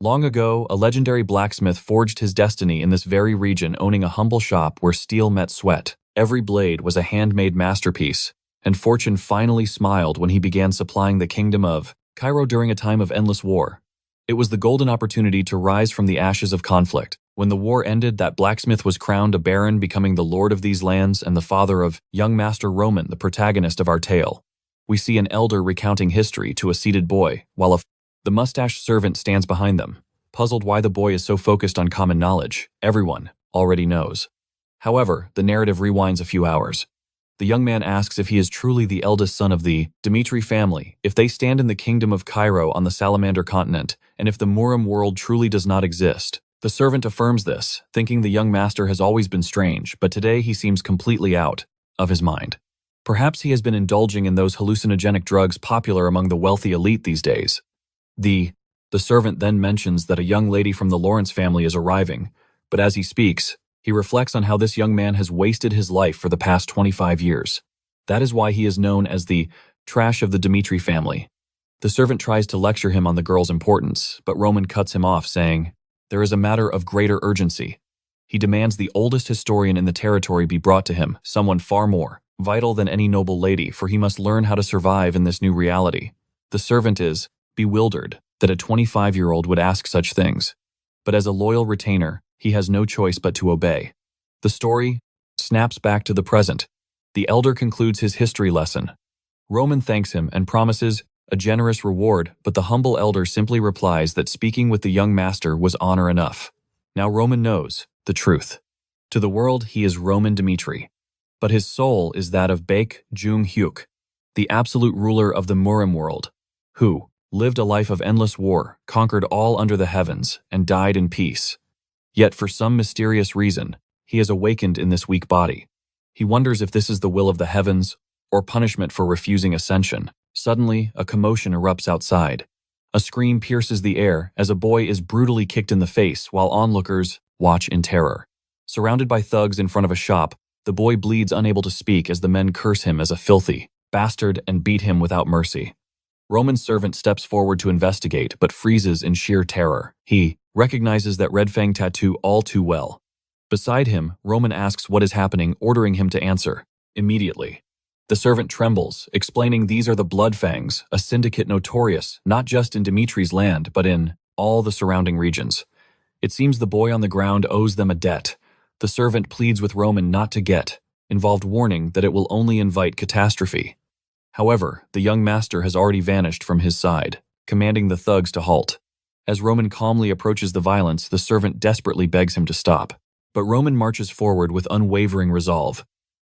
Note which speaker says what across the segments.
Speaker 1: Long ago, a legendary blacksmith forged his destiny in this very region, owning a humble shop where steel met sweat. Every blade was a handmade masterpiece, and fortune finally smiled when he began supplying the kingdom of Cairo during a time of endless war. It was the golden opportunity to rise from the ashes of conflict. When the war ended, that blacksmith was crowned a baron, becoming the lord of these lands and the father of young Master Roman, the protagonist of our tale. We see an elder recounting history to a seated boy, while the mustached servant stands behind them, puzzled why the boy is so focused on common knowledge everyone already knows. However, the narrative rewinds a few hours. The young man asks if he is truly the eldest son of the Dmitry family, if they stand in the kingdom of Cairo on the Salamander continent, and if the Murim world truly does not exist. The servant affirms this, thinking the young master has always been strange, but today he seems completely out of his mind. Perhaps he has been indulging in those hallucinogenic drugs popular among the wealthy elite these days. The servant then mentions that a young lady from the Lawrence family is arriving, but as he speaks, he reflects on how this young man has wasted his life for the past 25 years. That is why he is known as the trash of the Dmitry family. The servant tries to lecture him on the girl's importance, but Roman cuts him off, saying, "There is a matter of greater urgency." He demands the oldest historian in the territory be brought to him, someone far more vital than any noble lady, for he must learn how to survive in this new reality. The servant is bewildered that a 25-year-old would ask such things, but as a loyal retainer, he has no choice but to obey. The story snaps back to the present. The elder concludes his history lesson. Roman thanks him and promises a generous reward, but the humble elder simply replies that speaking with the young master was honor enough. Now Roman knows the truth. To the world, he is Roman Dmitry, but his soul is that of Baek Jung-hyuk, the absolute ruler of the Murim world, who lived a life of endless war, conquered all under the heavens, and died in peace. Yet for some mysterious reason, he has awakened in this weak body. He wonders if this is the will of the heavens or punishment for refusing ascension. Suddenly, a commotion erupts outside. A scream pierces the air as a boy is brutally kicked in the face while onlookers watch in terror. Surrounded by thugs in front of a shop, the boy bleeds, unable to speak as the men curse him as a filthy bastard and beat him without mercy. Roman's servant steps forward to investigate, but freezes in sheer terror. He recognizes that red fang tattoo all too well. Beside him, Roman asks what is happening, ordering him to answer immediately. The servant trembles, explaining these are the Blood Fangs, a syndicate notorious not just in Dmitry's land, but in all the surrounding regions. It seems the boy on the ground owes them a debt. The servant pleads with Roman not to get involved, warning that it will only invite catastrophe. However, the young master has already vanished from his side, commanding the thugs to halt. As Roman calmly approaches the violence, the servant desperately begs him to stop. But Roman marches forward with unwavering resolve.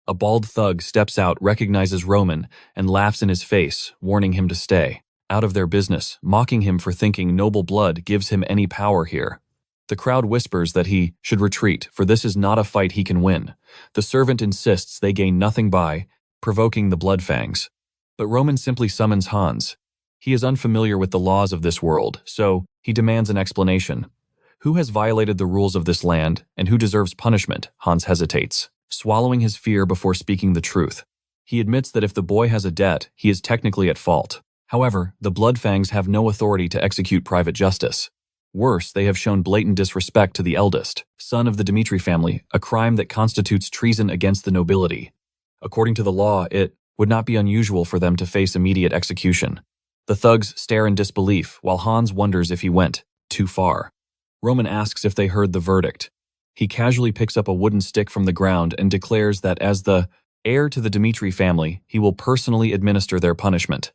Speaker 1: A bald thug steps out, recognizes Roman, and laughs in his face, warning him to stay out of their business, mocking him for thinking noble blood gives him any power here. The crowd whispers that he should retreat, for this is not a fight he can win. The servant insists they gain nothing by provoking the Blood Fangs. But Roman simply summons Hans. He is unfamiliar with the laws of this world, so he demands an explanation. Who has violated the rules of this land, and who deserves punishment? Hans hesitates, swallowing his fear before speaking the truth. He admits that if the boy has a debt, he is technically at fault. However, the Blood Fangs have no authority to execute private justice. Worse, they have shown blatant disrespect to the eldest son of the Dmitry family, a crime that constitutes treason against the nobility. According to the law, it would not be unusual for them to face immediate execution. The thugs stare in disbelief, while Hans wonders if he went too far. Roman asks if they heard the verdict. He casually picks up a wooden stick from the ground and declares that as the heir to the Dmitry family, he will personally administer their punishment.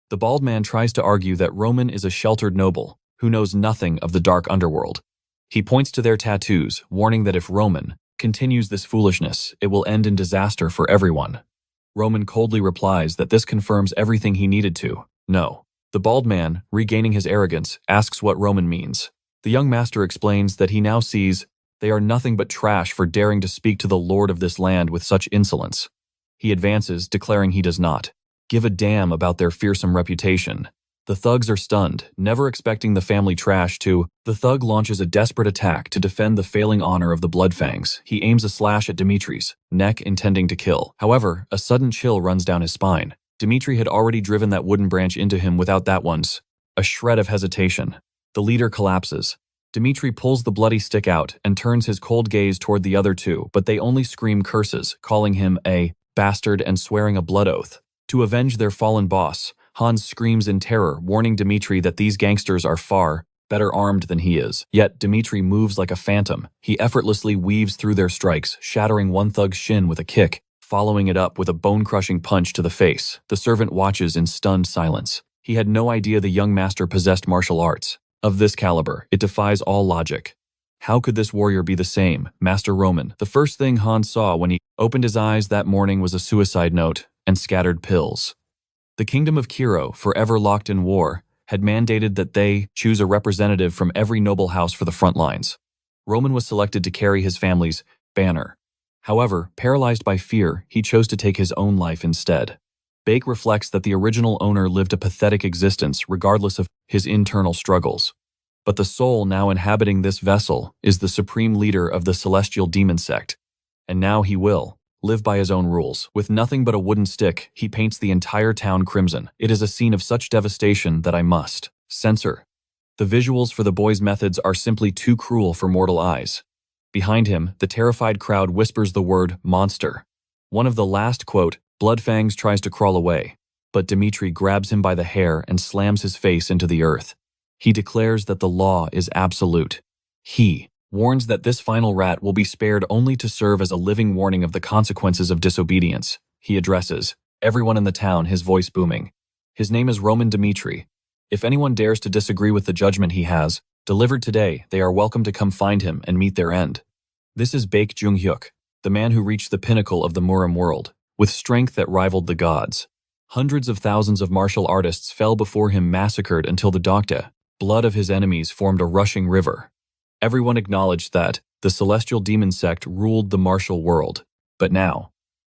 Speaker 1: The bald man tries to argue that Roman is a sheltered noble who knows nothing of the dark underworld. He points to their tattoos, warning that if Roman continues this foolishness, it will end in disaster for everyone. Roman coldly replies that this confirms everything he needed to know. The bald man, regaining his arrogance, asks what Roman means. The young master explains that he now sees they are nothing but trash for daring to speak to the lord of this land with such insolence. He advances, declaring he does not give a damn about their fearsome reputation. The thugs are stunned, never expecting the family trash to. The thug launches a desperate attack to defend the failing honor of the Blood Fangs. He aims a slash at Dmitry's neck, intending to kill. However, a sudden chill runs down his spine. Dmitry had already driven that wooden branch into him without that one's a shred of hesitation. The leader collapses. Dmitry pulls the bloody stick out and turns his cold gaze toward the other two, but they only scream curses, calling him a bastard and swearing a blood oath. To avenge their fallen boss, Hans screams in terror, warning Dmitry that these gangsters are far better armed than he is. Yet Dmitry moves like a phantom. He effortlessly weaves through their strikes, shattering one thug's shin with a kick, following it up with a bone-crushing punch to the face. The servant watches in stunned silence. He had no idea the young master possessed martial arts. Of this caliber, it defies all logic. How could this warrior be the same, Master Roman? The first thing Hans saw when he opened his eyes that morning was a suicide note and scattered pills. The kingdom of Kiro, forever locked in war, had mandated that they choose a representative from every noble house for the front lines. Roman was selected to carry his family's banner. However, paralyzed by fear, he chose to take his own life instead. Bake reflects that the original owner lived a pathetic existence regardless of his internal struggles. But the soul now inhabiting this vessel is the supreme leader of the celestial demon sect. And now he will live by his own rules. With nothing but a wooden stick, he paints the entire town crimson. It is a scene of such devastation that I must censor. The visuals for the boy's methods are simply too cruel for mortal eyes. Behind him, the terrified crowd whispers the word monster. One of the last, quote, Bloodfangs tries to crawl away, but Dmitry grabs him by the hair and slams his face into the earth. He declares that the law is absolute. He warns that this final rat will be spared only to serve as a living warning of the consequences of disobedience. He addresses everyone in the town, his voice booming. His name is Roman Dmitry. If anyone dares to disagree with the judgment he has delivered today, they are welcome to come find him and meet their end. This is Baek Jung-hyuk, the man who reached the pinnacle of the Murim world, with strength that rivaled the gods. Hundreds of thousands of martial artists fell before him, massacred until the Dokta, blood of his enemies, formed a rushing river. Everyone acknowledged that the celestial demon sect ruled the martial world. But now,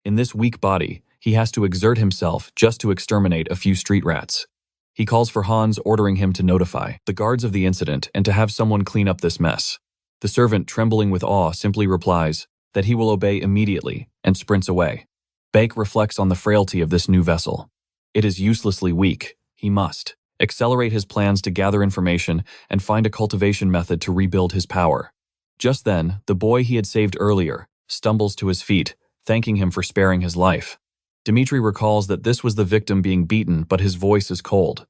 Speaker 1: in this weak body, he has to exert himself just to exterminate a few street rats. He calls for Hans, ordering him to notify the guards of the incident and to have someone clean up this mess. The servant, trembling with awe, simply replies that he will obey immediately and sprints away. Bake reflects on the frailty of this new vessel. It is uselessly weak. He must accelerate his plans to gather information and find a cultivation method to rebuild his power. Just then, the boy he had saved earlier stumbles to his feet, thanking him for sparing his life. Dmitry recalls that this was the victim being beaten, but his voice is cold.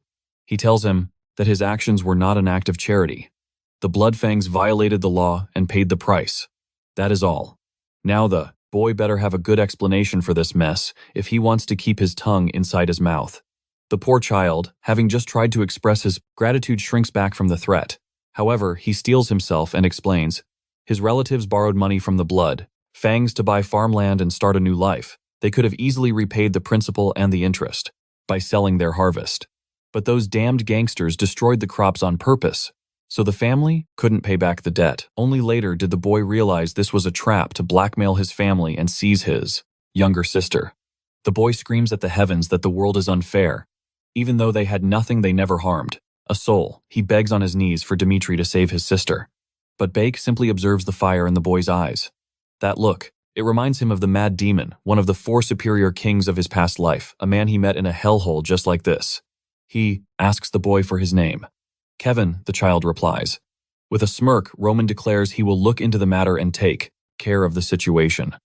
Speaker 1: He tells him that his actions were not an act of charity. The Bloodfangs violated the law and paid the price. That is all. Now the boy better have a good explanation for this mess if he wants to keep his tongue inside his mouth. The poor child, having just tried to express his gratitude, shrinks back from the threat. However, he steels himself and explains. His relatives borrowed money from the Bloodfangs to buy farmland and start a new life. They could have easily repaid the principal and the interest by selling their harvest. But those damned gangsters destroyed the crops on purpose, so the family couldn't pay back the debt. Only later did the boy realize this was a trap to blackmail his family and seize his younger sister. The boy screams at the heavens that the world is unfair. Even though they had nothing, they never harmed a soul. He begs on his knees for Dmitry to save his sister. But Bake simply observes the fire in the boy's eyes. That look, it reminds him of the Mad Demon, one of the 4 superior kings of his past life, a man he met in a hellhole just like this. He asks the boy for his name. Kevin, the child replies. With a smirk, Roman declares he will look into the matter and take care of the situation.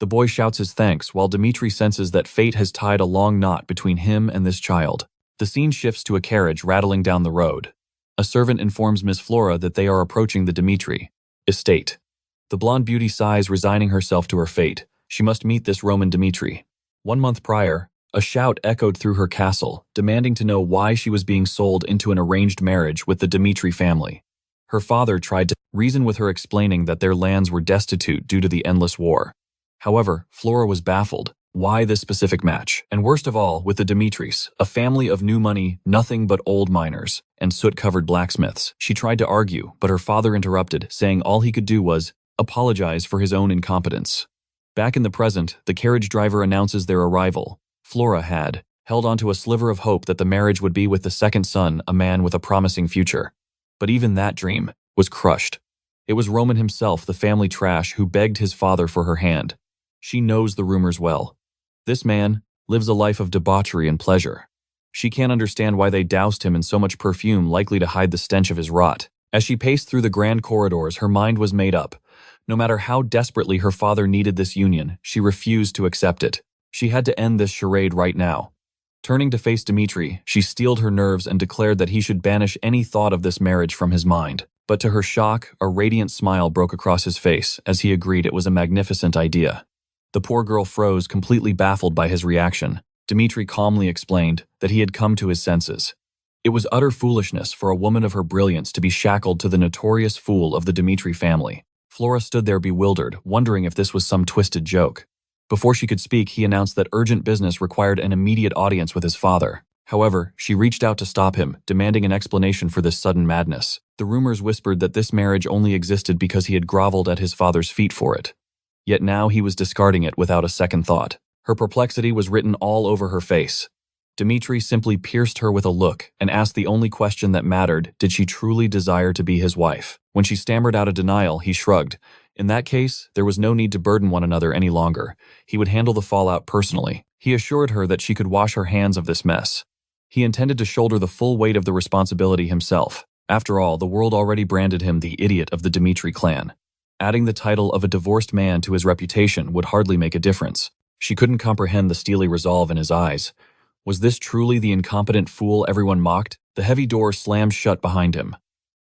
Speaker 1: The boy shouts his thanks while Dmitry senses that fate has tied a long knot between him and this child. The scene shifts to a carriage rattling down the road. A servant informs Miss Flora that they are approaching the Dmitry estate. The blonde beauty sighs, resigning herself to her fate. She must meet this Roman Dmitry. 1 month prior, a shout echoed through her castle, demanding to know why she was being sold into an arranged marriage with the Dmitry family. Her father tried to reason with her, explaining that their lands were destitute due to the endless war. However, Flora was baffled. Why this specific match? And worst of all, with the Dmitrys, a family of new money, nothing but old miners, and soot-covered blacksmiths. She tried to argue, but her father interrupted, saying all he could do was apologize for his own incompetence. Back in the present, the carriage driver announces their arrival. Flora had held onto a sliver of hope that the marriage would be with the second son, a man with a promising future. But even that dream was crushed. It was Roman himself, the family trash, who begged his father for her hand. She knows the rumors well. This man lives a life of debauchery and pleasure. She can't understand why they doused him in so much perfume likely to hide the stench of his rot. As she paced through the grand corridors, her mind was made up. No matter how desperately her father needed this union, she refused to accept it. She had to end this charade right now. Turning to face Dmitry, she steeled her nerves and declared that he should banish any thought of this marriage from his mind. But to her shock, a radiant smile broke across his face as he agreed it was a magnificent idea. The poor girl froze, completely baffled by his reaction. Dmitry calmly explained that he had come to his senses. It was utter foolishness for a woman of her brilliance to be shackled to the notorious fool of the Dmitry family. Flora stood there bewildered, wondering if this was some twisted joke. Before she could speak, he announced that urgent business required an immediate audience with his father. However, she reached out to stop him, demanding an explanation for this sudden madness. The rumors whispered that this marriage only existed because he had groveled at his father's feet for it. Yet now he was discarding it without a second thought. Her perplexity was written all over her face. Dmitry simply pierced her with a look and asked the only question that mattered: did she truly desire to be his wife? When she stammered out a denial, he shrugged. In that case, there was no need to burden one another any longer. He would handle the fallout personally. He assured her that she could wash her hands of this mess. He intended to shoulder the full weight of the responsibility himself. After all, the world already branded him the idiot of the Dmitry clan. Adding the title of a divorced man to his reputation would hardly make a difference. She couldn't comprehend the steely resolve in his eyes. Was this truly the incompetent fool everyone mocked? The heavy door slammed shut behind him.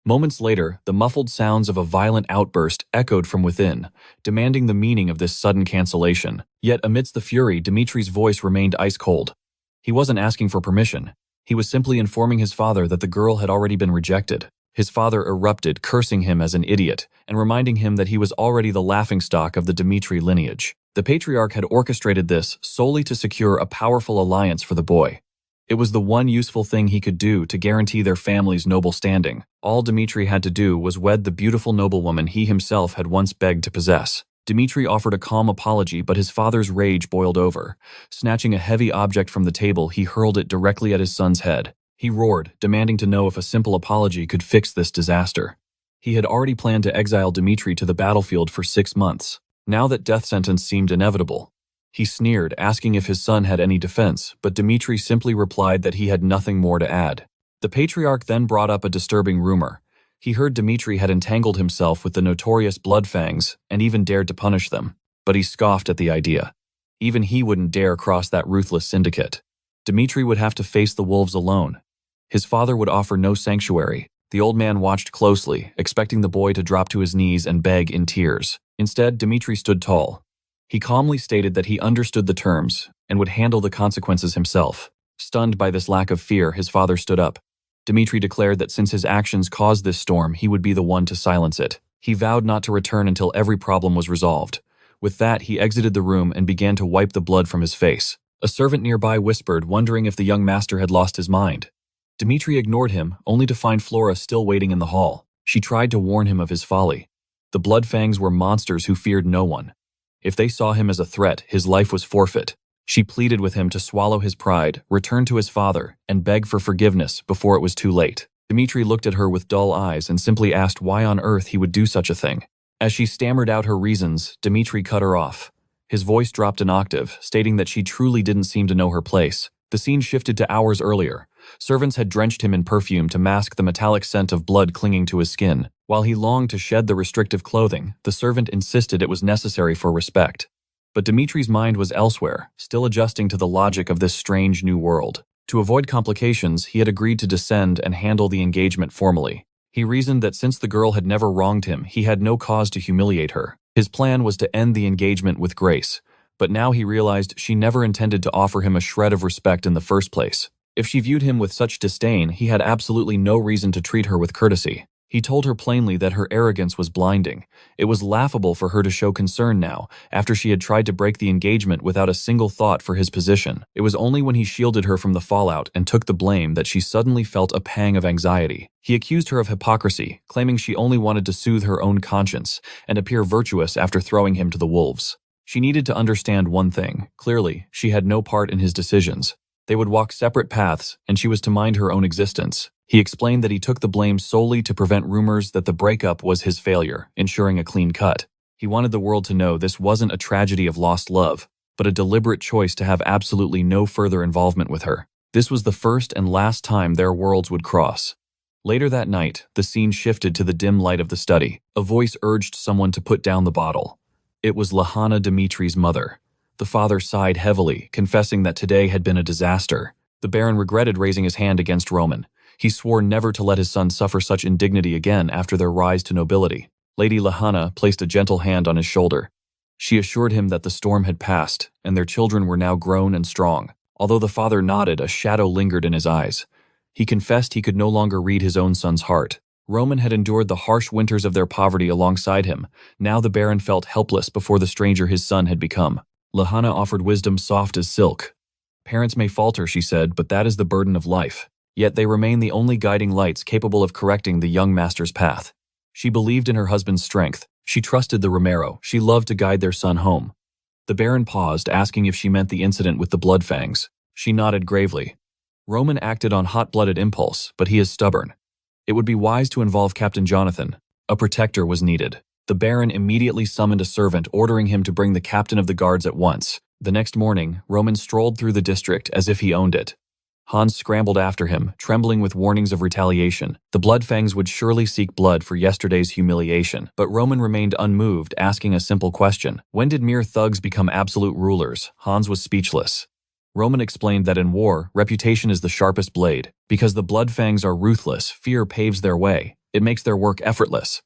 Speaker 1: Moments later, the muffled sounds of a violent outburst echoed from within, demanding the meaning of this sudden cancellation. Yet amidst the fury, Dmitry's voice remained ice cold. He wasn't asking for permission. He was simply informing his father that the girl had already been rejected. His father erupted, cursing him as an idiot, and reminding him that he was already the laughingstock of the Dmitry lineage. The patriarch had orchestrated this solely to secure a powerful alliance for the boy. It was the one useful thing he could do to guarantee their family's noble standing. All Dmitry had to do was wed the beautiful noblewoman he himself had once begged to possess. Dmitry offered a calm apology, but his father's rage boiled over. Snatching a heavy object from the table, he hurled it directly at his son's head. He roared, demanding to know if a simple apology could fix this disaster. He had already planned to exile Dmitry to the battlefield for 6 months. Now that death sentence seemed inevitable. He sneered, asking if his son had any defense, but Dmitry simply replied that he had nothing more to add. The patriarch then brought up a disturbing rumor. He heard Dmitry had entangled himself with the notorious Bloodfangs and even dared to punish them. But he scoffed at the idea. Even he wouldn't dare cross that ruthless syndicate. Dmitry would have to face the wolves alone. His father would offer no sanctuary. The old man watched closely, expecting the boy to drop to his knees and beg in tears. Instead, Dmitry stood tall. He calmly stated that he understood the terms and would handle the consequences himself. Stunned by this lack of fear, his father stood up. Dmitry declared that since his actions caused this storm, he would be the one to silence it. He vowed not to return until every problem was resolved. With that, he exited the room and began to wipe the blood from his face. A servant nearby whispered, wondering if the young master had lost his mind. Dmitry ignored him, only to find Flora still waiting in the hall. She tried to warn him of his folly. The Bloodfangs were monsters who feared no one. If they saw him as a threat, his life was forfeit. She pleaded with him to swallow his pride, return to his father, and beg for forgiveness before it was too late. Dmitry looked at her with dull eyes and simply asked why on earth he would do such a thing. As she stammered out her reasons, Dmitry cut her off. His voice dropped an octave, stating that she truly didn't seem to know her place. The scene shifted to hours earlier. Servants had drenched him in perfume to mask the metallic scent of blood clinging to his skin. While he longed to shed the restrictive clothing, the servant insisted it was necessary for respect. But Dmitry's mind was elsewhere, still adjusting to the logic of this strange new world. To avoid complications, he had agreed to descend and handle the engagement formally. He reasoned that since the girl had never wronged him, he had no cause to humiliate her. His plan was to end the engagement with grace, but now he realized she never intended to offer him a shred of respect in the first place. If she viewed him with such disdain, he had absolutely no reason to treat her with courtesy. He told her plainly that her arrogance was blinding. It was laughable for her to show concern now, after she had tried to break the engagement without a single thought for his position. It was only when he shielded her from the fallout and took the blame that she suddenly felt a pang of anxiety. He accused her of hypocrisy, claiming she only wanted to soothe her own conscience and appear virtuous after throwing him to the wolves. She needed to understand one thing. Clearly, she had no part in his decisions. They would walk separate paths, and she was to mind her own existence. He explained that he took the blame solely to prevent rumors that the breakup was his failure, ensuring a clean cut. He wanted the world to know this wasn't a tragedy of lost love, but a deliberate choice to have absolutely no further involvement with her. This was the first and last time their worlds would cross. Later that night, the scene shifted to the dim light of the study. A voice urged someone to put down the bottle. It was Roman Dmitry's mother. The father sighed heavily, confessing that today had been a disaster. The Baron regretted raising his hand against Roman. He swore never to let his son suffer such indignity again after their rise to nobility. Lady Lahana placed a gentle hand on his shoulder. She assured him that the storm had passed, and their children were now grown and strong. Although the father nodded, a shadow lingered in his eyes. He confessed he could no longer read his own son's heart. Roman had endured the harsh winters of their poverty alongside him. Now the Baron felt helpless before the stranger his son had become. Lahana offered wisdom soft as silk. Parents may falter, she said, but that is the burden of life. Yet they remain the only guiding lights capable of correcting the young master's path. She believed in her husband's strength. She trusted the Romero. She loved to guide their son home. The Baron paused, asking if she meant the incident with the bloodfangs. She nodded gravely. Roman acted on hot-blooded impulse, but he is stubborn. It would be wise to involve Captain Jonathan. A protector was needed. The Baron immediately summoned a servant, ordering him to bring the captain of the guards at once. The next morning, Roman strolled through the district as if he owned it. Hans scrambled after him, trembling with warnings of retaliation. The Bloodfangs would surely seek blood for yesterday's humiliation, but Roman remained unmoved, asking a simple question. When did mere thugs become absolute rulers? Hans was speechless. Roman explained that in war, reputation is the sharpest blade. Because the Bloodfangs are ruthless, fear paves their way. It makes their work effortless.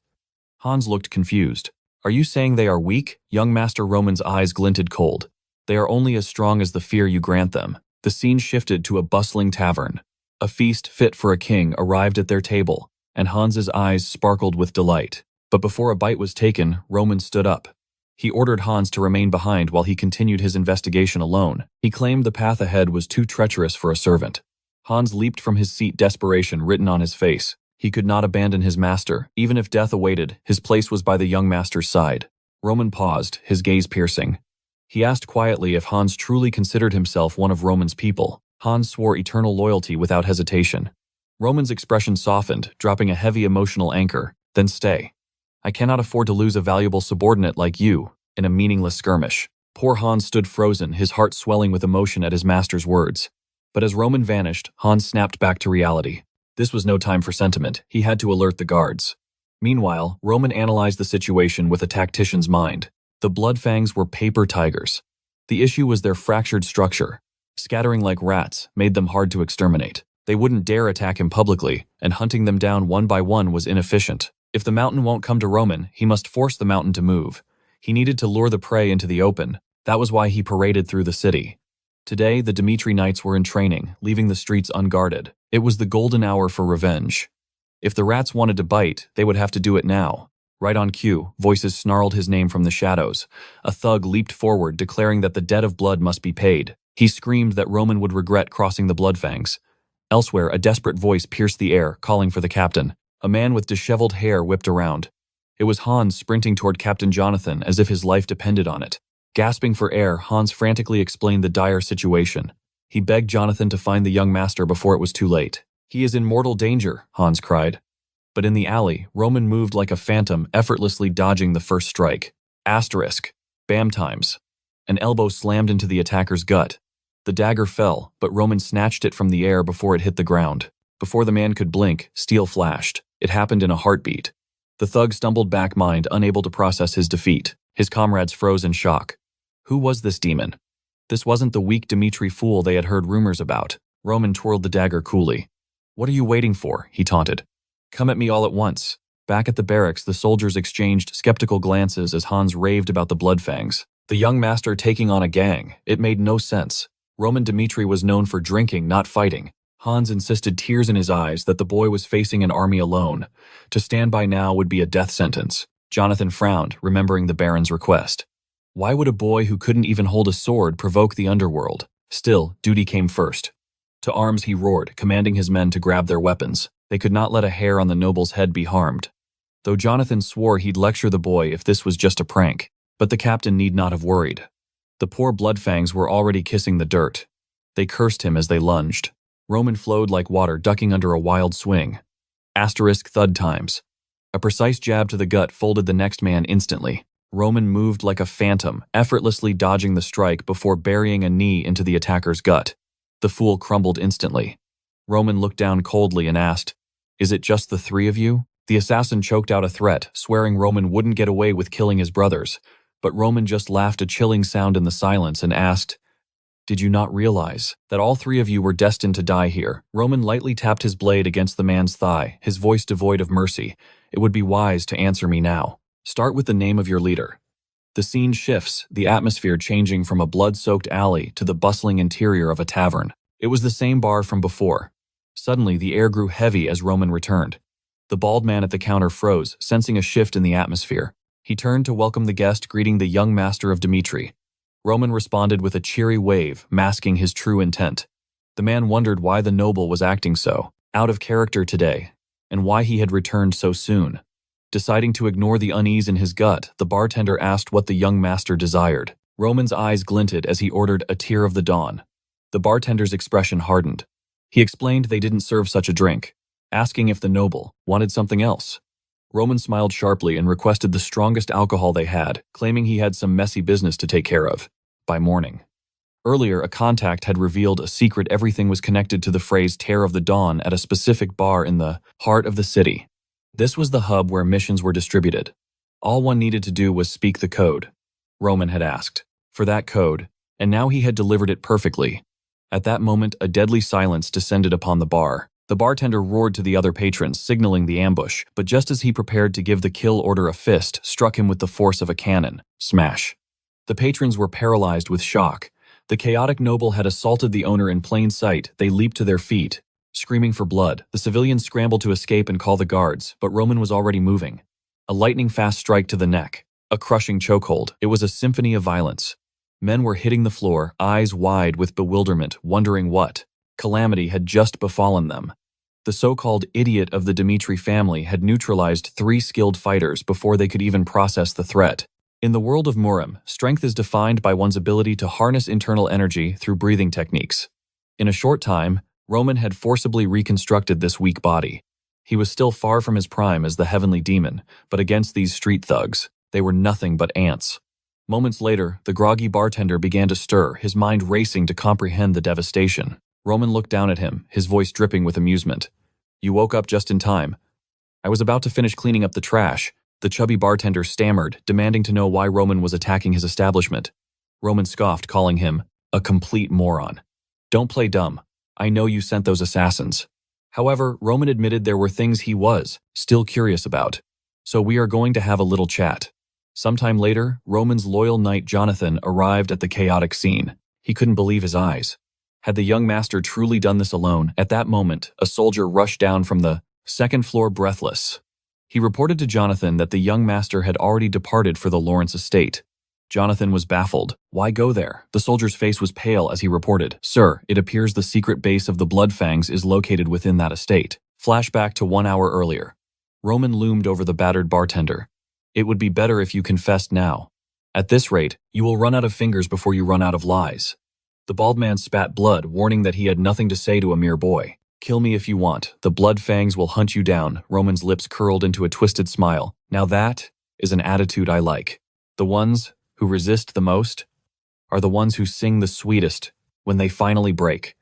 Speaker 1: Hans looked confused. Are you saying they are weak? Young Master Roman's eyes glinted cold. They are only as strong as the fear you grant them. The scene shifted to a bustling tavern. A feast fit for a king arrived at their table, and Hans's eyes sparkled with delight. But before a bite was taken, Roman stood up. He ordered Hans to remain behind while he continued his investigation alone. He claimed the path ahead was too treacherous for a servant. Hans leaped from his seat, desperation written on his face. He could not abandon his master. Even if death awaited, his place was by the young master's side. Roman paused, his gaze piercing. He asked quietly if Hans truly considered himself one of Roman's people. Hans swore eternal loyalty without hesitation. Roman's expression softened, dropping a heavy emotional anchor. Then stay. I cannot afford to lose a valuable subordinate like you in a meaningless skirmish. Poor Hans stood frozen, his heart swelling with emotion at his master's words. But as Roman vanished, Hans snapped back to reality. This was no time for sentiment. He had to alert the guards. Meanwhile, Roman analyzed the situation with a tactician's mind. The Bloodfangs were paper tigers. The issue was their fractured structure. Scattering like rats made them hard to exterminate. They wouldn't dare attack him publicly, and hunting them down one by one was inefficient. If the mountain won't come to Roman, he must force the mountain to move. He needed to lure the prey into the open. That was why he paraded through the city. Today, the Dmitry Knights were in training, leaving the streets unguarded. It was the golden hour for revenge. If the rats wanted to bite, they would have to do it now. Right on cue, voices snarled his name from the shadows. A thug leaped forward, declaring that the debt of blood must be paid. He screamed that Roman would regret crossing the Bloodfangs. Elsewhere, a desperate voice pierced the air, calling for the captain. A man with disheveled hair whipped around. It was Hans sprinting toward Captain Jonathan as if his life depended on it. Gasping for air, Hans frantically explained the dire situation. He begged Jonathan to find the young master before it was too late. He is in mortal danger, Hans cried. But in the alley, Roman moved like a phantom, effortlessly dodging the first strike. Asterisk. Bam times. An elbow slammed into the attacker's gut. The dagger fell, but Roman snatched it from the air before it hit the ground. Before the man could blink, steel flashed. It happened in a heartbeat. The thug stumbled back, mind unable to process his defeat. His comrades froze in shock. Who was this demon? This wasn't the weak Dmitry fool they had heard rumors about. Roman twirled the dagger coolly. What are you waiting for? He taunted. Come at me all at once. Back at the barracks, the soldiers exchanged skeptical glances as Hans raved about the Bloodfangs. The young master taking on a gang. It made no sense. Roman Dmitry was known for drinking, not fighting. Hans insisted, tears in his eyes, that the boy was facing an army alone. To stand by now would be a death sentence. Jonathan frowned, remembering the Baron's request. Why would a boy who couldn't even hold a sword provoke the underworld? Still, duty came first. To arms he roared, commanding his men to grab their weapons. They could not let a hair on the noble's head be harmed. Though Jonathan swore he'd lecture the boy if this was just a prank. But the captain need not have worried. The poor Bloodfangs were already kissing the dirt. They cursed him as they lunged. Roman flowed like water, ducking under a wild swing. Asterisk thud times. A precise jab to the gut folded the next man instantly. Roman moved like a phantom, effortlessly dodging the strike before burying a knee into the attacker's gut. The fool crumbled instantly. Roman looked down coldly and asked, "Is it just the three of you?" The assassin choked out a threat, swearing Roman wouldn't get away with killing his brothers, but Roman just laughed a chilling sound in the silence and asked, "Did you not realize that all three of you were destined to die here?" Roman lightly tapped his blade against the man's thigh, his voice devoid of mercy. "It would be wise to answer me now. Start with the name of your leader." The scene shifts, the atmosphere changing from a blood-soaked alley to the bustling interior of a tavern. It was the same bar from before. Suddenly, the air grew heavy as Roman returned. The bald man at the counter froze, sensing a shift in the atmosphere. He turned to welcome the guest, greeting the young master of Dmitry. Roman responded with a cheery wave, masking his true intent. The man wondered why the noble was acting so out of character today, and why he had returned so soon. Deciding to ignore the unease in his gut, the bartender asked what the young master desired. Roman's eyes glinted as he ordered a tear of the dawn. The bartender's expression hardened. He explained they didn't serve such a drink, asking if the noble wanted something else. Roman smiled sharply and requested the strongest alcohol they had, claiming he had some messy business to take care of by morning. Earlier, a contact had revealed a secret everything was connected to the phrase "Tear of the Dawn" at a specific bar in the heart of the city. This was the hub where missions were distributed. All one needed to do was speak the code. Roman had asked for that code, and now he had delivered it perfectly. At that moment, a deadly silence descended upon the bar. The bartender roared to the other patrons, signaling the ambush, but just as he prepared to give the kill order, a fist struck him with the force of a cannon. Smash. The patrons were paralyzed with shock. The chaotic noble had assaulted the owner in plain sight. They leaped to their feet, screaming for blood. The civilians scrambled to escape and call the guards, but Roman was already moving. A lightning-fast strike to the neck, a crushing chokehold. It was a symphony of violence. Men were hitting the floor, eyes wide with bewilderment, wondering what calamity had just befallen them. The so-called idiot of the Dmitry family had neutralized 3 skilled fighters before they could even process the threat. In the world of Murim, strength is defined by one's ability to harness internal energy through breathing techniques. In a short time, Roman had forcibly reconstructed this weak body. He was still far from his prime as the heavenly demon, but against these street thugs, they were nothing but ants. Moments later, the groggy bartender began to stir, his mind racing to comprehend the devastation. Roman looked down at him, his voice dripping with amusement. "You woke up just in time. I was about to finish cleaning up the trash." The chubby bartender stammered, demanding to know why Roman was attacking his establishment. Roman scoffed, calling him a complete moron. "Don't play dumb. I know you sent those assassins." However, Roman admitted there were things he was still curious about. "So we are going to have a little chat." Sometime later, Roman's loyal knight Jonathan arrived at the chaotic scene. He couldn't believe his eyes. Had the young master truly done this alone? At that moment, a soldier rushed down from the second floor breathless. He reported to Jonathan that the young master had already departed for the Lawrence estate. Jonathan was baffled. Why go there? The soldier's face was pale as he reported, "Sir, it appears the secret base of the Bloodfangs is located within that estate." Flashback to 1 hour earlier. Roman loomed over the battered bartender. "It would be better if you confessed now. At this rate, you will run out of fingers before you run out of lies." The bald man spat blood, warning that he had nothing to say to a mere boy. "Kill me if you want. The blood fangs will hunt you down." Roman's lips curled into a twisted smile. "Now that is an attitude I like. The ones who resist the most are the ones who sing the sweetest when they finally break."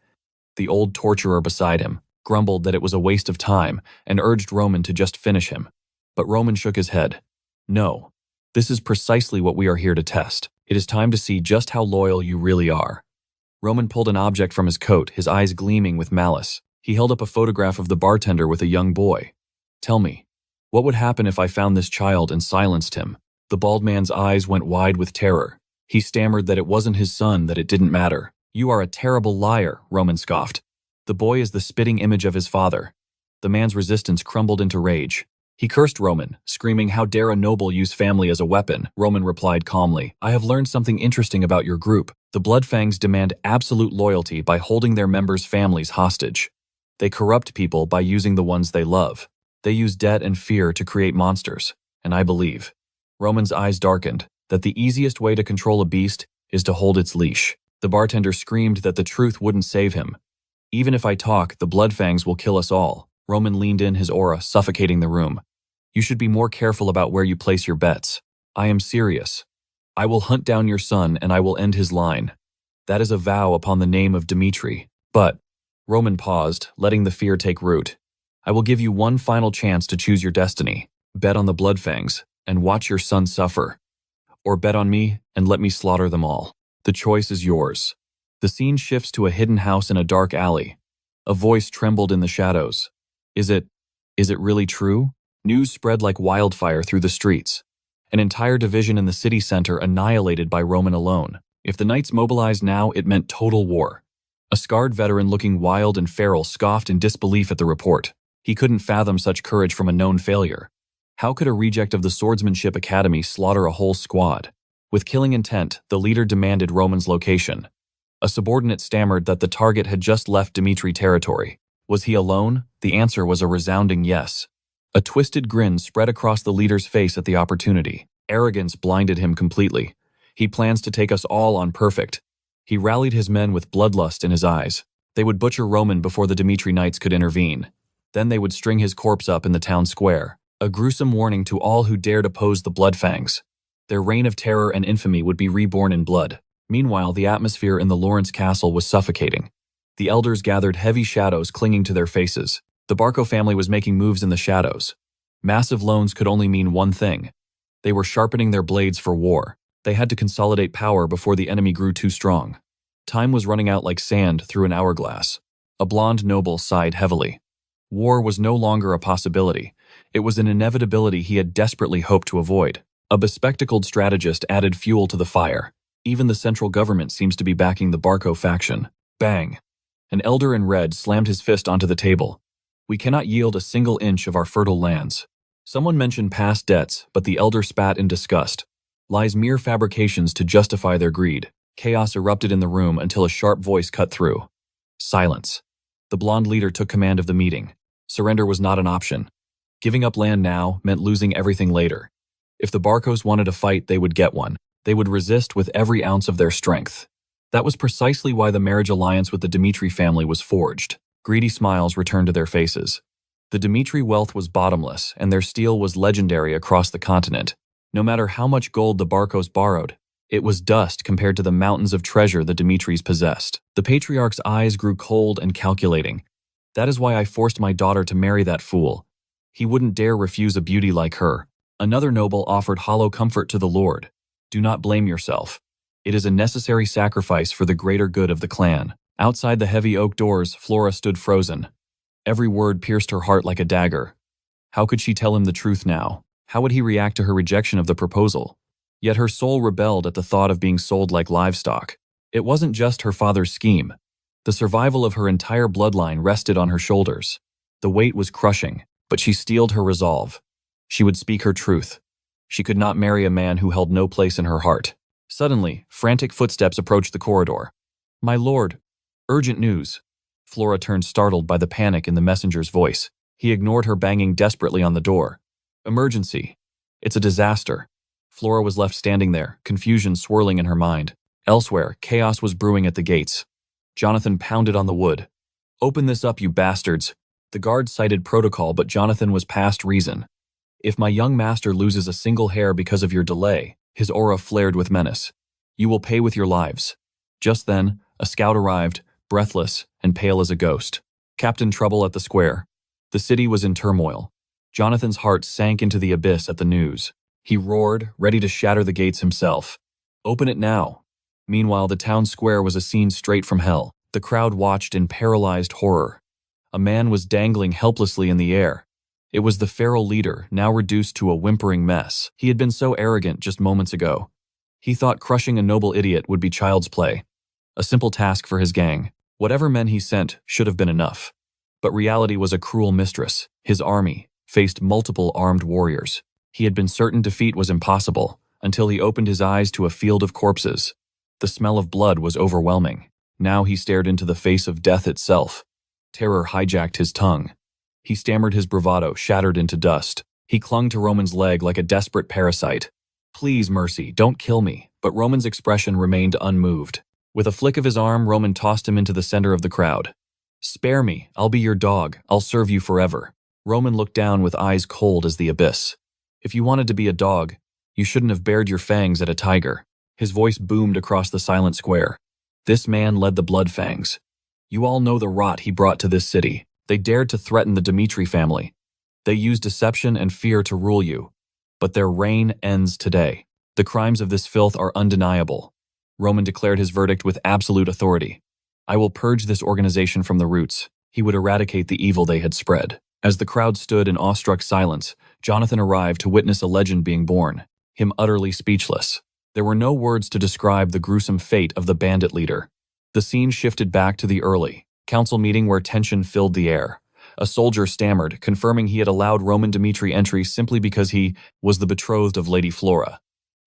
Speaker 1: The old torturer beside him grumbled that it was a waste of time and urged Roman to just finish him. But Roman shook his head. "No, this is precisely what we are here to test. It is time to see just how loyal you really are." Roman pulled an object from his coat, his eyes gleaming with malice. He held up a photograph of the bartender with a young boy. "Tell me, what would happen if I found this child and silenced him?" The bald man's eyes went wide with terror. He stammered that it wasn't his son, that it didn't matter. "You are a terrible liar," Roman scoffed. "The boy is the spitting image of his father." The man's resistance crumbled into rage. He cursed Roman, screaming, "How dare a noble use family as a weapon?" Roman replied calmly, "I have learned something interesting about your group. The Bloodfangs demand absolute loyalty by holding their members' families hostage. They corrupt people by using the ones they love. They use debt and fear to create monsters, and I believe," Roman's eyes darkened, "that the easiest way to control a beast is to hold its leash." The bartender screamed that the truth wouldn't save him. "Even if I talk, the Bloodfangs will kill us all." Roman leaned in, his aura suffocating the room. "You should be more careful about where you place your bets. I am serious. I will hunt down your son and I will end his line. That is a vow upon the name of Dmitry." But Roman paused, letting the fear take root. I will give you one final chance to choose your destiny. Bet on the Bloodfangs and watch your son suffer. Or bet on me and let me slaughter them all. The choice is yours. The scene shifts to a hidden house in a dark alley. A voice trembled in the shadows. Is it really true? News spread like wildfire through the streets. An entire division in the city center annihilated by Roman alone. If the knights mobilized now, it meant total war. A scarred veteran looking wild and feral scoffed in disbelief at the report. He couldn't fathom such courage from a known failure. How could a reject of the Swordsmanship Academy slaughter a whole squad? With killing intent, the leader demanded Roman's location. A subordinate stammered that the target had just left Dmitry territory. Was he alone? The answer was a resounding yes. A twisted grin spread across the leader's face at the opportunity. Arrogance blinded him completely. He plans to take us all on perfect. He rallied his men with bloodlust in his eyes. They would butcher Roman before the Dmitry Knights could intervene. Then they would string his corpse up in the town square. A gruesome warning to all who dared oppose the Bloodfangs. Their reign of terror and infamy would be reborn in blood. Meanwhile, the atmosphere in the Lawrence castle was suffocating. The elders gathered heavy shadows clinging to their faces. The Barco family was making moves in the shadows. Massive loans could only mean one thing. They were sharpening their blades for war. They had to consolidate power before the enemy grew too strong. Time was running out like sand through an hourglass. A blonde noble sighed heavily. War was no longer a possibility. It was an inevitability he had desperately hoped to avoid. A bespectacled strategist added fuel to the fire. Even the central government seems to be backing the Barco faction. Bang! An elder in red slammed his fist onto the table. We cannot yield a single inch of our fertile lands. Someone mentioned past debts, but the elder spat in disgust. Lies mere fabrications to justify their greed. Chaos erupted in the room until a sharp voice cut through. Silence. The blonde leader took command of the meeting. Surrender was not an option. Giving up land now meant losing everything later. If the Barcos wanted a fight, they would get one. They would resist with every ounce of their strength. That was precisely why the marriage alliance with the Dmitry family was forged. Greedy smiles returned to their faces. The Dmitry wealth was bottomless, and their steel was legendary across the continent. No matter how much gold the Barcos borrowed, it was dust compared to the mountains of treasure the Dmitrys possessed. The patriarch's eyes grew cold and calculating. That is why I forced my daughter to marry that fool. He wouldn't dare refuse a beauty like her. Another noble offered hollow comfort to the Lord. Do not blame yourself. It is a necessary sacrifice for the greater good of the clan. Outside the heavy oak doors, Flora stood frozen. Every word pierced her heart like a dagger. How could she tell him the truth now? How would he react to her rejection of the proposal? Yet her soul rebelled at the thought of being sold like livestock. It wasn't just her father's scheme. The survival of her entire bloodline rested on her shoulders. The weight was crushing, but she steeled her resolve. She would speak her truth. She could not marry a man who held no place in her heart. Suddenly, frantic footsteps approached the corridor. My lord, urgent news. Flora turned startled by the panic in the messenger's voice. He ignored her banging desperately on the door. Emergency. It's a disaster. Flora was left standing there, confusion swirling in her mind. Elsewhere, chaos was brewing at the gates. Jonathan pounded on the wood. Open this up, you bastards. The guard cited protocol, but Jonathan was past reason. If my young master loses a single hair because of your delay, his aura flared with menace. You will pay with your lives. Just then, a scout arrived, breathless and pale as a ghost. Captain Trouble at the square. The city was in turmoil. Jonathan's heart sank into the abyss at the news. He roared, ready to shatter the gates himself. Open it now. Meanwhile, the town square was a scene straight from hell. The crowd watched in paralyzed horror. A man was dangling helplessly in the air. It was the feral leader, now reduced to a whimpering mess. He had been so arrogant just moments ago. He thought crushing a noble idiot would be child's play. A simple task for his gang. Whatever men he sent should have been enough. But reality was a cruel mistress. His army faced multiple armed warriors. He had been certain defeat was impossible, until he opened his eyes to a field of corpses. The smell of blood was overwhelming. Now he stared into the face of death itself. Terror hijacked his tongue. He stammered his bravado, shattered into dust. He clung to Roman's leg like a desperate parasite. Please, mercy, don't kill me. But Roman's expression remained unmoved. With a flick of his arm, Roman tossed him into the center of the crowd. Spare me, I'll be your dog, I'll serve you forever. Roman looked down with eyes cold as the abyss. If you wanted to be a dog, you shouldn't have bared your fangs at a tiger. His voice boomed across the silent square. This man led the Bloodfangs. You all know the rot he brought to this city. They dared to threaten the Dmitry family. They used deception and fear to rule you. But their reign ends today. The crimes of this filth are undeniable. Roman declared his verdict with absolute authority. I will purge this organization from the roots. He would eradicate the evil they had spread. As the crowd stood in awestruck silence, Jonathan arrived to witness a legend being born, him utterly speechless. There were no words to describe the gruesome fate of the bandit leader. The scene shifted back to the early council meeting where tension filled the air. A soldier stammered, confirming he had allowed Roman Dmitry entry simply because he was the betrothed of Lady Flora.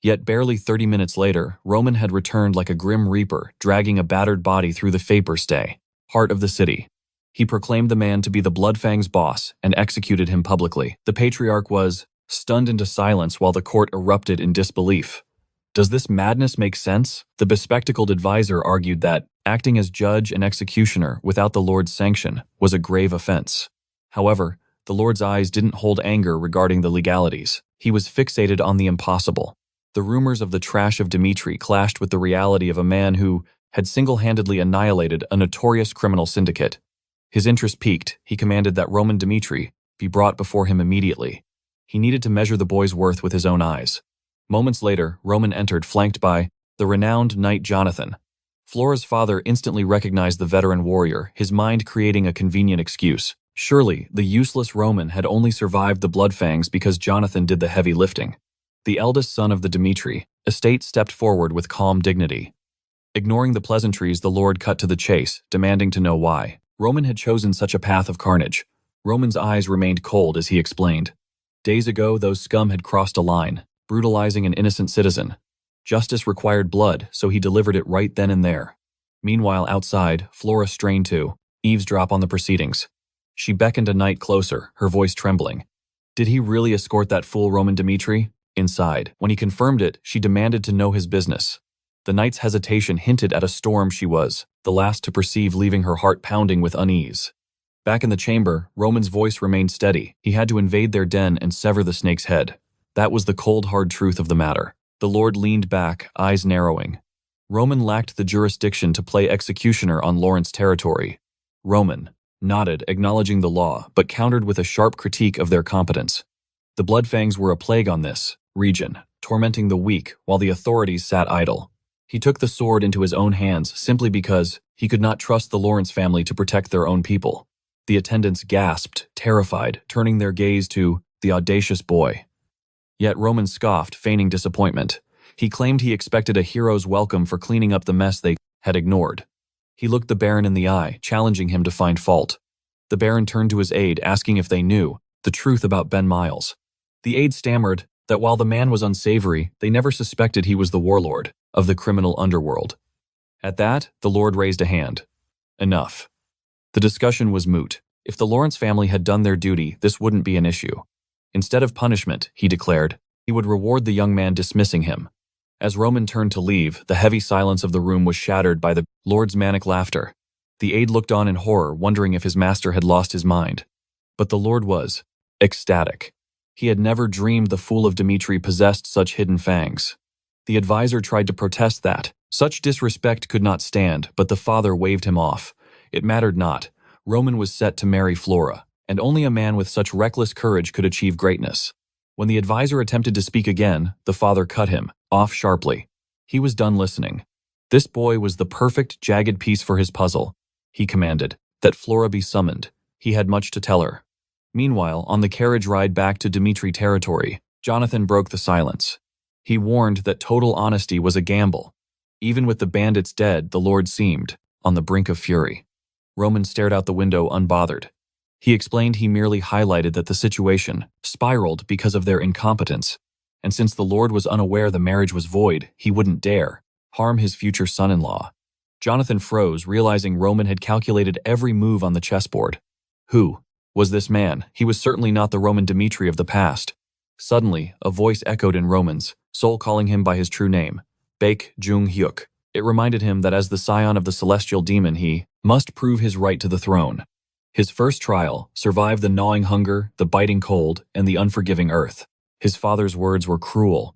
Speaker 1: Yet barely 30 minutes later, Roman had returned like a grim reaper, dragging a battered body through the Faperstay, heart of the city. He proclaimed the man to be the Bloodfang's boss and executed him publicly. The patriarch was stunned into silence while the court erupted in disbelief. Does this madness make sense? The bespectacled advisor argued that acting as judge and executioner without the Lord's sanction was a grave offense. However, the Lord's eyes didn't hold anger regarding the legalities. He was fixated on the impossible. The rumors of the trash of Dmitry clashed with the reality of a man who had single-handedly annihilated a notorious criminal syndicate. His interest piqued. He commanded that Roman Dmitry be brought before him immediately. He needed to measure the boy's worth with his own eyes. Moments later, Roman entered, flanked by the renowned knight Jonathan. Flora's father instantly recognized the veteran warrior, his mind creating a convenient excuse. Surely, the useless Roman had only survived the Bloodfangs because Jonathan did the heavy lifting. The eldest son of the Dmitry estate stepped forward with calm dignity. Ignoring the pleasantries, the Lord cut to the chase, demanding to know why Roman had chosen such a path of carnage. Roman's eyes remained cold as he explained. Days ago, those scum had crossed a line, brutalizing an innocent citizen. Justice required blood, so he delivered it right then and there. Meanwhile, outside, Flora strained to eavesdrop on the proceedings. She beckoned a knight closer, her voice trembling. Did he really escort that fool Roman Dmitry? Inside, when he confirmed it, she demanded to know his business. The knight's hesitation hinted at a storm she was the last to perceive, leaving her heart pounding with unease. Back in the chamber, Roman's voice remained steady. He had to invade their den and sever the snake's head. That was the cold, hard truth of the matter. The Lord leaned back, eyes narrowing. Roman lacked the jurisdiction to play executioner on Lawrence territory. Roman nodded, acknowledging the law, but countered with a sharp critique of their competence. The Bloodfangs were a plague on this region, tormenting the weak while the authorities sat idle. He took the sword into his own hands simply because he could not trust the Lawrence family to protect their own people. The attendants gasped, terrified, turning their gaze to the audacious boy. Yet Roman scoffed, feigning disappointment. He claimed he expected a hero's welcome for cleaning up the mess they had ignored. He looked the Baron in the eye, challenging him to find fault. The Baron turned to his aide, asking if they knew the truth about Ben Miles. The aide stammered that while the man was unsavory, they never suspected he was the warlord of the criminal underworld. At that, the Lord raised a hand. Enough. The discussion was moot. If the Lawrence family had done their duty, this wouldn't be an issue. Instead of punishment, he declared, he would reward the young man, dismissing him. As Roman turned to leave, the heavy silence of the room was shattered by the Lord's manic laughter. The aide looked on in horror, wondering if his master had lost his mind. But the Lord was ecstatic. He had never dreamed the fool of Dmitry possessed such hidden fangs. The advisor tried to protest that such disrespect could not stand, but the father waved him off. It mattered not. Roman was set to marry Flora, and only a man with such reckless courage could achieve greatness. When the advisor attempted to speak again, the father cut him off sharply. He was done listening. This boy was the perfect, jagged piece for his puzzle. He commanded that Flora be summoned. He had much to tell her. Meanwhile, on the carriage ride back to Dmitry territory, Jonathan broke the silence. He warned that total honesty was a gamble. Even with the bandits dead, the Lord seemed on the brink of fury. Roman stared out the window unbothered. He explained he merely highlighted that the situation spiraled because of their incompetence, and since the Lord was unaware the marriage was void, he wouldn't dare harm his future son-in-law. Jonathan froze, realizing Roman had calculated every move on the chessboard. Who was this man? He was certainly not the Roman Dmitry of the past. Suddenly, a voice echoed in Roman's soul, calling him by his true name, Baek Jung-hyuk. It reminded him that as the scion of the celestial demon, he must prove his right to the throne. His first trial survived the gnawing hunger, the biting cold, and the unforgiving earth. His father's words were cruel.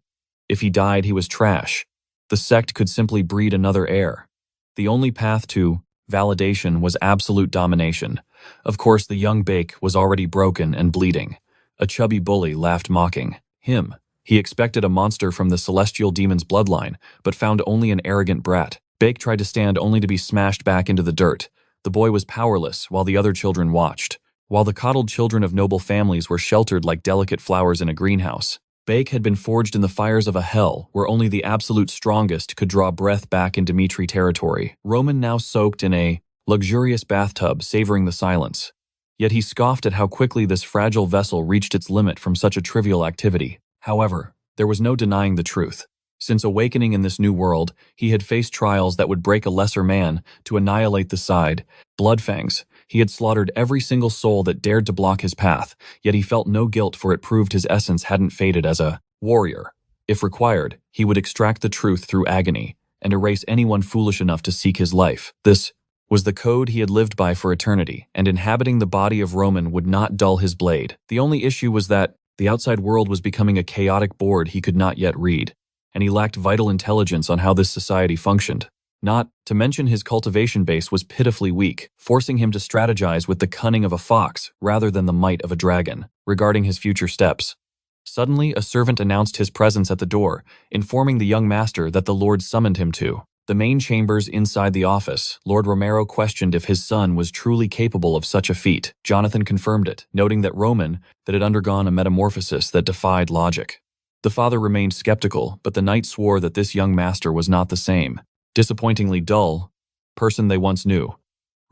Speaker 1: If he died, he was trash. The sect could simply breed another heir. The only path to validation was absolute domination. Of course, the young Bake was already broken and bleeding. A chubby bully laughed mocking. Him. He expected a monster from the celestial demon's bloodline, but found only an arrogant brat. Bake tried to stand only to be smashed back into the dirt. The boy was powerless while the other children watched. While the coddled children of noble families were sheltered like delicate flowers in a greenhouse, Bake had been forged in the fires of a hell where only the absolute strongest could draw breath back in Dmitry territory. Roman now soaked in a luxurious bathtub, savoring the silence. Yet he scoffed at how quickly this fragile vessel reached its limit from such a trivial activity. However, there was no denying the truth. Since awakening in this new world, he had faced trials that would break a lesser man to annihilate the side. Bloodfangs. He had slaughtered every single soul that dared to block his path, yet he felt no guilt, for it proved his essence hadn't faded as a warrior. If required, he would extract the truth through agony and erase anyone foolish enough to seek his life. This was the code he had lived by for eternity, and inhabiting the body of Roman would not dull his blade. The only issue was that the outside world was becoming a chaotic board he could not yet read, and he lacked vital intelligence on how this society functioned. Not to mention his cultivation base was pitifully weak, forcing him to strategize with the cunning of a fox rather than the might of a dragon. Regarding his future steps, suddenly a servant announced his presence at the door, informing the young master that the Lord summoned him to the main chambers inside the office. Lord Romero questioned if his son was truly capable of such a feat. Jonathan confirmed it, noting that Roman had undergone a metamorphosis that defied logic. The father remained skeptical, but the knight swore that this young master was not the same disappointingly dull person they once knew.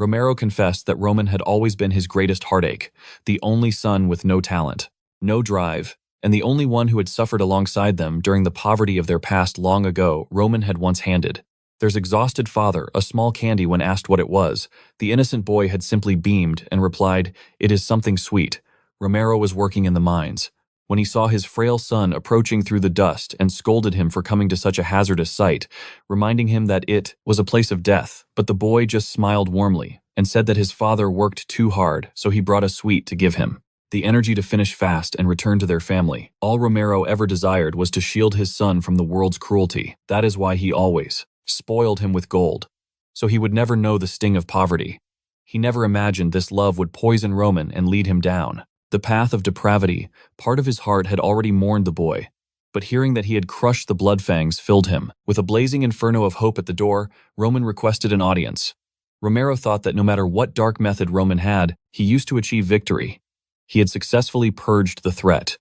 Speaker 1: Romero confessed that Roman had always been his greatest heartache, the only son with no talent, no drive, and the only one who had suffered alongside them during the poverty of their past long ago. Roman had once handed their exhausted father a small candy when asked what it was. The innocent boy had simply beamed and replied, "It is something sweet." Romero was working in the mines when he saw his frail son approaching through the dust and scolded him for coming to such a hazardous site, reminding him that it was a place of death. But the boy just smiled warmly and said that his father worked too hard, so he brought a sweet to give him the energy to finish fast and return to their family. All Romero ever desired was to shield his son from the world's cruelty. That is why he always spoiled him with gold, so he would never know the sting of poverty. He never imagined this love would poison Roman and lead him down the path of depravity. Part of his heart had already mourned the boy, but hearing that he had crushed the bloodfangs filled him. With a blazing inferno of hope at the door, Roman requested an audience. Romero thought that no matter what dark method Roman had, he used to achieve victory. He had successfully purged the threat.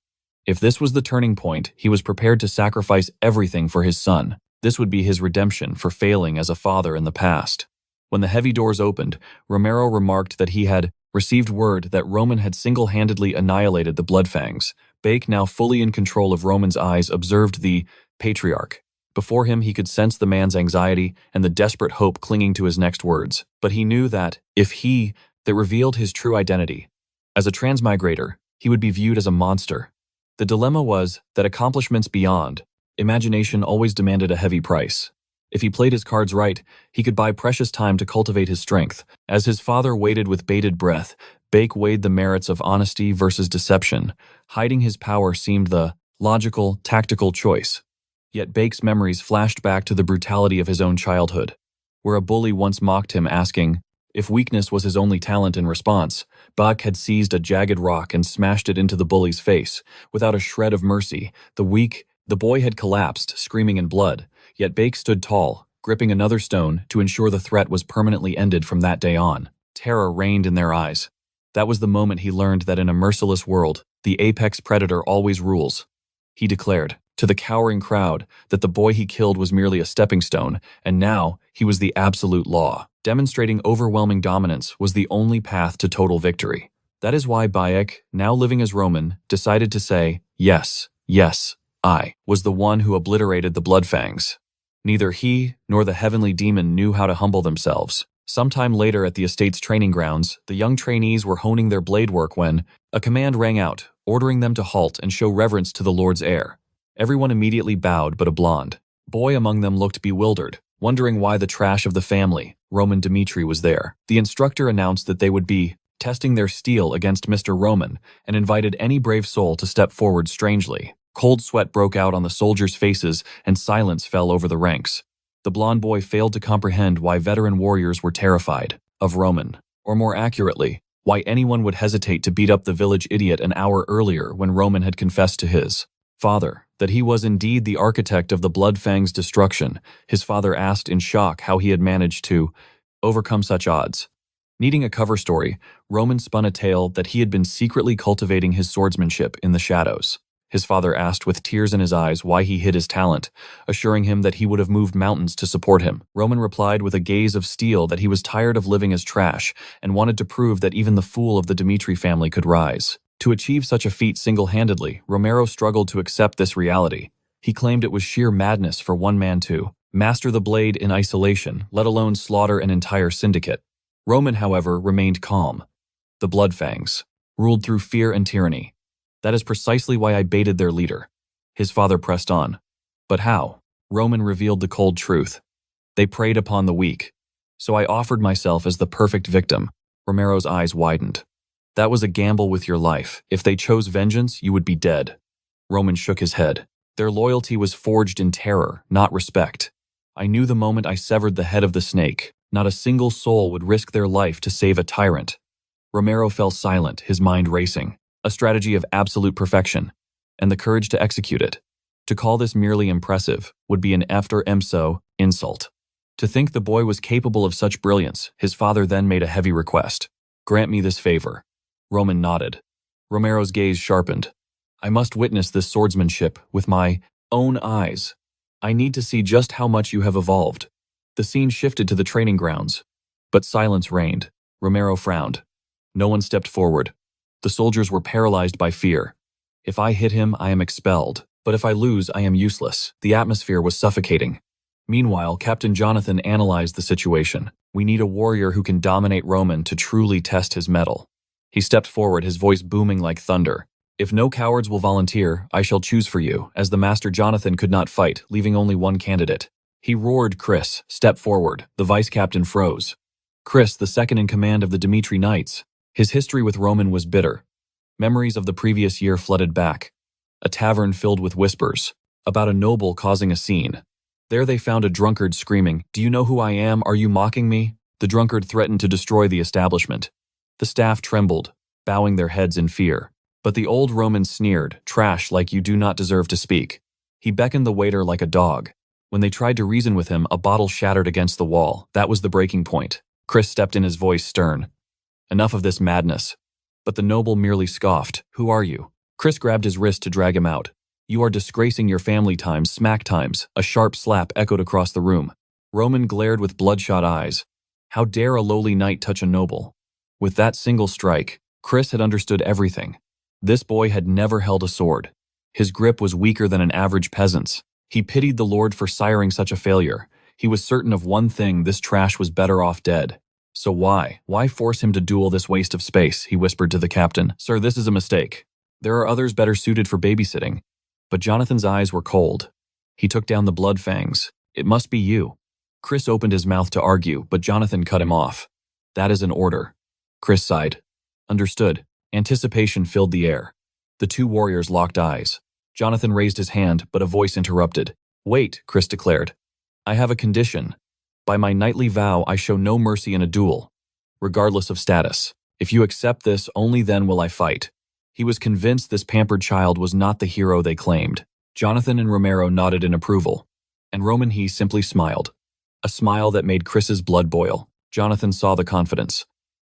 Speaker 1: If this was the turning point, he was prepared to sacrifice everything for his son. This would be his redemption for failing as a father in the past. When the heavy doors opened, Romero remarked that he had received word that Roman had single-handedly annihilated the bloodfangs. Bake, now fully in control of Roman's eyes, observed the patriarch. Before him, he could sense the man's anxiety and the desperate hope clinging to his next words. But he knew that, if he that revealed his true identity as a transmigrator, he would be viewed as a monster. The dilemma was that accomplishments beyond imagination always demanded a heavy price. If he played his cards right, he could buy precious time to cultivate his strength. As his father waited with bated breath, Bake weighed the merits of honesty versus deception. Hiding his power seemed the logical, tactical choice. Yet Bake's memories flashed back to the brutality of his own childhood, where a bully once mocked him, asking if weakness was his only talent. In response, Bake had seized a jagged rock and smashed it into the bully's face. Without a shred of mercy, the boy had collapsed, screaming in blood. Yet Bake stood tall, gripping another stone to ensure the threat was permanently ended. From that day on, terror reigned in their eyes. That was the moment he learned that in a merciless world, the apex predator always rules. He declared to the cowering crowd that the boy he killed was merely a stepping stone, and now he was the absolute law. Demonstrating overwhelming dominance was the only path to total victory. That is why Bayek, now living as Roman, decided to say, "Yes, yes, I was the one who obliterated the bloodfangs." Neither he nor the heavenly demon knew how to humble themselves. Sometime later at the estate's training grounds, the young trainees were honing their blade work when a command rang out, ordering them to halt and show reverence to the Lord's heir. Everyone immediately bowed, but a blonde boy among them looked bewildered, wondering why the trash of the family, Roman Dmitry, was there. The instructor announced that they would be testing their steel against Mr. Roman and invited any brave soul to step forward. Strangely, cold sweat broke out on the soldiers' faces and silence fell over the ranks. The blond boy failed to comprehend why veteran warriors were terrified of Roman, or more accurately, why anyone would hesitate to beat up the village idiot an hour earlier when Roman had confessed to his father that he was indeed the architect of the Bloodfang's destruction. His father asked in shock how he had managed to overcome such odds. Needing a cover story, Roman spun a tale that he had been secretly cultivating his swordsmanship in the shadows. His father asked with tears in his eyes why he hid his talent, assuring him that he would have moved mountains to support him. Roman replied with a gaze of steel that he was tired of living as trash and wanted to prove that even the fool of the Dmitry family could rise. To achieve such a feat single-handedly, Romero struggled to accept this reality. He claimed it was sheer madness for one man to master the blade in isolation, let alone slaughter an entire syndicate. Roman, however, remained calm. The Bloodfangs, ruled through fear and tyranny. That is precisely why I baited their leader. His father pressed on. But how? Roman revealed the cold truth. They preyed upon the weak. So I offered myself as the perfect victim. Romero's eyes widened. That was a gamble with your life. If they chose vengeance, you would be dead. Roman shook his head. Their loyalty was forged in terror, not respect. I knew the moment I severed the head of the snake, not a single soul would risk their life to save a tyrant. Romero fell silent, his mind racing. A strategy of absolute perfection, and the courage to execute it. To call this merely impressive would be an after emso insult. To think the boy was capable of such brilliance, his father then made a heavy request. Grant me this favor. Roman nodded. Romero's gaze sharpened. I must witness this swordsmanship with my own eyes. I need to see just how much you have evolved. The scene shifted to the training grounds, but silence reigned. Romero frowned. No one stepped forward. The soldiers were paralyzed by fear. If I hit him, I am expelled. But if I lose, I am useless. The atmosphere was suffocating. Meanwhile, Captain Jonathan analyzed the situation. We need a warrior who can dominate Roman to truly test his mettle. He stepped forward, his voice booming like thunder. If no cowards will volunteer, I shall choose for you, as the Master Jonathan could not fight, leaving only one candidate. He roared. Chris, step forward. The vice captain froze. Chris, the second in command of the Dmitry Knights. His history with Roman was bitter. Memories of the previous year flooded back. A tavern filled with whispers, about a noble causing a scene. There they found a drunkard screaming, "Do you know who I am? Are you mocking me?" The drunkard threatened to destroy the establishment. The staff trembled, bowing their heads in fear. But the old Roman sneered, "Trash like you do not deserve to speak." He beckoned the waiter like a dog. When they tried to reason with him, a bottle shattered against the wall. That was the breaking point. Chris stepped in, his voice stern. Enough of this madness. But the noble merely scoffed. Who are you? Chris grabbed his wrist to drag him out. You are disgracing your family times, smack times. A sharp slap echoed across the room. Roman glared with bloodshot eyes. How dare a lowly knight touch a noble? With that single strike, Chris had understood everything. This boy had never held a sword. His grip was weaker than an average peasant's. He pitied the Lord for siring such a failure. He was certain of one thing: this trash was better off dead. So why force him to duel this waste of space? He whispered to the captain. Sir, this is a mistake. There are others better suited for babysitting. But Jonathan's eyes were cold. He took down the Bloodfangs. It must be you. Chris opened his mouth to argue, but Jonathan cut him off. That is an order. Chris sighed. Understood. Anticipation filled the air. The two warriors locked eyes. Jonathan raised his hand, but a voice interrupted. Wait, Chris declared. I have a condition. By my knightly vow, I show no mercy in a duel, regardless of status. If you accept this, only then will I fight. He was convinced this pampered child was not the hero they claimed. Jonathan and Romero nodded in approval, and Roman he simply smiled. A smile that made Chris's blood boil. Jonathan saw the confidence.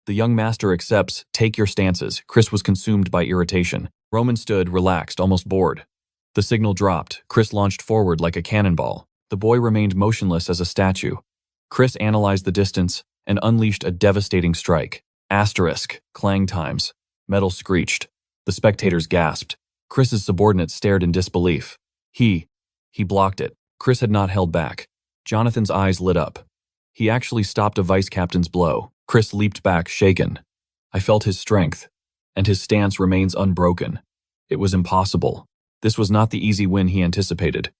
Speaker 1: The young master accepts. Take your stances. Chris was consumed by irritation. Roman stood, relaxed, almost bored. The signal dropped. Chris launched forward like a cannonball. The boy remained motionless as a statue. Chris analyzed the distance and unleashed a devastating strike. Asterisk. Clang times. Metal screeched. The spectators gasped. Chris's subordinates stared in disbelief. He blocked it. Chris had not held back. Jonathan's eyes lit up. He actually stopped a vice captain's blow. Chris leaped back, shaken. I felt his strength, and his stance remains unbroken. It was impossible. This was not the easy win he anticipated.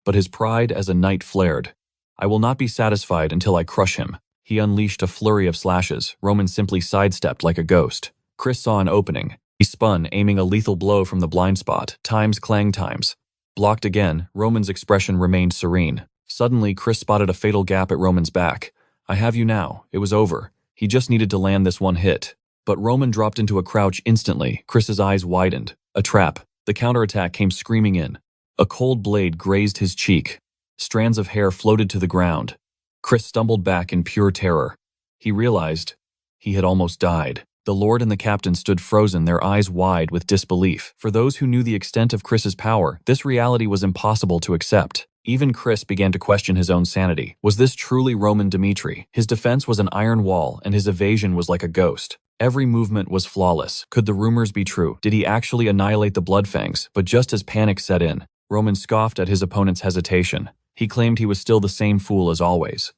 Speaker 1: But his pride as a knight flared. I will not be satisfied until I crush him. He unleashed a flurry of slashes. Roman simply sidestepped like a ghost. Chris saw an opening. He spun, aiming a lethal blow from the blind spot. Times clang times. Blocked again, Roman's expression remained serene. Suddenly, Chris spotted a fatal gap at Roman's back. I have you now. It was over. He just needed to land this one hit. But Roman dropped into a crouch instantly. Chris's eyes widened. A trap. The counterattack came screaming in. A cold blade grazed his cheek. Strands of hair floated to the ground. Chris stumbled back in pure terror. He realized he had almost died. The Lord and the Captain stood frozen, their eyes wide with disbelief. For those who knew the extent of Chris's power, this reality was impossible to accept. Even Chris began to question his own sanity. Was this truly Roman Dmitry? His defense was an iron wall, and his evasion was like a ghost. Every movement was flawless. Could the rumors be true? Did he actually annihilate the Bloodfangs? But just as panic set in, Roman scoffed at his opponent's hesitation. He claimed he was still the same fool as always.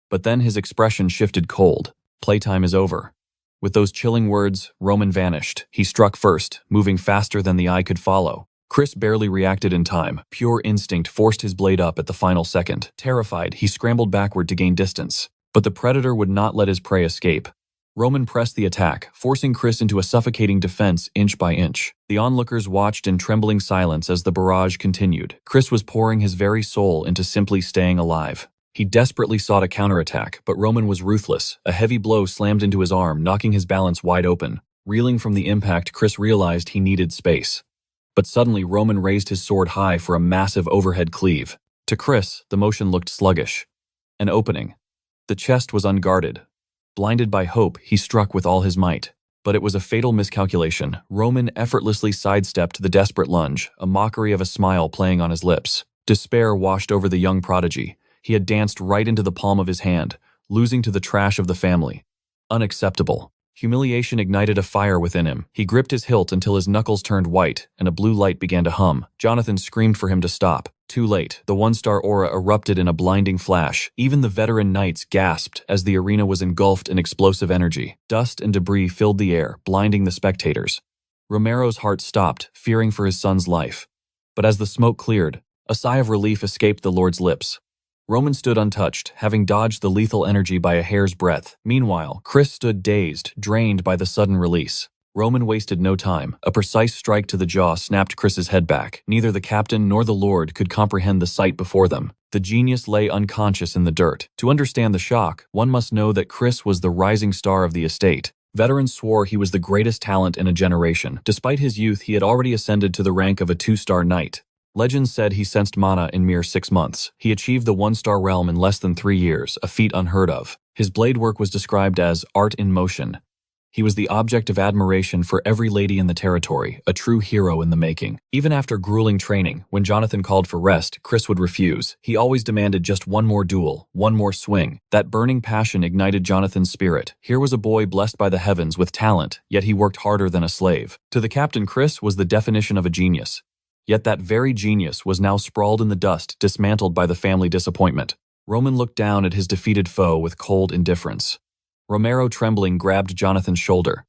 Speaker 1: But then his expression shifted cold. Playtime is over. With those chilling words, Roman vanished. He struck first, moving faster than the eye could follow. Chris barely reacted in time. Pure instinct forced his blade up at the final second. Terrified, he scrambled backward to gain distance. But the predator would not let his prey escape. Roman pressed the attack, forcing Chris into a suffocating defense inch by inch. The onlookers watched in trembling silence as the barrage continued. Chris was pouring his very soul into simply staying alive. He desperately sought a counterattack, but Roman was ruthless. A heavy blow slammed into his arm, knocking his balance wide open. Reeling from the impact, Chris realized he needed space. But suddenly, Roman raised his sword high for a massive overhead cleave. To Chris, the motion looked sluggish. An opening. The chest was unguarded. Blinded by hope, he struck with all his might. But it was a fatal miscalculation. Roman effortlessly sidestepped the desperate lunge, a mockery of a smile playing on his lips. Despair washed over the young prodigy. He had danced right into the palm of his hand, losing to the trash of the family. Unacceptable. Humiliation ignited a fire within him. He gripped his hilt until his knuckles turned white, and a blue light began to hum. Jonathan screamed for him to stop. Too late. The one-star aura erupted in a blinding flash. Even the veteran knights gasped as the arena was engulfed in explosive energy. Dust and debris filled the air, blinding the spectators. Romero's heart stopped, fearing for his son's life. But as the smoke cleared, a sigh of relief escaped the Lord's lips. Roman stood untouched, having dodged the lethal energy by a hair's breadth. Meanwhile, Chris stood dazed, drained by the sudden release. Roman wasted no time. A precise strike to the jaw snapped Chris's head back. Neither the captain nor the Lord could comprehend the sight before them. The genius lay unconscious in the dirt. To understand the shock, one must know that Chris was the rising star of the estate. Veterans swore he was the greatest talent in a generation. Despite his youth, he had already ascended to the rank of a 2-star knight. Legends said he sensed mana in mere 6 months. He achieved the 1-star realm in less than 3 years, a feat unheard of. His blade work was described as art in motion. He was the object of admiration for every lady in the territory, a true hero in the making. Even after grueling training, when Jonathan called for rest, Chris would refuse. He always demanded just one more duel, one more swing. That burning passion ignited Jonathan's spirit. Here was a boy blessed by the heavens with talent, yet he worked harder than a slave. To the captain, Chris was the definition of a genius. Yet that very genius was now sprawled in the dust, dismantled by the family disappointment. Roman looked down at his defeated foe with cold indifference. Romero, trembling, grabbed Jonathan's shoulder.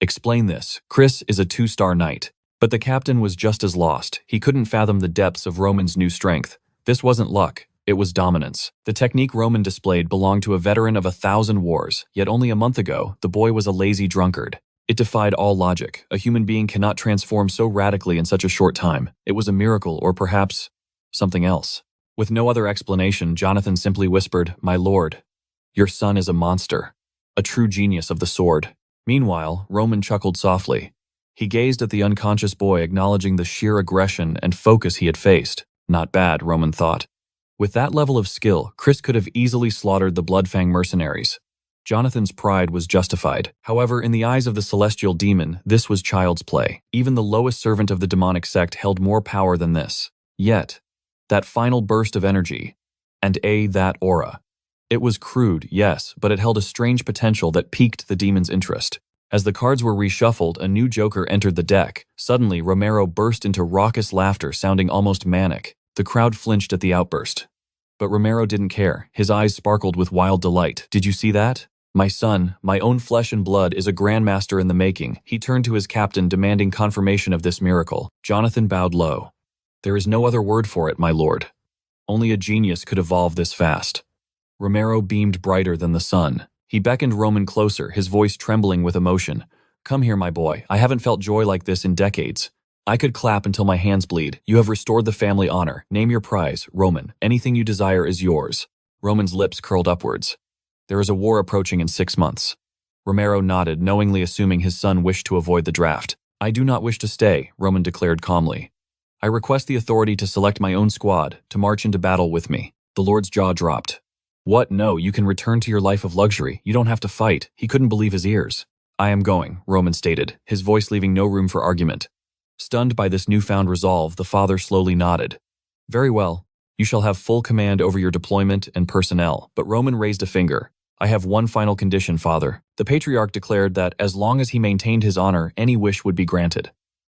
Speaker 1: Explain this. Chris is a 2-star knight. But the captain was just as lost. He couldn't fathom the depths of Roman's new strength. This wasn't luck. It was dominance. The technique Roman displayed belonged to a veteran of 1,000 wars, yet only a month ago, the boy was a lazy drunkard. It defied all logic. A human being cannot transform so radically in such a short time. It was a miracle, or perhaps something else. With no other explanation, Jonathan simply whispered, "My lord, your son is a monster, a true genius of the sword." Meanwhile, Roman chuckled softly. He gazed at the unconscious boy, acknowledging the sheer aggression and focus he had faced. Not bad, Roman thought. With that level of skill, Chris could have easily slaughtered the Bloodfang mercenaries. Jonathan's pride was justified. However, in the eyes of the celestial demon, this was child's play. Even the lowest servant of the demonic sect held more power than this. Yet, that final burst of energy, and that aura. It was crude, yes, but it held a strange potential that piqued the demon's interest. As the cards were reshuffled, a new joker entered the deck. Suddenly, Romero burst into raucous laughter, sounding almost manic. The crowd flinched at the outburst. But Romero didn't care. His eyes sparkled with wild delight. Did you see that? My son, my own flesh and blood, is a grandmaster in the making. He turned to his captain, demanding confirmation of this miracle. Jonathan bowed low. There is no other word for it, my lord. Only a genius could evolve this fast. Romero beamed brighter than the sun. He beckoned Roman closer, his voice trembling with emotion. Come here, my boy. I haven't felt joy like this in decades. I could clap until my hands bleed. You have restored the family honor. Name your prize, Roman. Anything you desire is yours. Roman's lips curled upwards. There is a war approaching in 6 months. Romero nodded, knowingly assuming his son wished to avoid the draft. I do not wish to stay, Roman declared calmly. I request the authority to select my own squad, to march into battle with me. The Lord's jaw dropped. What? No, you can return to your life of luxury. You don't have to fight. He couldn't believe his ears. I am going, Roman stated, his voice leaving no room for argument. Stunned by this newfound resolve, the father slowly nodded. Very well. You shall have full command over your deployment and personnel. But Roman raised a finger. I have one final condition, father. The patriarch declared that as long as he maintained his honor, any wish would be granted.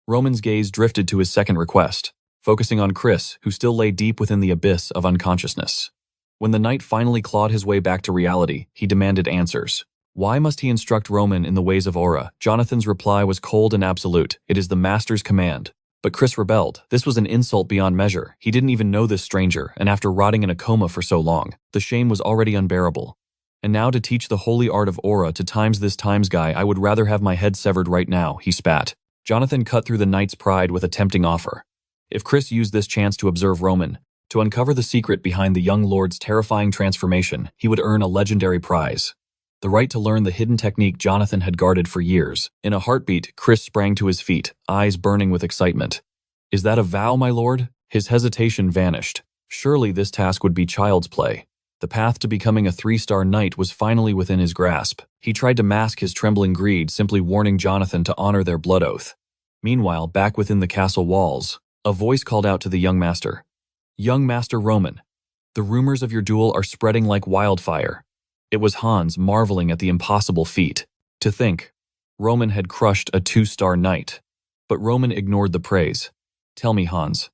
Speaker 1: Roman's gaze drifted to his second request, focusing on Chris, who still lay deep within the abyss of unconsciousness. When the knight finally clawed his way back to reality, he demanded answers. Why must he instruct Roman in the ways of Aura? Jonathan's reply was cold and absolute. It is the master's command. But Chris rebelled. This was an insult beyond measure. He didn't even know this stranger, and after rotting in a coma for so long, the shame was already unbearable. And now to teach the holy art of Aura to this times guy, I would rather have my head severed right now, he spat. Jonathan cut through the knight's pride with a tempting offer. If Chris used this chance to observe Roman, to uncover the secret behind the young lord's terrifying transformation, he would earn a legendary prize. The right to learn the hidden technique Jonathan had guarded for years. In a heartbeat, Chris sprang to his feet, eyes burning with excitement. Is that a vow, my lord? His hesitation vanished. Surely this task would be child's play. The path to becoming a 3-star knight was finally within his grasp. He tried to mask his trembling greed, simply warning Jonathan to honor their blood oath. Meanwhile, back within the castle walls, a voice called out to the young master. Young Master Roman, the rumors of your duel are spreading like wildfire. It was Hans, marveling at the impossible feat. To think, Roman had crushed a 2-star knight. But Roman ignored the praise. Tell me, Hans,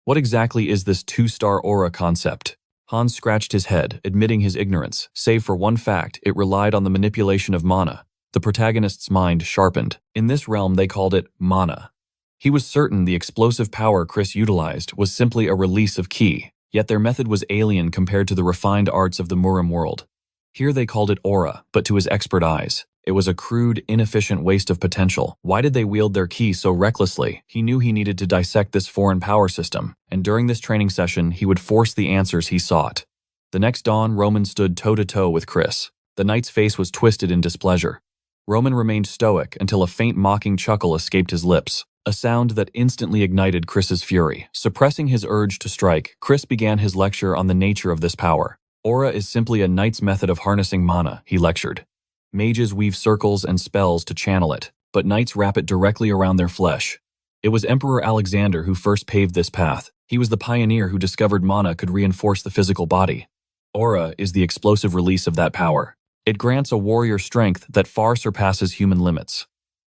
Speaker 1: what exactly is this 2-star aura concept? Hans scratched his head, admitting his ignorance. Save for one fact, it relied on the manipulation of mana. The protagonist's mind sharpened. In this realm, they called it mana. He was certain the explosive power Chris utilized was simply a release of ki, yet their method was alien compared to the refined arts of the Murim world. Here they called it aura, but to his expert eyes, it was a crude, inefficient waste of potential. Why did they wield their ki so recklessly? He knew he needed to dissect this foreign power system, and during this training session, he would force the answers he sought. The next dawn, Roman stood toe-to-toe with Chris. The knight's face was twisted in displeasure. Roman remained stoic until a faint mocking chuckle escaped his lips, a sound that instantly ignited Chris's fury. Suppressing his urge to strike, Chris began his lecture on the nature of this power. Aura is simply a knight's method of harnessing mana, he lectured. Mages weave circles and spells to channel it, but knights wrap it directly around their flesh. It was Emperor Alexander who first paved this path. He was the pioneer who discovered mana could reinforce the physical body. Aura is the explosive release of that power. It grants a warrior strength that far surpasses human limits.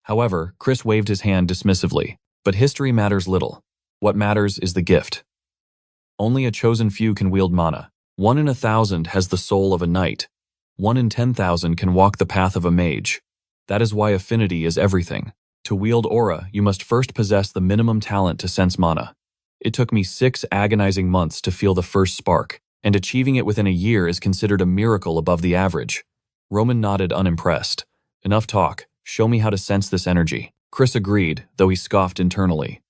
Speaker 1: However, Chris waved his hand dismissively. But history matters little. What matters is the gift. Only a chosen few can wield mana. 1 in 1,000 has the soul of a knight. 1 in 10,000 can walk the path of a mage. That is why affinity is everything. To wield aura, you must first possess the minimum talent to sense mana. It took me 6 agonizing months to feel the first spark, and achieving it within a year is considered a miracle above the average. Roman nodded unimpressed. Enough talk. Show me how to sense this energy. Chris agreed, though he scoffed internally.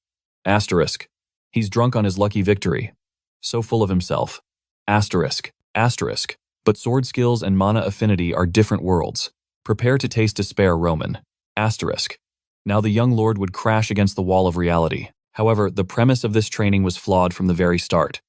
Speaker 1: Asterisk. He's drunk on his lucky victory. So full of himself. Asterisk. Asterisk. But sword skills and mana affinity are different worlds. Prepare to taste despair, Roman. Asterisk. Now the young lord would crash against the wall of reality. However, the premise of this training was flawed from the very start.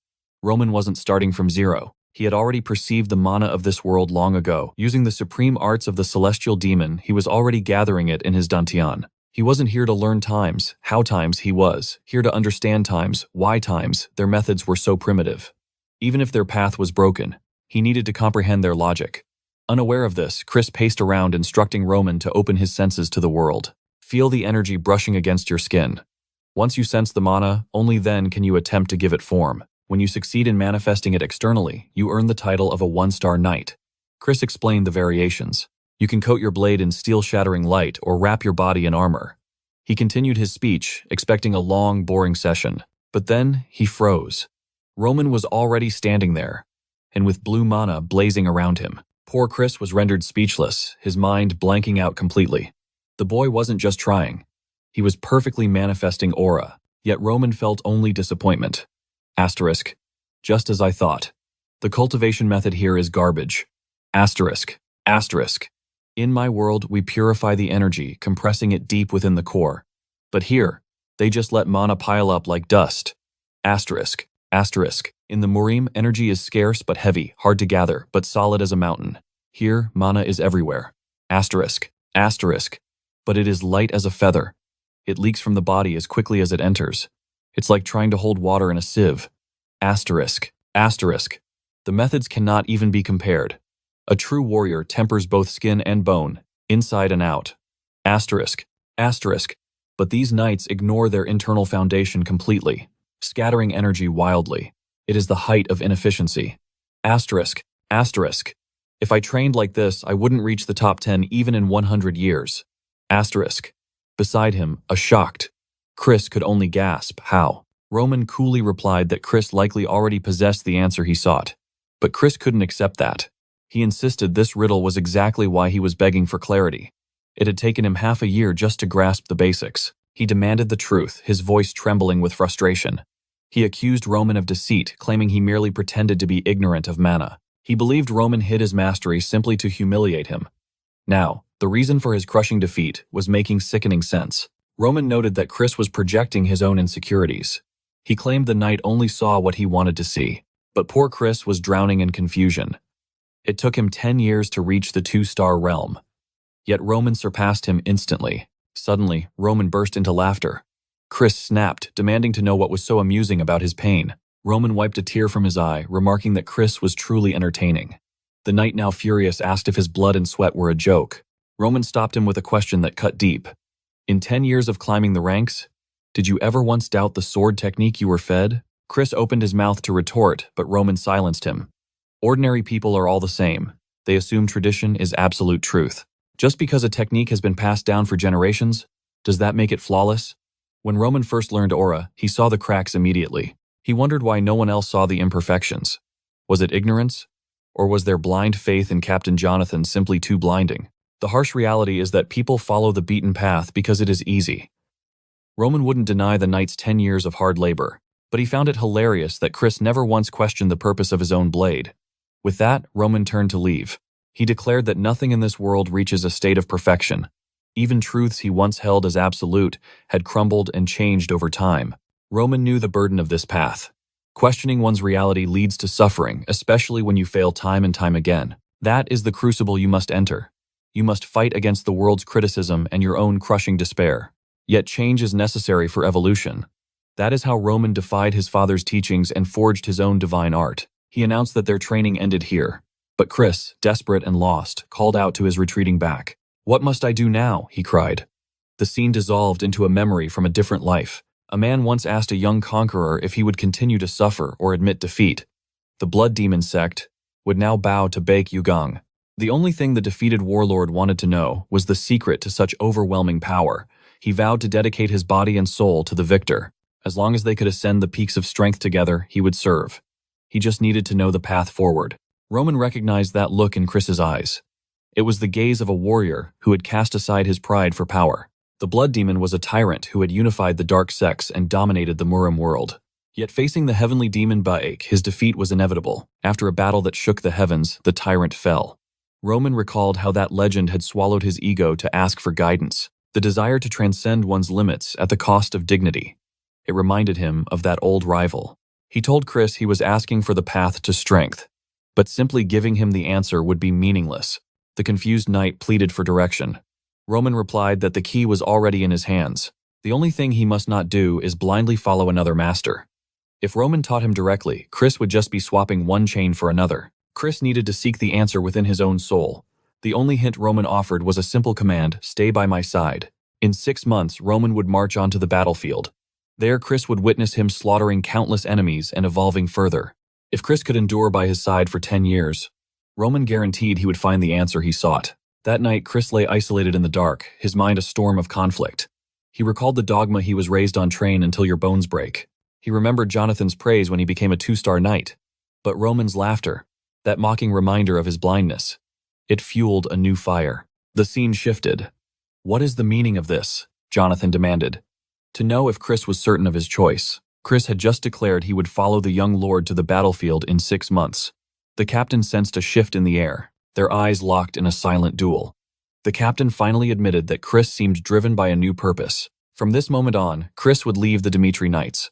Speaker 1: Roman wasn't starting from zero. He had already perceived the mana of this world long ago. Using the supreme arts of the celestial demon, he was already gathering it in his dantian. He wasn't here to learn times, how times he was, here to understand times, why times, their methods were so primitive. Even if their path was broken, he needed to comprehend their logic. Unaware of this, Chris paced around instructing Roman to open his senses to the world. Feel the energy brushing against your skin. Once you sense the mana, only then can you attempt to give it form. When you succeed in manifesting it externally, you earn the title of a 1-star knight. Chris explained the variations. You can coat your blade in steel-shattering light or wrap your body in armor. He continued his speech, expecting a long, boring session. But then, he froze. Roman was already standing there, and with blue mana blazing around him. Poor Chris was rendered speechless, his mind blanking out completely. The boy wasn't just trying. He was perfectly manifesting aura, yet Roman felt only disappointment. Asterisk. Just as I thought. The cultivation method here is garbage. Asterisk. Asterisk. In my world, we purify the energy, compressing it deep within the core. But here, they just let mana pile up like dust. Asterisk. Asterisk. In the Murim, energy is scarce but heavy, hard to gather, but solid as a mountain. Here, mana is everywhere. Asterisk. Asterisk. But it is light as a feather. It leaks from the body as quickly as it enters. It's like trying to hold water in a sieve. Asterisk. Asterisk. The methods cannot even be compared. A true warrior tempers both skin and bone, inside and out. Asterisk. Asterisk. But these knights ignore their internal foundation completely, scattering energy wildly. It is the height of inefficiency. Asterisk. Asterisk. If I trained like this, I wouldn't reach the top 10 even in 100 years. Asterisk. Beside him, a shocked Chris could only gasp, how? Roman coolly replied that Chris likely already possessed the answer he sought. But Chris couldn't accept that. He insisted this riddle was exactly why he was begging for clarity. It had taken him half a year just to grasp the basics. He demanded the truth, his voice trembling with frustration. He accused Roman of deceit, claiming he merely pretended to be ignorant of mana. He believed Roman hid his mastery simply to humiliate him. Now, the reason for his crushing defeat was making sickening sense. Roman noted that Chris was projecting his own insecurities. He claimed the knight only saw what he wanted to see. But poor Chris was drowning in confusion. It took him 10 years to reach the 2-star realm. Yet Roman surpassed him instantly. Suddenly, Roman burst into laughter. Chris snapped, demanding to know what was so amusing about his pain. Roman wiped a tear from his eye, remarking that Chris was truly entertaining. The knight, now furious, asked if his blood and sweat were a joke. Roman stopped him with a question that cut deep. In 10 years of climbing the ranks, did you ever once doubt the sword technique you were fed? Chris opened his mouth to retort, but Roman silenced him. Ordinary people are all the same. They assume tradition is absolute truth. Just because a technique has been passed down for generations, does that make it flawless? When Roman first learned aura, he saw the cracks immediately. He wondered why no one else saw the imperfections. Was it ignorance? Or was their blind faith in Captain Jonathan simply too blinding? The harsh reality is that people follow the beaten path because it is easy. Roman wouldn't deny the knight's 10 years of hard labor, but he found it hilarious that Chris never once questioned the purpose of his own blade. With that, Roman turned to leave. He declared that nothing in this world reaches a state of perfection. Even truths he once held as absolute had crumbled and changed over time. Roman knew the burden of this path. Questioning one's reality leads to suffering, especially when you fail time and time again. That is the crucible you must enter. You must fight against the world's criticism and your own crushing despair. Yet change is necessary for evolution. That is how Roman defied his father's teachings and forged his own divine art. He announced that their training ended here. But Chris, desperate and lost, called out to his retreating back. "What must I do now?" he cried. The scene dissolved into a memory from a different life. A man once asked a young conqueror if he would continue to suffer or admit defeat. The Blood Demon sect would now bow to Baek Yugang. The only thing the defeated warlord wanted to know was the secret to such overwhelming power. He vowed to dedicate his body and soul to the victor. As long as they could ascend the peaks of strength together, he would serve. He just needed to know the path forward. Roman recognized that look in Chris's eyes. It was the gaze of a warrior who had cast aside his pride for power. The Blood Demon was a tyrant who had unified the dark sects and dominated the Murim world. Yet facing the heavenly demon Baek, his defeat was inevitable. After a battle that shook the heavens, the tyrant fell. Roman recalled how that legend had swallowed his ego to ask for guidance, the desire to transcend one's limits at the cost of dignity. It reminded him of that old rival. He told Chris he was asking for the path to strength, but simply giving him the answer would be meaningless. The confused knight pleaded for direction. Roman replied that the key was already in his hands. The only thing he must not do is blindly follow another master. If Roman taught him directly, Chris would just be swapping one chain for another. Chris needed to seek the answer within his own soul. The only hint Roman offered was a simple command: stay by my side. In 6 months, Roman would march onto the battlefield. There, Chris would witness him slaughtering countless enemies and evolving further. If Chris could endure by his side for 10 years, Roman guaranteed he would find the answer he sought. That night, Chris lay isolated in the dark, his mind a storm of conflict. He recalled the dogma he was raised on: train until your bones break. He remembered Jonathan's praise when he became a 2-star knight. But Roman's laughter, that mocking reminder of his blindness, it fueled a new fire. The scene shifted. What is the meaning of this? Jonathan demanded. To know if Chris was certain of his choice. Chris had just declared he would follow the young lord to the battlefield in 6 months. The captain sensed a shift in the air, their eyes locked in a silent duel. The captain finally admitted that Chris seemed driven by a new purpose. From this moment on, Chris would leave the Dmitry Knights.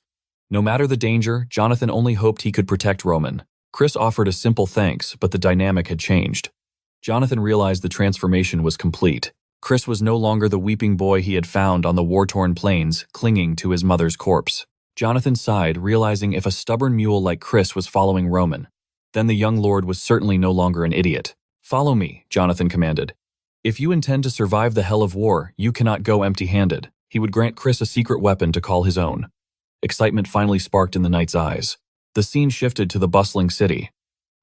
Speaker 1: No matter the danger, Jonathan only hoped he could protect Roman. Chris offered a simple thanks, but the dynamic had changed. Jonathan realized the transformation was complete. Chris was no longer the weeping boy he had found on the war-torn plains, clinging to his mother's corpse. Jonathan sighed, realizing if a stubborn mule like Chris was following Roman, then the young lord was certainly no longer an idiot. Follow me, Jonathan commanded. If you intend to survive the hell of war, you cannot go empty-handed. He would grant Chris a secret weapon to call his own. Excitement finally sparked in the knight's eyes. The scene shifted to the bustling city.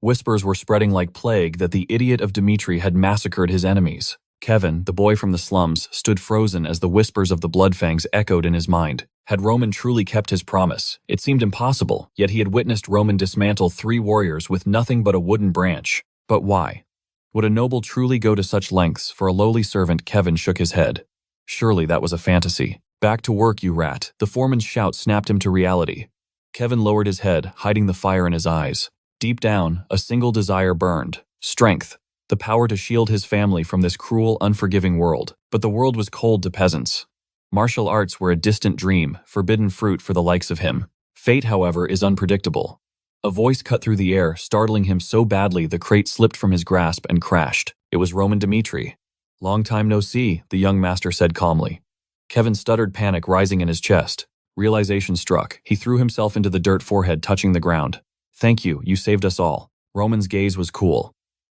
Speaker 1: Whispers were spreading like plague that the idiot of Dmitry had massacred his enemies. Kevin, the boy from the slums, stood frozen as the whispers of the Bloodfangs echoed in his mind. Had Roman truly kept his promise? It seemed impossible, yet he had witnessed Roman dismantle 3 warriors with nothing but a wooden branch. But why? Would a noble truly go to such lengths for a lowly servant? Kevin shook his head. Surely that was a fantasy. Back to work, you rat. The foreman's shout snapped him to reality. Kevin lowered his head, hiding the fire in his eyes. Deep down, a single desire burned. Strength. The power to shield his family from this cruel, unforgiving world. But the world was cold to peasants. Martial arts were a distant dream, forbidden fruit for the likes of him. Fate, however, is unpredictable. A voice cut through the air, startling him so badly the crate slipped from his grasp and crashed. It was Roman Dmitry. Long time no see, the young master said calmly. Kevin stuttered, panic rising in his chest. Realization struck. He threw himself into the dirt, forehead touching the ground. Thank you, you saved us all. Roman's gaze was cool.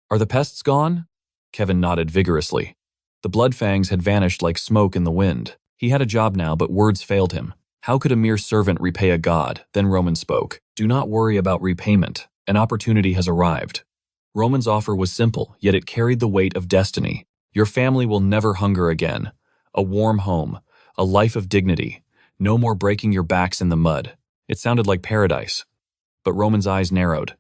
Speaker 1: Are the pests gone? Kevin nodded vigorously. The Bloodfangs had vanished like smoke in the wind. He had a job now, but words failed him. How could a mere servant repay a god? Then Roman spoke. Do not worry about repayment. An opportunity has arrived. Roman's offer was simple, yet it carried the weight of destiny. Your family will never hunger again. A warm home, a life of dignity, no more breaking your backs in the mud. It sounded like paradise. But Roman's eyes narrowed.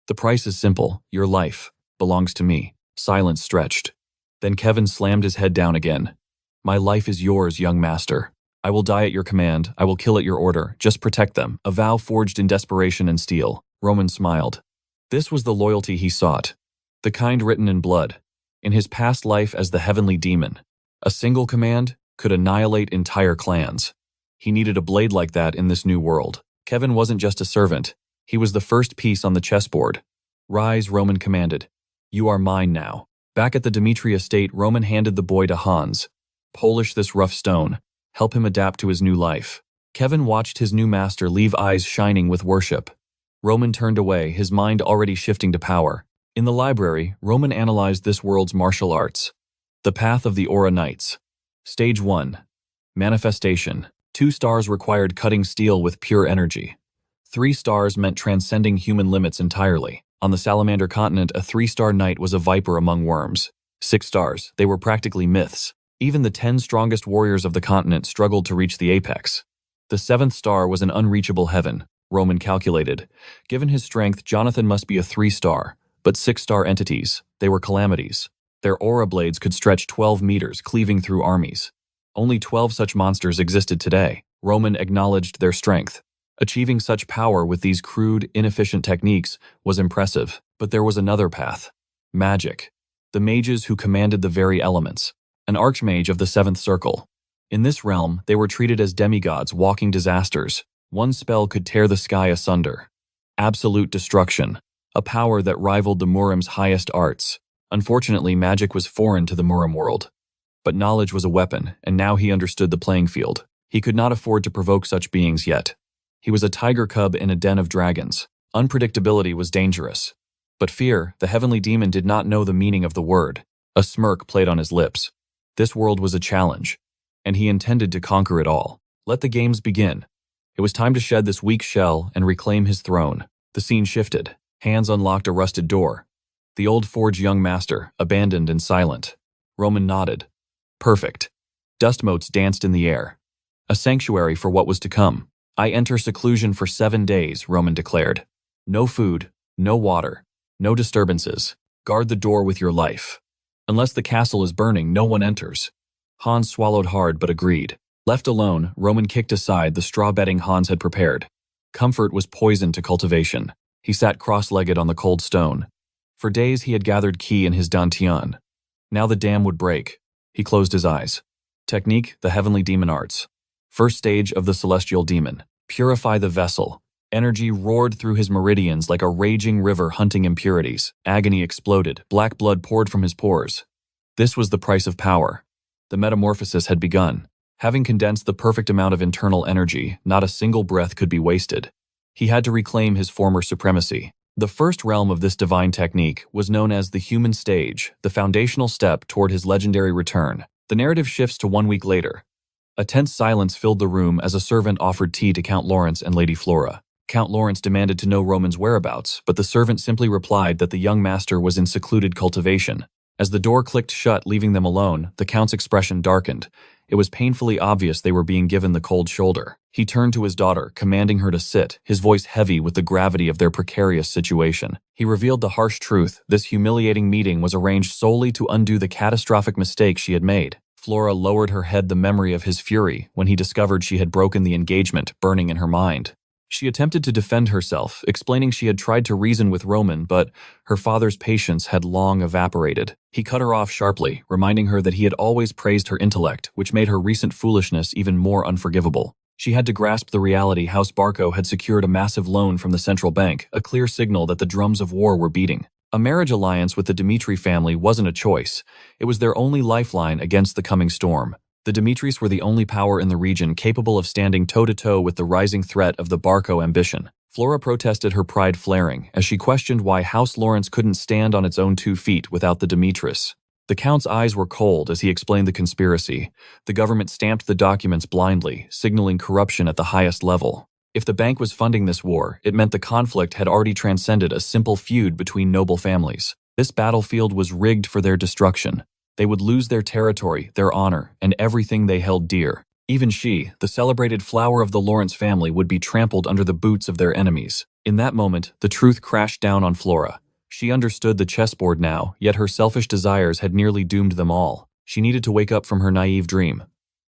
Speaker 1: The price is simple. Your life belongs to me. Silence stretched. Then Kevin slammed his head down again. My life is yours, young master. I will die at your command. I will kill at your order. Just protect them. A vow forged in desperation and steel. Roman smiled. This was the loyalty he sought. The kind written in blood. In his past life as the heavenly demon, a single command could annihilate entire clans. He needed a blade like that in this new world. Kevin wasn't just a servant. He was the first piece on the chessboard. Rise, Roman commanded. You are mine now. Back at the Dmitry estate, Roman handed the boy to Hans. Polish this rough stone. Help him adapt to his new life. Kevin watched his new master leave, eyes shining with worship. Roman turned away, his mind already shifting to power. In the library, Roman analyzed this world's martial arts. The path of the Aura Knights. Stage 1. Manifestation. 2 stars required cutting steel with pure energy. 3 stars meant transcending human limits entirely. On the Salamander continent, a 3-star knight was a viper among worms. 6 stars, they were practically myths. Even the 10 strongest warriors of the continent struggled to reach the apex. The 7th star was an unreachable heaven, Roman calculated. Given his strength, Jonathan must be a 3-star. But 6-star entities, they were calamities. Their aura blades could stretch 12 meters, cleaving through armies. Only 12 such monsters existed today. Roman acknowledged their strength. Achieving such power with these crude, inefficient techniques was impressive. But there was another path. Magic. The mages who commanded the very elements. An archmage of the 7th circle. In this realm, they were treated as demigods, walking disasters. One spell could tear the sky asunder. Absolute destruction. A power that rivaled the Murim's highest arts. Unfortunately, magic was foreign to the Murim world. But knowledge was a weapon, and now he understood the playing field. He could not afford to provoke such beings yet. He was a tiger cub in a den of dragons. Unpredictability was dangerous. But fear, the heavenly demon, did not know the meaning of the word. A smirk played on his lips. This world was a challenge, and he intended to conquer it all. Let the games begin. It was time to shed this weak shell and reclaim his throne. The scene shifted. Hands unlocked a rusted door. The old forge young master, abandoned and silent. Roman nodded. Perfect. Dust motes danced in the air. A sanctuary for what was to come. I enter seclusion for 7 days, Roman declared. No food, no water, no disturbances. Guard the door with your life. Unless the castle is burning, no one enters. Hans swallowed hard but agreed. Left alone, Roman kicked aside the straw bedding Hans had prepared. Comfort was poison to cultivation. He sat cross-legged on the cold stone. For days he had gathered ki in his dantian. Now the dam would break. He closed his eyes. Technique, the heavenly demon arts. First stage of the celestial demon. Purify the vessel. Energy roared through his meridians like a raging river hunting impurities. Agony exploded. Black blood poured from his pores. This was the price of power. The metamorphosis had begun. Having condensed the perfect amount of internal energy, not a single breath could be wasted. He had to reclaim his former supremacy. The first realm of this divine technique was known as the human stage, the foundational step toward his legendary return. The narrative shifts to 1 week later. A tense silence filled the room as a servant offered tea to Count Lawrence and Lady Flora. Count Lawrence demanded to know Roman's whereabouts, but the servant simply replied that the young master was in secluded cultivation. As the door clicked shut, leaving them alone, the Count's expression darkened. It was painfully obvious they were being given the cold shoulder. He turned to his daughter, commanding her to sit, his voice heavy with the gravity of their precarious situation. He revealed the harsh truth. This humiliating meeting was arranged solely to undo the catastrophic mistake she had made. Flora lowered her head, the memory of his fury when he discovered she had broken the engagement, burning in her mind. She attempted to defend herself, explaining she had tried to reason with Roman, but her father's patience had long evaporated. He cut her off sharply, reminding her that he had always praised her intellect, which made her recent foolishness even more unforgivable. She had to grasp the reality House Barco had secured a massive loan from the central bank, a clear signal that the drums of war were beating. A marriage alliance with the Dmitry family wasn't a choice. It was their only lifeline against the coming storm. The Dmitrys were the only power in the region capable of standing toe-to-toe with the rising threat of the Barco ambition. Flora protested, her pride flaring, as she questioned why House Lawrence couldn't stand on its own 2 feet without the Dmitris. The Count's eyes were cold as he explained the conspiracy. The government stamped the documents blindly, signaling corruption at the highest level. If the bank was funding this war, it meant the conflict had already transcended a simple feud between noble families. This battlefield was rigged for their destruction. They would lose their territory, their honor, and everything they held dear. Even she, the celebrated flower of the Lawrence family, would be trampled under the boots of their enemies. In that moment, the truth crashed down on Flora. She understood the chessboard now, yet her selfish desires had nearly doomed them all. She needed to wake up from her naive dream.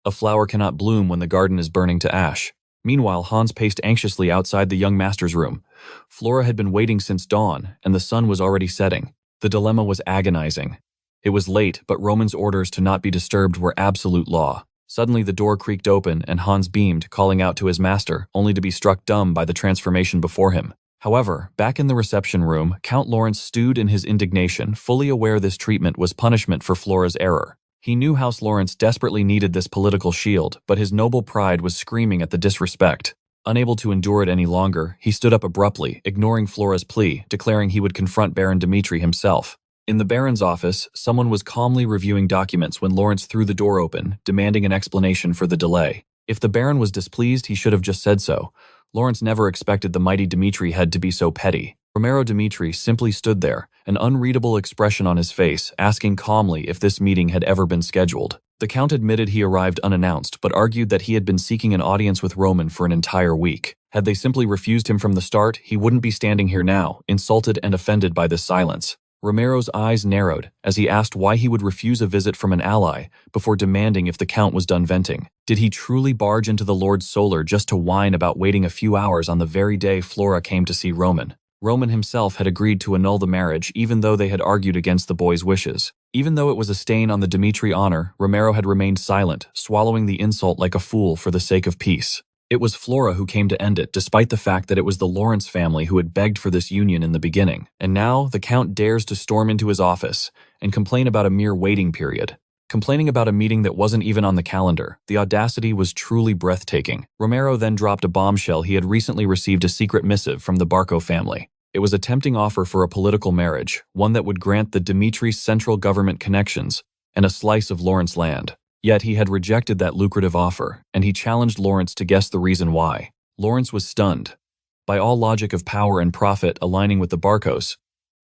Speaker 1: A flower cannot bloom when the garden is burning to ash. Meanwhile, Hans paced anxiously outside the young master's room. Flora had been waiting since dawn, and the sun was already setting. The dilemma was agonizing. It was late, but Roman's orders to not be disturbed were absolute law. Suddenly the door creaked open and Hans beamed, calling out to his master, only to be struck dumb by the transformation before him. However, back in the reception room, Count Lawrence stewed in his indignation, fully aware this treatment was punishment for Flora's error. He knew House Lawrence desperately needed this political shield, but his noble pride was screaming at the disrespect. Unable to endure it any longer, he stood up abruptly, ignoring Flora's plea, declaring he would confront Baron Dmitry himself. In the Baron's office, someone was calmly reviewing documents when Lawrence threw the door open, demanding an explanation for the delay. If the Baron was displeased, he should have just said so. Lawrence never expected the mighty Dmitry head to be so petty. Roman Dmitry simply stood there, an unreadable expression on his face, asking calmly if this meeting had ever been scheduled. The Count admitted he arrived unannounced, but argued that he had been seeking an audience with Roman for an entire week. Had they simply refused him from the start, he wouldn't be standing here now, insulted and offended by this silence. Romero's eyes narrowed as he asked why he would refuse a visit from an ally before demanding if the Count was done venting. Did he truly barge into the Lord's solar just to whine about waiting a few hours on the very day Flora came to see Roman? Roman himself had agreed to annul the marriage even though they had argued against the boy's wishes. Even though it was a stain on the Dmitry honor, Romero had remained silent, swallowing the insult like a fool for the sake of peace. It was Flora who came to end it, despite the fact that it was the Lawrence family who had begged for this union in the beginning. And now, the Count dares to storm into his office and complain about a mere waiting period. Complaining about a meeting that wasn't even on the calendar. The audacity was truly breathtaking. Romero then dropped a bombshell. He had recently received a secret missive from the Barco family. It was a tempting offer for a political marriage, one that would grant the Dmitry central government connections and a slice of Lawrence land. Yet he had rejected that lucrative offer, and he challenged Lawrence to guess the reason why. Lawrence was stunned. By all logic of power and profit, aligning with the Barcos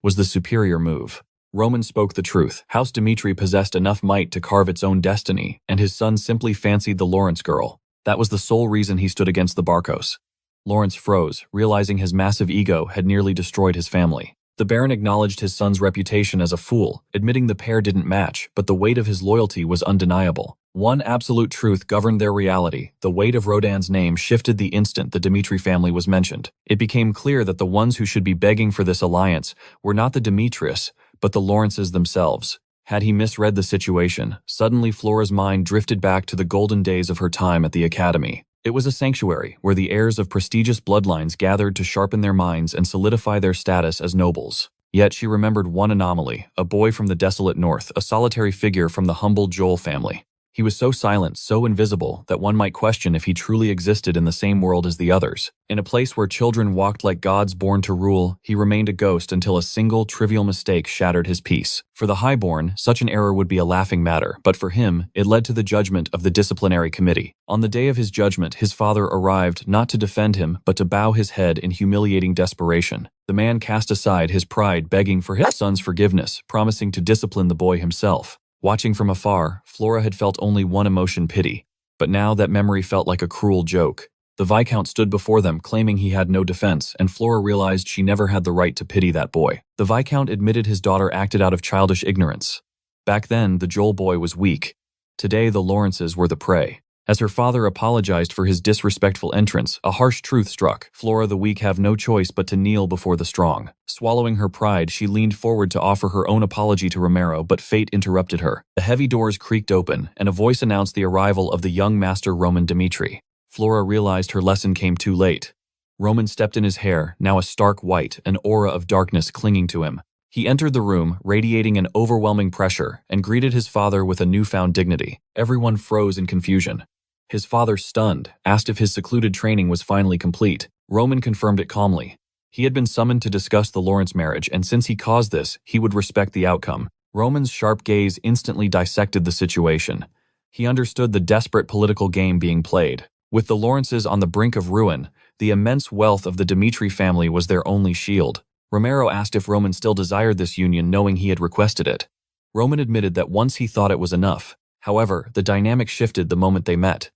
Speaker 1: was the superior move. Roman spoke the truth. House Dmitry possessed enough might to carve its own destiny, and his son simply fancied the Lawrence girl. That was the sole reason he stood against the Barcos. Lawrence froze, realizing his massive ego had nearly destroyed his family. The Baron acknowledged his son's reputation as a fool, admitting the pair didn't match, but the weight of his loyalty was undeniable. One absolute truth governed their reality. The weight of Rodan's name shifted the instant the Dmitry family was mentioned. It became clear that the ones who should be begging for this alliance were not the Dmitris, but the Lawrences themselves. Had he misread the situation, suddenly Flora's mind drifted back to the golden days of her time at the academy. It was a sanctuary where the heirs of prestigious bloodlines gathered to sharpen their minds and solidify their status as nobles. Yet she remembered one anomaly, a boy from the desolate north, a solitary figure from the humble Joel family. He was so silent, so invisible, that one might question if he truly existed in the same world as the others. In a place where children walked like gods born to rule, he remained a ghost until a single, trivial mistake shattered his peace. For the highborn, such an error would be a laughing matter, but for him, it led to the judgment of the disciplinary committee. On the day of his judgment, his father arrived not to defend him, but to bow his head in humiliating desperation. The man cast aside his pride, begging for his son's forgiveness, promising to discipline the boy himself. Watching from afar, Flora had felt only one emotion, pity. But now that memory felt like a cruel joke. The Viscount stood before them, claiming he had no defense, and Flora realized she never had the right to pity that boy. The Viscount admitted his daughter acted out of childish ignorance. Back then, the Joel boy was weak. Today, the Lawrences were the prey. As her father apologized for his disrespectful entrance, a harsh truth struck. Flora the weak have no choice but to kneel before the strong. Swallowing her pride, she leaned forward to offer her own apology to Romero, but fate interrupted her. The heavy doors creaked open, and a voice announced the arrival of the young master Roman Dmitry. Flora realized her lesson came too late. Roman stepped in his hair, now a stark white, an aura of darkness clinging to him. He entered the room, radiating an overwhelming pressure, and greeted his father with a newfound dignity. Everyone froze in confusion. His father, stunned, asked if his secluded training was finally complete. Roman confirmed it calmly. He had been summoned to discuss the Lawrence marriage, and since he caused this, he would respect the outcome. Roman's sharp gaze instantly dissected the situation. He understood the desperate political game being played. With the Lawrences on the brink of ruin, the immense wealth of the Dmitry family was their only shield. Romero asked if Roman still desired this union, knowing he had requested it. Roman admitted that once he thought it was enough. However, the dynamic shifted the moment they met.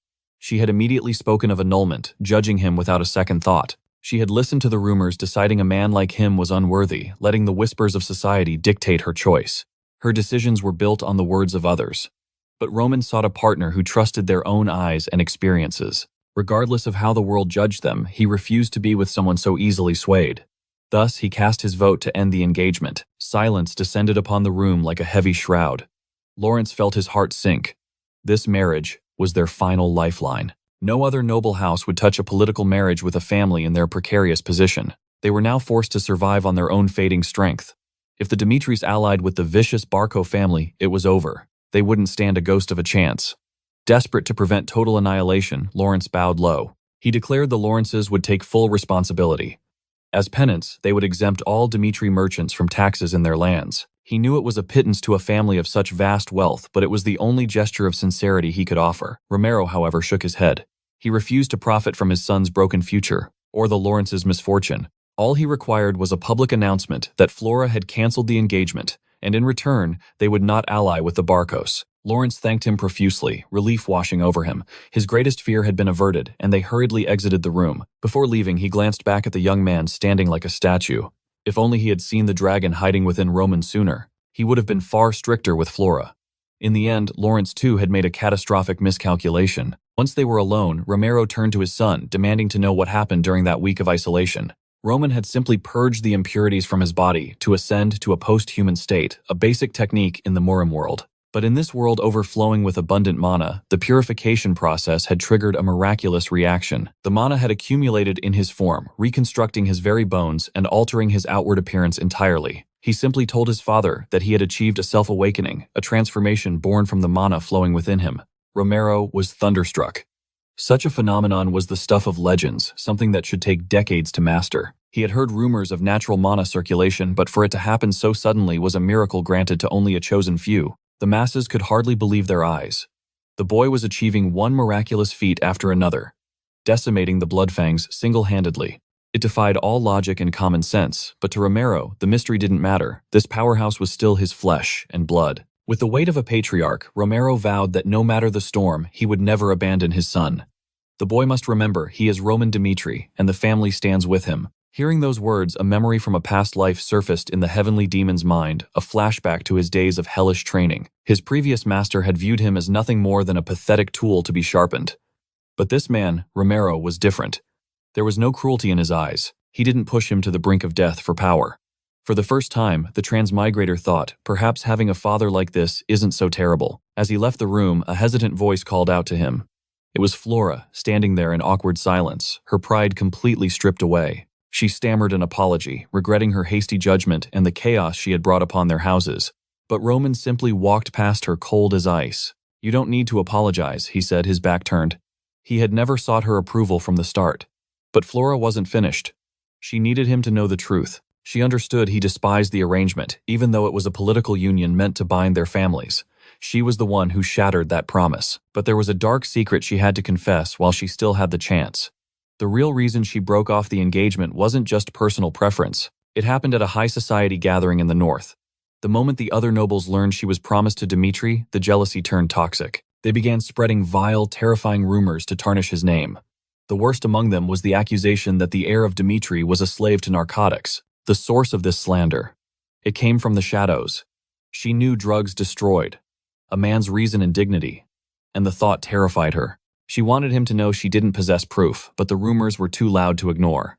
Speaker 1: She had immediately spoken of annulment, judging him without a second thought. She had listened to the rumors, deciding a man like him was unworthy, letting the whispers of society dictate her choice. Her decisions were built on the words of others. But Roman sought a partner who trusted their own eyes and experiences. Regardless of how the world judged them, he refused to be with someone so easily swayed. Thus, he cast his vote to end the engagement. Silence descended upon the room like a heavy shroud. Lawrence felt his heart sink. This marriage was their final lifeline. No other noble house would touch a political marriage with a family in their precarious position. They were now forced to survive on their own fading strength. If the Dmitris allied with the vicious Barco family, it was over. They wouldn't stand a ghost of a chance. Desperate to prevent total annihilation, Lawrence bowed low. He declared the Lawrences would take full responsibility. As penance, they would exempt all Dmitry merchants from taxes in their lands. He knew it was a pittance to a family of such vast wealth, but it was the only gesture of sincerity he could offer. Romero, however, shook his head. He refused to profit from his son's broken future, or the Lawrences' misfortune. All he required was a public announcement that Flora had canceled the engagement, and in return, they would not ally with the Barcos. Lawrence thanked him profusely, relief washing over him. His greatest fear had been averted, and they hurriedly exited the room. Before leaving, he glanced back at the young man standing like a statue. If only he had seen the dragon hiding within Roman sooner, he would have been far stricter with Flora. In the end, Lawrence too had made a catastrophic miscalculation. Once they were alone, Romero turned to his son, demanding to know what happened during that week of isolation. Roman had simply purged the impurities from his body to ascend to a post-human state, a basic technique in the Murim world. But in this world overflowing with abundant mana, the purification process had triggered a miraculous reaction. The mana had accumulated in his form, reconstructing his very bones and altering his outward appearance entirely. He simply told his father that he had achieved a self-awakening, a transformation born from the mana flowing within him. Romero was thunderstruck. Such a phenomenon was the stuff of legends, something that should take decades to master. He had heard rumors of natural mana circulation, but for it to happen so suddenly was a miracle granted to only a chosen few. The masses could hardly believe their eyes. The boy was achieving one miraculous feat after another, decimating the Bloodfangs single-handedly. It defied all logic and common sense, but to Romero, the mystery didn't matter. This powerhouse was still his flesh and blood. With the weight of a patriarch, Romero vowed that no matter the storm, he would never abandon his son. The boy must remember he is Roman Dmitry, and the family stands with him. Hearing those words, a memory from a past life surfaced in the heavenly demon's mind, a flashback to his days of hellish training. His previous master had viewed him as nothing more than a pathetic tool to be sharpened. But this man, Romero, was different. There was no cruelty in his eyes. He didn't push him to the brink of death for power. For the first time, the transmigrator thought, perhaps having a father like this isn't so terrible. As he left the room, a hesitant voice called out to him. It was Flora, standing there in awkward silence, her pride completely stripped away. She stammered an apology, regretting her hasty judgment and the chaos she had brought upon their houses. But Roman simply walked past her cold as ice. "You don't need to apologize," he said, his back turned. He had never sought her approval from the start. But Flora wasn't finished. She needed him to know the truth. She understood he despised the arrangement, even though it was a political union meant to bind their families. She was the one who shattered that promise. But there was a dark secret she had to confess while she still had the chance. The real reason she broke off the engagement wasn't just personal preference. It happened at a high society gathering in the north. The moment the other nobles learned she was promised to Dmitry, the jealousy turned toxic. They began spreading vile, terrifying rumors to tarnish his name. The worst among them was the accusation that the heir of Dmitry was a slave to narcotics. The source of this slander. It came from the shadows. She knew drugs destroyed a man's reason and dignity, and the thought terrified her. She wanted him to know she didn't possess proof, but the rumors were too loud to ignore.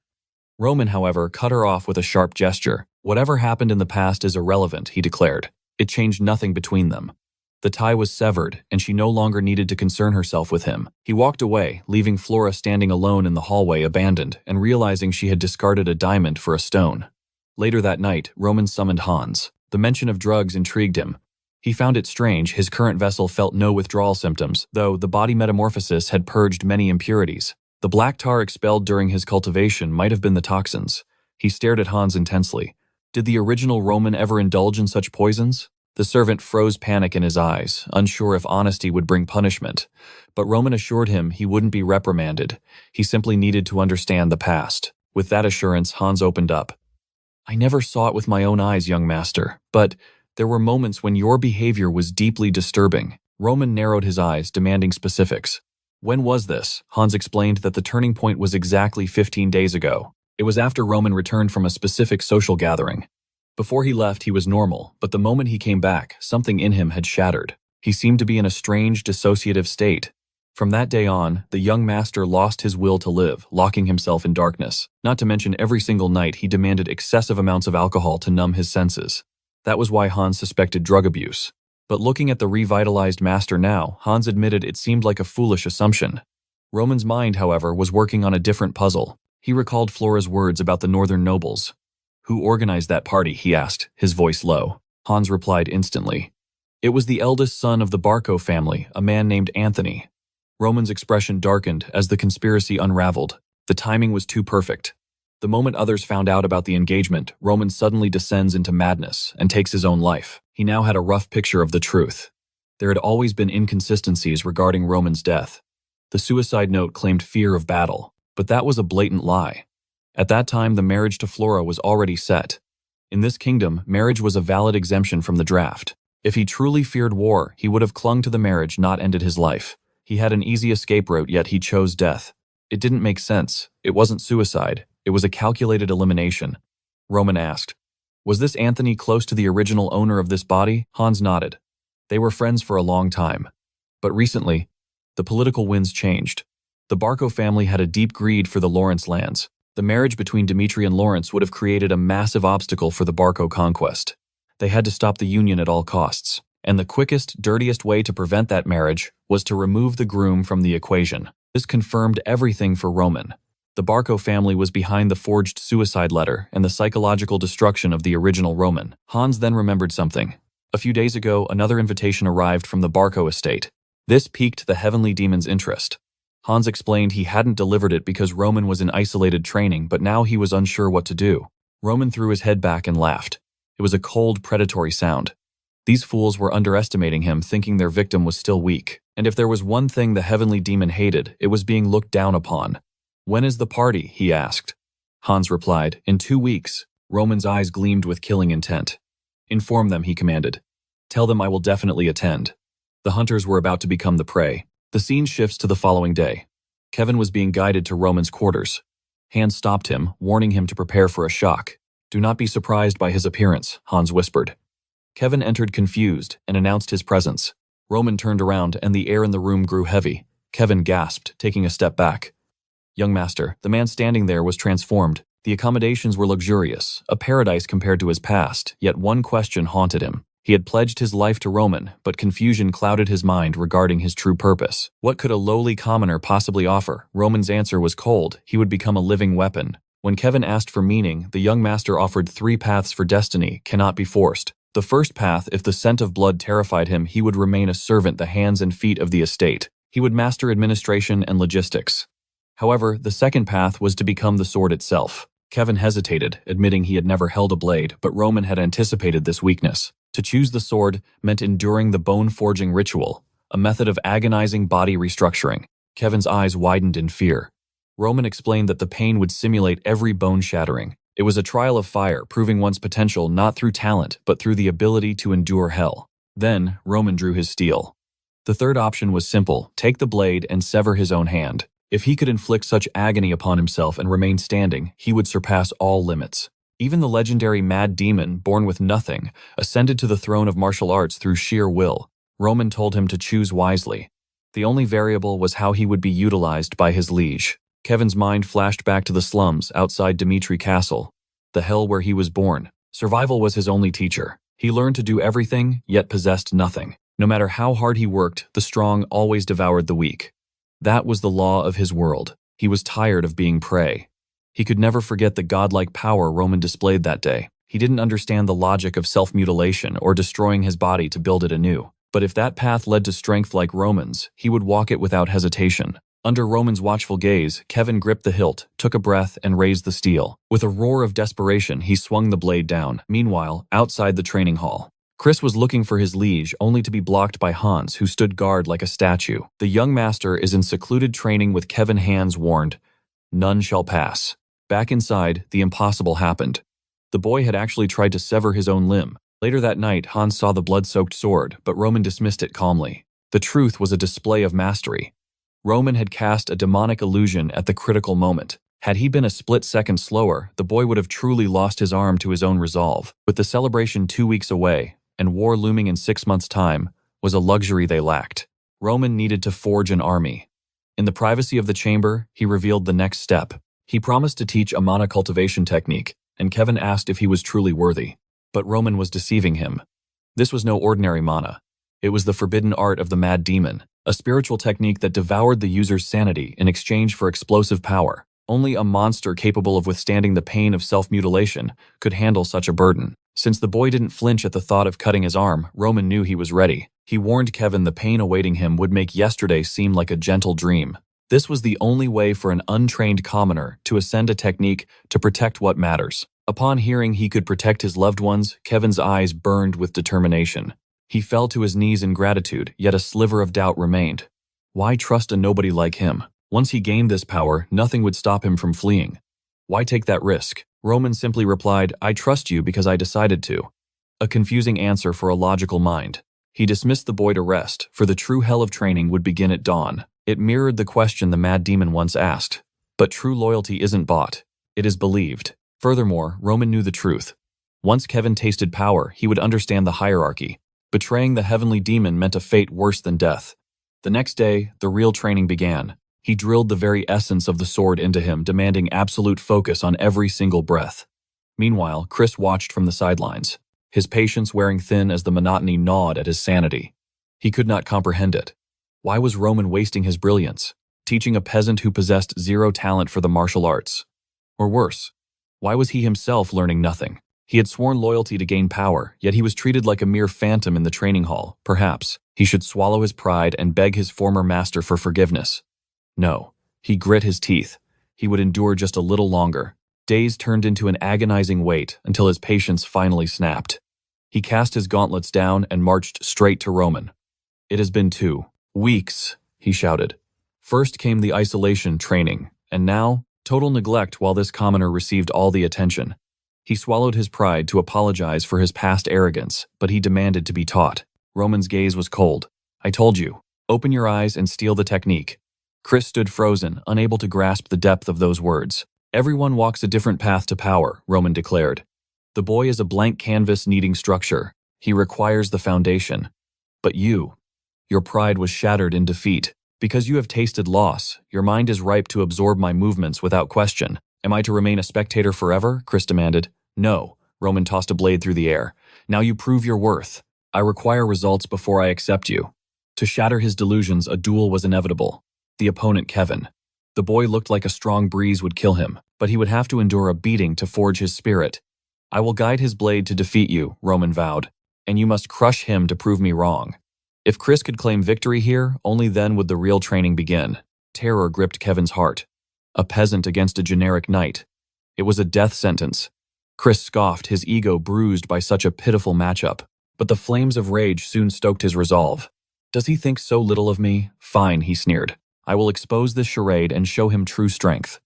Speaker 1: Roman, however, cut her off with a sharp gesture. "Whatever happened in the past is irrelevant," he declared. It changed nothing between them. The tie was severed, and she no longer needed to concern herself with him. He walked away, leaving Flora standing alone in the hallway, abandoned, and realizing she had discarded a diamond for a stone. Later that night, Roman summoned Hans. The mention of drugs intrigued him. He found it strange his current vessel felt no withdrawal symptoms, though the body metamorphosis had purged many impurities. The black tar expelled during his cultivation might have been the toxins. He stared at Hans intensely. Did the original Roman ever indulge in such poisons? The servant froze panic in his eyes, unsure if honesty would bring punishment. But Roman assured him he wouldn't be reprimanded. He simply needed to understand the past. With that assurance, Hans opened up. "I never saw it with my own eyes, young master, but there were moments when your behavior was deeply disturbing." Roman narrowed his eyes, demanding specifics. "When was this?" Hans explained that the turning point was exactly 15 days ago. It was after Roman returned from a specific social gathering. Before he left, he was normal, but the moment he came back, something in him had shattered. He seemed to be in a strange, dissociative state. From that day on, the young master lost his will to live, locking himself in darkness. Not to mention every single night he demanded excessive amounts of alcohol to numb his senses. That was why Hans suspected drug abuse. But looking at the revitalized master now, Hans admitted it seemed like a foolish assumption. Roman's mind, however, was working on a different puzzle. He recalled Flora's words about the northern nobles. "Who organized that party?" he asked, his voice low. Hans replied instantly. "It was the eldest son of the Barco family, a man named Anthony." Roman's expression darkened as the conspiracy unraveled. The timing was too perfect. The moment others found out about the engagement, Roman suddenly descends into madness and takes his own life. He now had a rough picture of the truth. There had always been inconsistencies regarding Roman's death. The suicide note claimed fear of battle, but that was a blatant lie. At that time, the marriage to Flora was already set. In this kingdom, marriage was a valid exemption from the draft. If he truly feared war, he would have clung to the marriage, not ended his life. He had an easy escape route, yet he chose death. It didn't make sense. It wasn't suicide. It was a calculated elimination. Roman asked, "Was this Anthony close to the original owner of this body?" Hans nodded. They were friends for a long time. But recently, the political winds changed. The Barco family had a deep greed for the Lawrence lands. The marriage between Dmitry and Lawrence would have created a massive obstacle for the Barco conquest. They had to stop the union at all costs. And the quickest, dirtiest way to prevent that marriage was to remove the groom from the equation. This confirmed everything for Roman. The Barco family was behind the forged suicide letter and the psychological destruction of the original Roman. Hans then remembered something. A few days ago, another invitation arrived from the Barco estate. This piqued the heavenly demon's interest. Hans explained he hadn't delivered it because Roman was in isolated training, but now he was unsure what to do. Roman threw his head back and laughed. It was a cold, predatory sound. These fools were underestimating him, thinking their victim was still weak. And if there was one thing the heavenly demon hated, it was being looked down upon. "When is the party?" he asked. Hans replied, "In 2 weeks." Roman's eyes gleamed with killing intent. "Inform them," he commanded. "Tell them I will definitely attend." The hunters were about to become the prey. The scene shifts to the following day. Kevin was being guided to Roman's quarters. Hans stopped him, warning him to prepare for a shock. "Do not be surprised by his appearance," Hans whispered. Kevin entered confused and announced his presence. Roman turned around and the air in the room grew heavy. Kevin gasped, taking a step back. "Young master," the man standing there was transformed. The accommodations were luxurious, a paradise compared to his past, yet one question haunted him. He had pledged his life to Roman, but confusion clouded his mind regarding his true purpose. What could a lowly commoner possibly offer? Roman's answer was cold. He would become a living weapon. When Kevin asked for meaning, the young master offered 3 paths for destiny, cannot be forced. The first path, if the scent of blood terrified him, he would remain a servant, the hands and feet of the estate. He would master administration and logistics. However, the second path was to become the sword itself. Kevin hesitated, admitting he had never held a blade, but Roman had anticipated this weakness. To choose the sword meant enduring the bone-forging ritual, a method of agonizing body restructuring. Kevin's eyes widened in fear. Roman explained that the pain would simulate every bone shattering. It was a trial of fire, proving one's potential not through talent, but through the ability to endure hell. Then, Roman drew his steel. The third option was simple: take the blade and sever his own hand. If he could inflict such agony upon himself and remain standing, he would surpass all limits. Even the legendary Mad Demon, born with nothing, ascended to the throne of martial arts through sheer will. Roman told him to choose wisely. The only variable was how he would be utilized by his liege. Kevin's mind flashed back to the slums outside Dmitry Castle, the hell where he was born. Survival was his only teacher. He learned to do everything, yet possessed nothing. No matter how hard he worked, the strong always devoured the weak. That was the law of his world. He was tired of being prey. He could never forget the godlike power Roman displayed that day. He didn't understand the logic of self-mutilation or destroying his body to build it anew. But if that path led to strength like Roman's, he would walk it without hesitation. Under Roman's watchful gaze, Kevin gripped the hilt, took a breath, and raised the steel. With a roar of desperation, he swung the blade down. Meanwhile, outside the training hall, Chris was looking for his liege, only to be blocked by Hans, who stood guard like a statue. The young master is in secluded training with Kevin. Hans warned, "None shall pass." Back inside, the impossible happened. The boy had actually tried to sever his own limb. Later that night, Hans saw the blood-soaked sword, but Roman dismissed it calmly. The truth was a display of mastery. Roman had cast a demonic illusion at the critical moment. Had he been a split second slower, the boy would have truly lost his arm to his own resolve. With the celebration 2 weeks away, and war looming in 6 months' time, was a luxury they lacked. Roman needed to forge an army. In the privacy of the chamber, he revealed the next step. He promised to teach a mana cultivation technique, and Kevin asked if he was truly worthy. But Roman was deceiving him. This was no ordinary mana. It was the forbidden art of the Mad Demon, a spiritual technique that devoured the user's sanity in exchange for explosive power. Only a monster capable of withstanding the pain of self-mutilation could handle such a burden. Since the boy didn't flinch at the thought of cutting his arm, Roman knew he was ready. He warned Kevin the pain awaiting him would make yesterday seem like a gentle dream. This was the only way for an untrained commoner to ascend a technique to protect what matters. Upon hearing he could protect his loved ones, Kevin's eyes burned with determination. He fell to his knees in gratitude, yet a sliver of doubt remained. Why trust a nobody like him? Once he gained this power, nothing would stop him from fleeing. Why take that risk? Roman simply replied, "I trust you because I decided to." A confusing answer for a logical mind. He dismissed the boy to rest, for the true hell of training would begin at dawn. It mirrored the question the Mad Demon once asked. But true loyalty isn't bought. It is believed. Furthermore, Roman knew the truth. Once Kevin tasted power, he would understand the hierarchy. Betraying the heavenly demon meant a fate worse than death. The next day, the real training began. He drilled the very essence of the sword into him, demanding absolute focus on every single breath. Meanwhile, Chris watched from the sidelines, his patience wearing thin as the monotony gnawed at his sanity. He could not comprehend it. Why was Roman wasting his brilliance, teaching a peasant who possessed zero talent for the martial arts? Or worse, why was he himself learning nothing? He had sworn loyalty to gain power, yet he was treated like a mere phantom in the training hall. Perhaps he should swallow his pride and beg his former master for forgiveness. No, he grit his teeth. He would endure just a little longer. Days turned into an agonizing wait until his patience finally snapped. He cast his gauntlets down and marched straight to Roman. "It has been 2 weeks, he shouted. First came the isolation training, and now total neglect while this commoner received all the attention. He swallowed his pride to apologize for his past arrogance, but he demanded to be taught. Roman's gaze was cold. "I told you, open your eyes and steal the technique." Chris stood frozen, unable to grasp the depth of those words. Everyone walks a different path to power, Roman declared. The boy is a blank canvas needing structure. He requires the foundation. But your pride was shattered in defeat. Because you have tasted loss, your mind is ripe to absorb my movements without question. Am I to remain a spectator forever? Chris demanded. No, Roman tossed a blade through the air. Now you prove your worth. I require results before I accept you. To shatter his delusions, a duel was inevitable. The opponent, Kevin. The boy looked like a strong breeze would kill him, but he would have to endure a beating to forge his spirit. I will guide his blade to defeat you, Roman vowed, and you must crush him to prove me wrong. If Chris could claim victory here, only then would the real training begin. Terror gripped Kevin's heart. A peasant against a generic knight. It was a death sentence. Chris scoffed, his ego bruised by such a pitiful matchup. But the flames of rage soon stoked his resolve. Does he think so little of me? Fine, he sneered. I will expose this charade and show him true strength.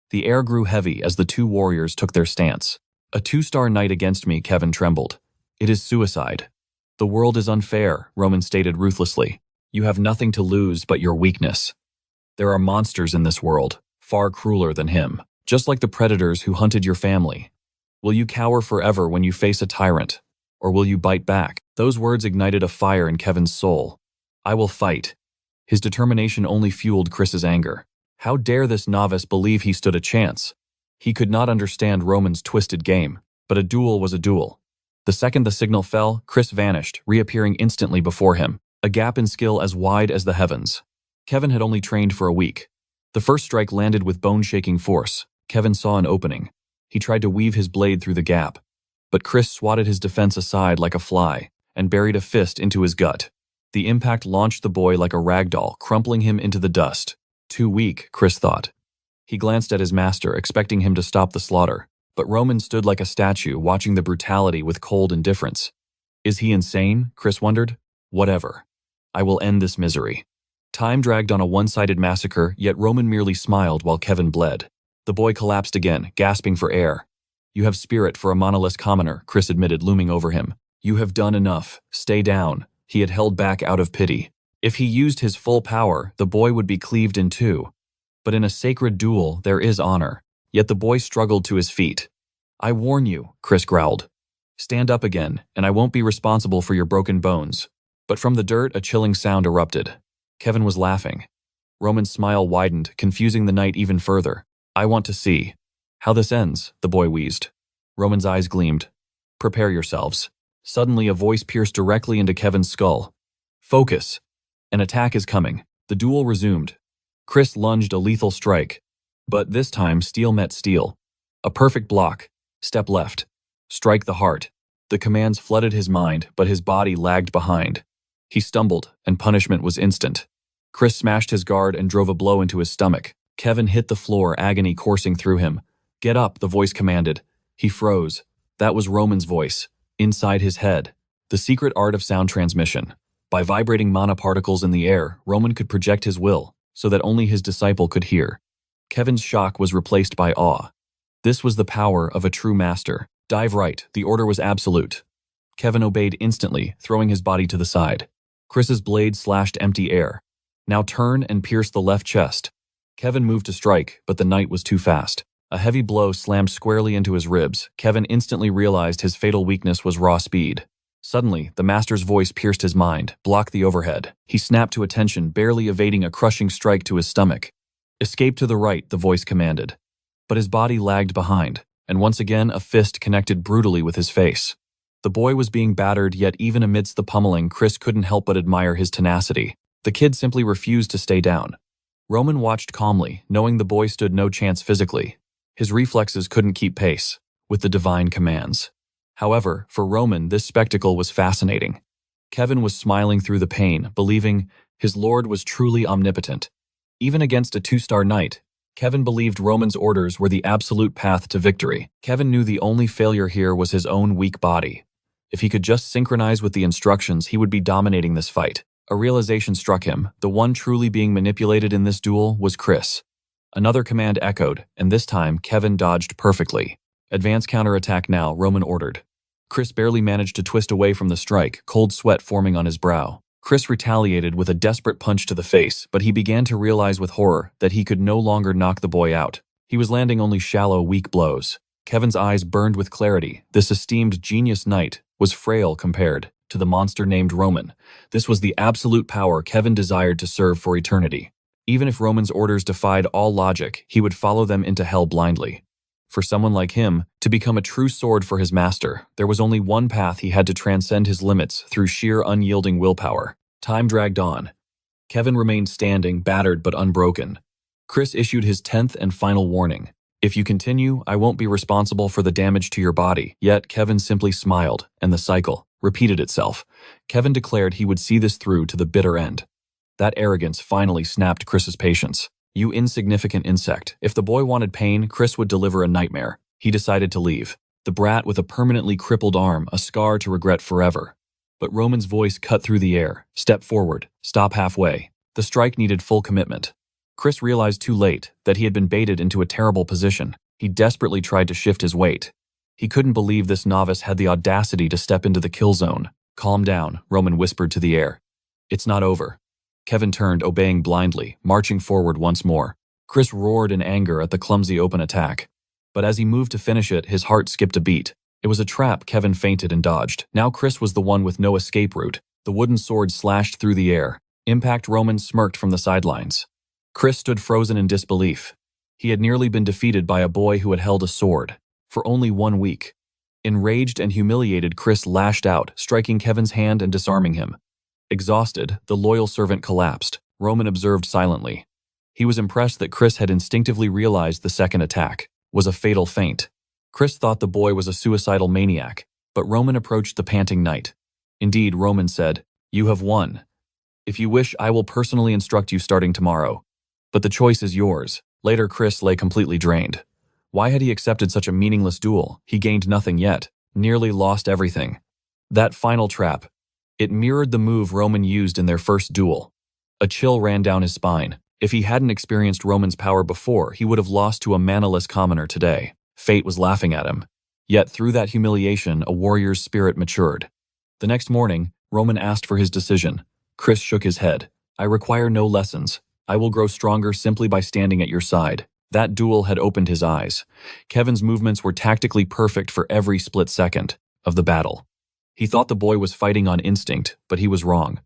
Speaker 1: The air grew heavy as the two warriors took their stance. A 2-star knight against me, Kevin trembled. It is suicide. The world is unfair, Roman stated ruthlessly. You have nothing to lose but your weakness. There are monsters in this world, far crueler than him, just like the predators who hunted your family. Will you cower forever when you face a tyrant? Or will you bite back? Those words ignited a fire in Kevin's soul. I will fight. His determination only fueled Chris's anger. How dare this novice believe he stood a chance? He could not understand Roman's twisted game, but a duel was a duel. The second the signal fell, Chris vanished, reappearing instantly before him, a gap in skill as wide as the heavens. Kevin had only trained for a week. The first strike landed with bone-shaking force. Kevin saw an opening. He tried to weave his blade through the gap, but Chris swatted his defense aside like a fly and buried a fist into his gut. The impact launched the boy like a ragdoll, crumpling him into the dust. Too weak, Chris thought. He glanced at his master, expecting him to stop the slaughter, but Roman stood like a statue, watching the brutality with cold indifference. Is he insane? Chris wondered. Whatever. I will end this misery. Time dragged on a one-sided massacre, yet Roman merely smiled while Kevin bled. The boy collapsed again, gasping for air. You have spirit for a monolith commoner, Chris admitted, looming over him. You have done enough. Stay down. He had held back out of pity. If he used his full power, the boy would be cleaved in two. But in a sacred duel, there is honor. Yet the boy struggled to his feet. I warn you, Chris growled. Stand up again, and I won't be responsible for your broken bones. But from the dirt, a chilling sound erupted. Kevin was laughing. Roman's smile widened, confusing the knight even further. I want to see how this ends, the boy wheezed. Roman's eyes gleamed. Prepare yourselves. Suddenly, a voice pierced directly into Kevin's skull. Focus. An attack is coming. The duel resumed. Chris lunged a lethal strike. But this time, steel met steel. A perfect block. Step left. Strike the heart. The commands flooded his mind, but his body lagged behind. He stumbled, and punishment was instant. Chris smashed his guard and drove a blow into his stomach. Kevin hit the floor, agony coursing through him. Get up, the voice commanded. He froze. That was Roman's voice. Inside his head. The secret art of sound transmission. By vibrating mana particles in the air, Roman could project his will, so that only his disciple could hear. Kevin's shock was replaced by awe. This was the power of a true master. Dive right, the order was absolute. Kevin obeyed instantly, throwing his body to the side. Chris's blade slashed empty air. Now turn and pierce the left chest. Kevin moved to strike, but the knight was too fast. A heavy blow slammed squarely into his ribs. Kevin instantly realized his fatal weakness was raw speed. Suddenly, the master's voice pierced his mind, blocked the overhead. He snapped to attention, barely evading a crushing strike to his stomach. Escape to the right, the voice commanded. But his body lagged behind, and once again a fist connected brutally with his face. The boy was being battered, yet even amidst the pummeling, Chris couldn't help but admire his tenacity. The kid simply refused to stay down. Roman watched calmly, knowing the boy stood no chance physically. His reflexes couldn't keep pace with the divine commands. However, for Roman, this spectacle was fascinating. Kevin was smiling through the pain, believing his lord was truly omnipotent. Even against a 2-star knight, Kevin believed Roman's orders were the absolute path to victory. Kevin knew the only failure here was his own weak body. If he could just synchronize with the instructions, he would be dominating this fight. A realization struck him. The one truly being manipulated in this duel was Chris. Another command echoed, and this time Kevin dodged perfectly. Advance counterattack now, Roman ordered. Chris barely managed to twist away from the strike, cold sweat forming on his brow. Chris retaliated with a desperate punch to the face, but he began to realize with horror that he could no longer knock the boy out. He was landing only shallow, weak blows. Kevin's eyes burned with clarity. This esteemed genius knight was frail compared to the monster named Roman. This was the absolute power Kevin desired to serve for eternity. Even if Roman's orders defied all logic, he would follow them into hell blindly. For someone like him, to become a true sword for his master, there was only one path: he had to transcend his limits through sheer unyielding willpower. Time dragged on. Kevin remained standing, battered but unbroken. Chris issued his 10th and final warning. If you continue, I won't be responsible for the damage to your body. Yet Kevin simply smiled, and the cycle repeated itself. Kevin declared he would see this through to the bitter end. That arrogance finally snapped Chris's patience. You insignificant insect. If the boy wanted pain, Chris would deliver a nightmare. He decided to leave. The brat with a permanently crippled arm, a scar to regret forever. But Roman's voice cut through the air. Step forward. Stop halfway. The strike needed full commitment. Chris realized too late that he had been baited into a terrible position. He desperately tried to shift his weight. He couldn't believe this novice had the audacity to step into the kill zone. Calm down, Roman whispered to the air. It's not over. Kevin turned, obeying blindly, marching forward once more. Chris roared in anger at the clumsy open attack. But as he moved to finish it, his heart skipped a beat. It was a trap. Kevin feinted and dodged. Now Chris was the one with no escape route. The wooden sword slashed through the air. Impact. Roman smirked from the sidelines. Chris stood frozen in disbelief. He had nearly been defeated by a boy who had held a sword for only 1 week. Enraged and humiliated, Chris lashed out, striking Kevin's hand and disarming him. Exhausted, the loyal servant collapsed. Roman observed silently. He was impressed that Chris had instinctively realized the second attack was a fatal feint. Chris thought the boy was a suicidal maniac, but Roman approached the panting knight. Indeed, Roman said, "You have won. If you wish, I will personally instruct you starting tomorrow. But the choice is yours." Later, Chris lay completely drained. Why had he accepted such a meaningless duel? He gained nothing yet, nearly lost everything. That final trap. It mirrored the move Roman used in their first duel. A chill ran down his spine. If he hadn't experienced Roman's power before, he would have lost to a manaless commoner today. Fate was laughing at him. Yet through that humiliation, a warrior's spirit matured. The next morning, Roman asked for his decision. Chris shook his head. "I require no lessons. I will grow stronger simply by standing at your side." That duel had opened his eyes. Kevin's movements were tactically perfect for every split second of the battle. He thought the boy was fighting on instinct, but he was wrong.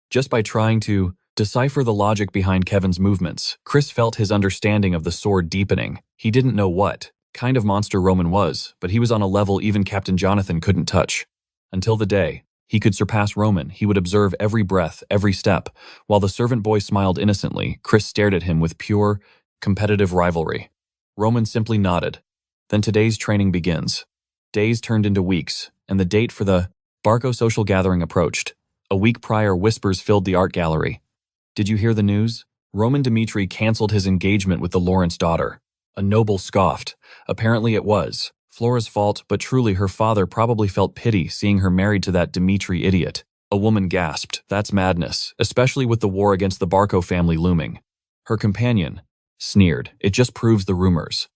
Speaker 1: Just by trying to decipher the logic behind Kevin's movements, Chris felt his understanding of the sword deepening. He didn't know what kind of monster Roman was, but he was on a level even Captain Jonathan couldn't touch. Until the day he could surpass Roman, he would observe every breath, every step. While the servant boy smiled innocently, Chris stared at him with pure, competitive rivalry. Roman simply nodded. Then today's training begins. Days turned into weeks, and the date for the Barco social gathering approached. A week prior, whispers filled the art gallery. Did you hear the news? Roman Dmitry canceled his engagement with the Lawrence daughter. A noble scoffed. Apparently it was Flora's fault, but truly her father probably felt pity seeing her married to that Dmitry idiot. A woman gasped. That's madness, especially with the war against the Barco family looming. Her companion sneered. It just proves the rumors.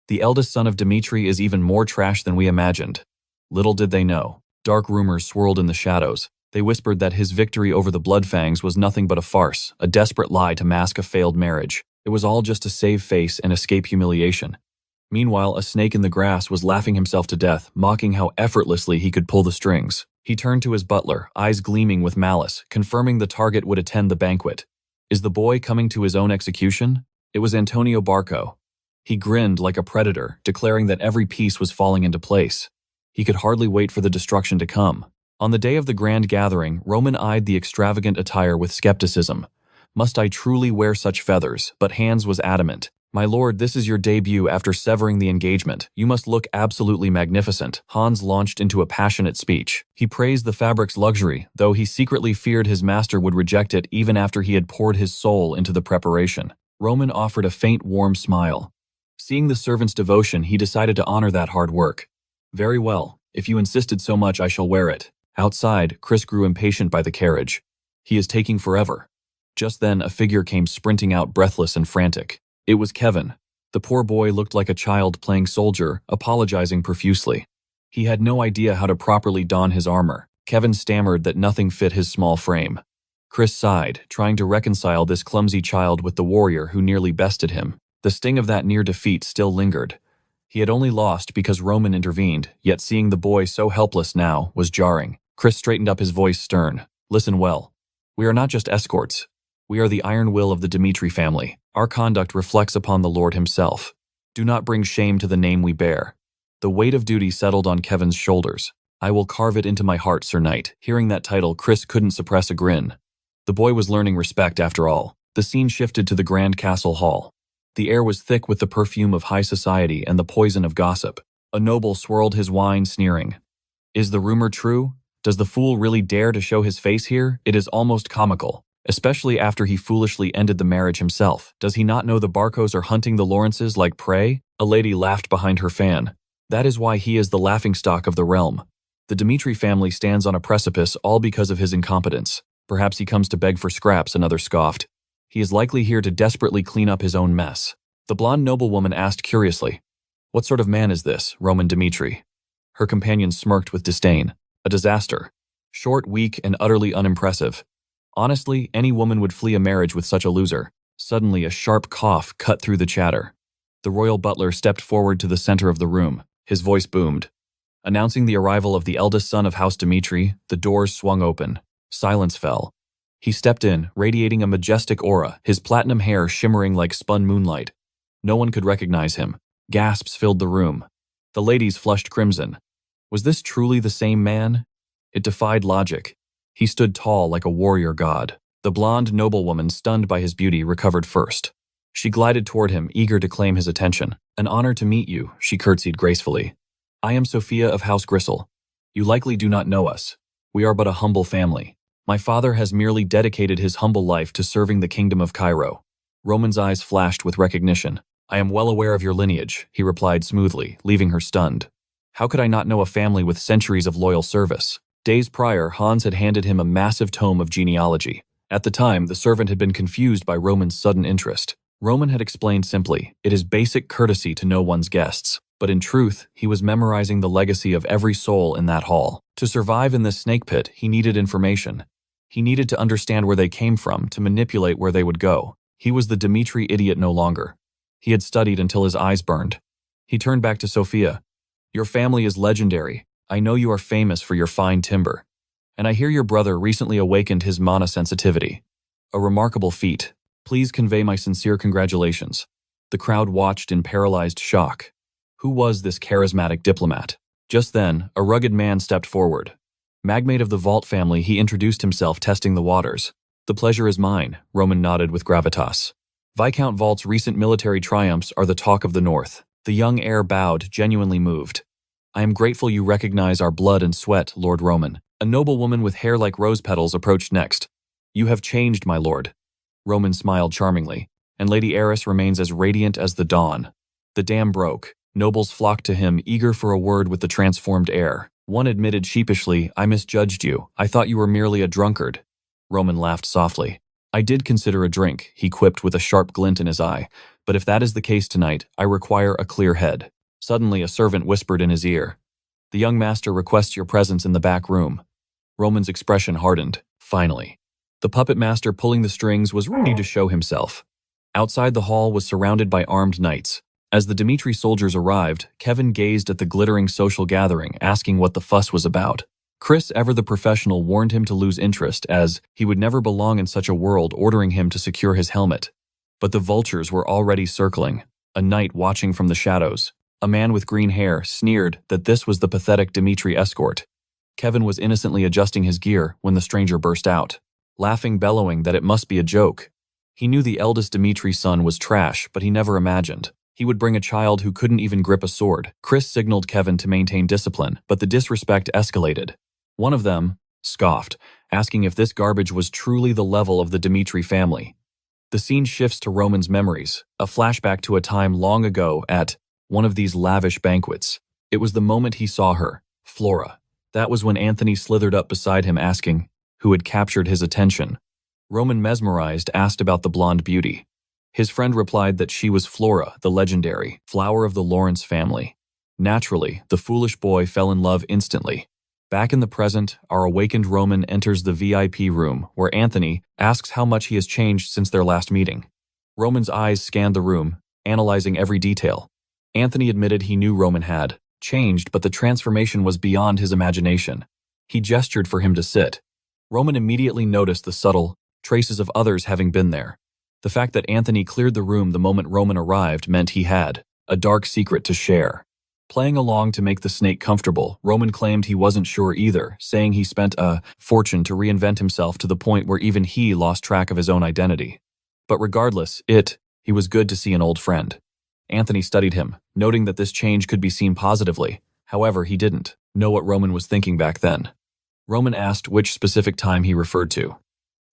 Speaker 1: The eldest son of Dmitry is even more trash than we imagined. Little did they know. Dark rumors swirled in the shadows. They whispered that his victory over the Bloodfangs was nothing but a farce, a desperate lie to mask a failed marriage. It was all just to save face and escape humiliation. Meanwhile, a snake in the grass was laughing himself to death, mocking how effortlessly he could pull the strings. He turned to his butler, eyes gleaming with malice, confirming the target would attend the banquet. Is the boy coming to his own execution? It was Antonio Barco. He grinned like a predator, declaring that every piece was falling into place. He could hardly wait for the destruction to come. On the day of the grand gathering, Roman eyed the extravagant attire with skepticism. Must I truly wear such feathers? But Hans was adamant. My lord, this is your debut after severing the engagement. You must look absolutely magnificent. Hans launched into a passionate speech. He praised the fabric's luxury, though he secretly feared his master would reject it even after he had poured his soul into the preparation. Roman offered a faint, warm smile. Seeing the servant's devotion, he decided to honor that hard work. Very well. If you insisted so much, I shall wear it. Outside, Chris grew impatient by the carriage. He is taking forever. Just then, a figure came sprinting out, breathless and frantic. It was Kevin. The poor boy looked like a child playing soldier, apologizing profusely. He had no idea how to properly don his armor. Kevin stammered that nothing fit his small frame. Chris sighed, trying to reconcile this clumsy child with the warrior who nearly bested him. The sting of that near defeat still lingered. He had only lost because Roman intervened, yet seeing the boy so helpless now was jarring. Chris straightened up, his voice stern. Listen well. We are not just escorts. We are the iron will of the Dmitry family. Our conduct reflects upon the Lord himself. Do not bring shame to the name we bear. The weight of duty settled on Kevin's shoulders. I will carve it into my heart, Sir Knight. Hearing that title, Chris couldn't suppress a grin. The boy was learning respect after all. The scene shifted to the Grand Castle Hall. The air was thick with the perfume of high society and the poison of gossip. A noble swirled his wine, sneering. Is the rumor true? Does the fool really dare to show his face here? It is almost comical, especially after he foolishly ended the marriage himself. Does he not know the Barcos are hunting the Lawrences like prey? A lady laughed behind her fan. That is why he is the laughingstock of the realm. The Dmitry family stands on a precipice all because of his incompetence. Perhaps he comes to beg for scraps, another scoffed. He is likely here to desperately clean up his own mess. The blonde noblewoman asked curiously, What sort of man is this, Roman Dmitry? Her companion smirked with disdain. A disaster. Short, weak, and utterly unimpressive. Honestly, any woman would flee a marriage with such a loser. Suddenly, a sharp cough cut through the chatter. The royal butler stepped forward to the center of the room. His voice boomed. Announcing the arrival of the eldest son of House Dmitry, the doors swung open. Silence fell. He stepped in, radiating a majestic aura, his platinum hair shimmering like spun moonlight. No one could recognize him. Gasps filled the room. The ladies flushed crimson. Was this truly the same man? It defied logic. He stood tall like a warrior god. The blonde noblewoman, stunned by his beauty, recovered first. She glided toward him, eager to claim his attention. An honor to meet you, she curtsied gracefully. I am Sophia of House Gristle. You likely do not know us. We are but a humble family. My father has merely dedicated his humble life to serving the kingdom of Cairo. Roman's eyes flashed with recognition. I am well aware of your lineage, he replied smoothly, leaving her stunned. How could I not know a family with centuries of loyal service? Days prior, Hans had handed him a massive tome of genealogy. At the time, the servant had been confused by Roman's sudden interest. Roman had explained simply, it is basic courtesy to know one's guests. But in truth, he was memorizing the legacy of every soul in that hall. To survive in this snake pit, he needed information. He needed to understand where they came from, to manipulate where they would go. He was the Dmitry idiot no longer. He had studied until his eyes burned. He turned back to Sophia. Your family is legendary. I know you are famous for your fine timber. And I hear your brother recently awakened his mana sensitivity. A remarkable feat. Please convey my sincere congratulations. The crowd watched in paralyzed shock. Who was this charismatic diplomat? Just then, a rugged man stepped forward. Magmate of the Vault family, he introduced himself, testing the waters. The pleasure is mine, Roman nodded with gravitas. Viscount Vault's recent military triumphs are the talk of the North. The young heir bowed, genuinely moved. I am grateful you recognize our blood and sweat, Lord Roman. A noblewoman with hair like rose petals approached next. You have changed, my lord. Roman smiled charmingly, and Lady Eris remains as radiant as the dawn. The dam broke. Nobles flocked to him, eager for a word with the transformed heir. One admitted sheepishly, I misjudged you. I thought you were merely a drunkard. Roman laughed softly. I did consider a drink, he quipped with a sharp glint in his eye. But if that is the case tonight, I require a clear head. Suddenly, a servant whispered in his ear. The young master requests your presence in the back room. Roman's expression hardened. Finally. The puppet master pulling the strings was ready to show himself. Outside the hall was surrounded by armed knights. As the Dmitry soldiers arrived, Kevin gazed at the glittering social gathering, asking what the fuss was about. Chris, ever the professional, warned him to lose interest, as he would never belong in such a world, ordering him to secure his helmet. But the vultures were already circling, a knight watching from the shadows. A man with green hair sneered that this was the pathetic Dmitry escort. Kevin was innocently adjusting his gear when the stranger burst out, laughing, bellowing that it must be a joke. He knew the eldest Dmitry son was trash, but he never imagined he would bring a child who couldn't even grip a sword. Chris signaled Kevin to maintain discipline, but the disrespect escalated. One of them scoffed, asking if this garbage was truly the level of the Dmitry family. The scene shifts to Roman's memories, a flashback to a time long ago at one of these lavish banquets. It was the moment he saw her, Flora. That was when Anthony slithered up beside him, asking who had captured his attention. Roman, mesmerized, asked about the blonde beauty. His friend replied that she was Flora, the legendary flower of the Lawrence family. Naturally, the foolish boy fell in love instantly. Back in the present, our awakened Roman enters the VIP room, where Anthony asks how much he has changed since their last meeting. Roman's eyes scanned the room, analyzing every detail. Anthony admitted he knew Roman had changed, but the transformation was beyond his imagination. He gestured for him to sit. Roman immediately noticed the subtle traces of others having been there. The fact that Anthony cleared the room the moment Roman arrived meant he had a dark secret to share. Playing along to make the snake comfortable, Roman claimed he wasn't sure either, saying he spent a fortune to reinvent himself to the point where even he lost track of his own identity. But regardless, he was good to see an old friend. Anthony studied him, noting that this change could be seen positively. However, he didn't know what Roman was thinking back then. Roman asked which specific time he referred to.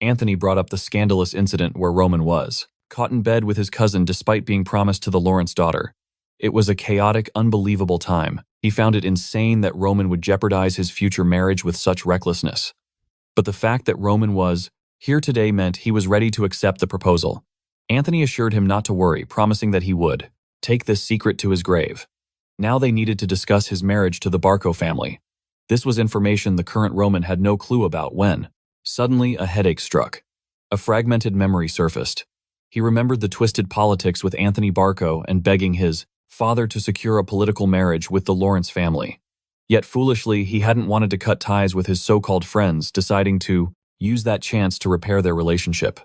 Speaker 1: Anthony brought up the scandalous incident where Roman was caught in bed with his cousin despite being promised to the Lawrence daughter. It was a chaotic, unbelievable time. He found it insane that Roman would jeopardize his future marriage with such recklessness. But the fact that Roman was here today meant he was ready to accept the proposal. Anthony assured him not to worry, promising that he would take this secret to his grave. Now they needed to discuss his marriage to the Barco family. This was information the current Roman had no clue about when, suddenly, a headache struck. A fragmented memory surfaced. He remembered the twisted politics with Anthony Barco and begging his father to secure a political marriage with the Lawrence family. Yet foolishly, he hadn't wanted to cut ties with his so-called friends, deciding to use that chance to repair their relationship.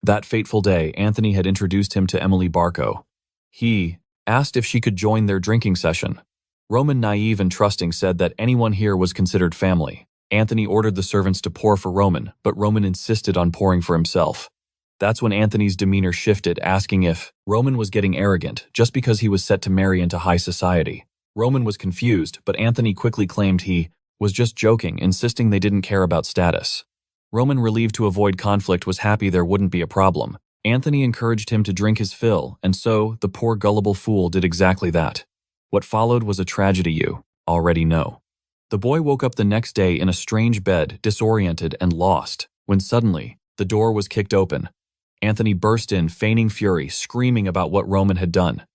Speaker 1: That fateful day, Anthony had introduced him to Emily Barco. He asked if she could join their drinking session. Roman, naive and trusting, said that anyone here was considered family. Anthony ordered the servants to pour for Roman, but Roman insisted on pouring for himself. That's when Anthony's demeanor shifted, asking if Roman was getting arrogant just because he was set to marry into high society. Roman was confused, but Anthony quickly claimed he was just joking, insisting they didn't care about status. Roman, relieved to avoid conflict, was happy there wouldn't be a problem. Anthony encouraged him to drink his fill, and so the poor gullible fool did exactly that. What followed was a tragedy you already know. The boy woke up the next day in a strange bed, disoriented and lost, when suddenly the door was kicked open. Anthony burst in, feigning fury, screaming about what Roman had done.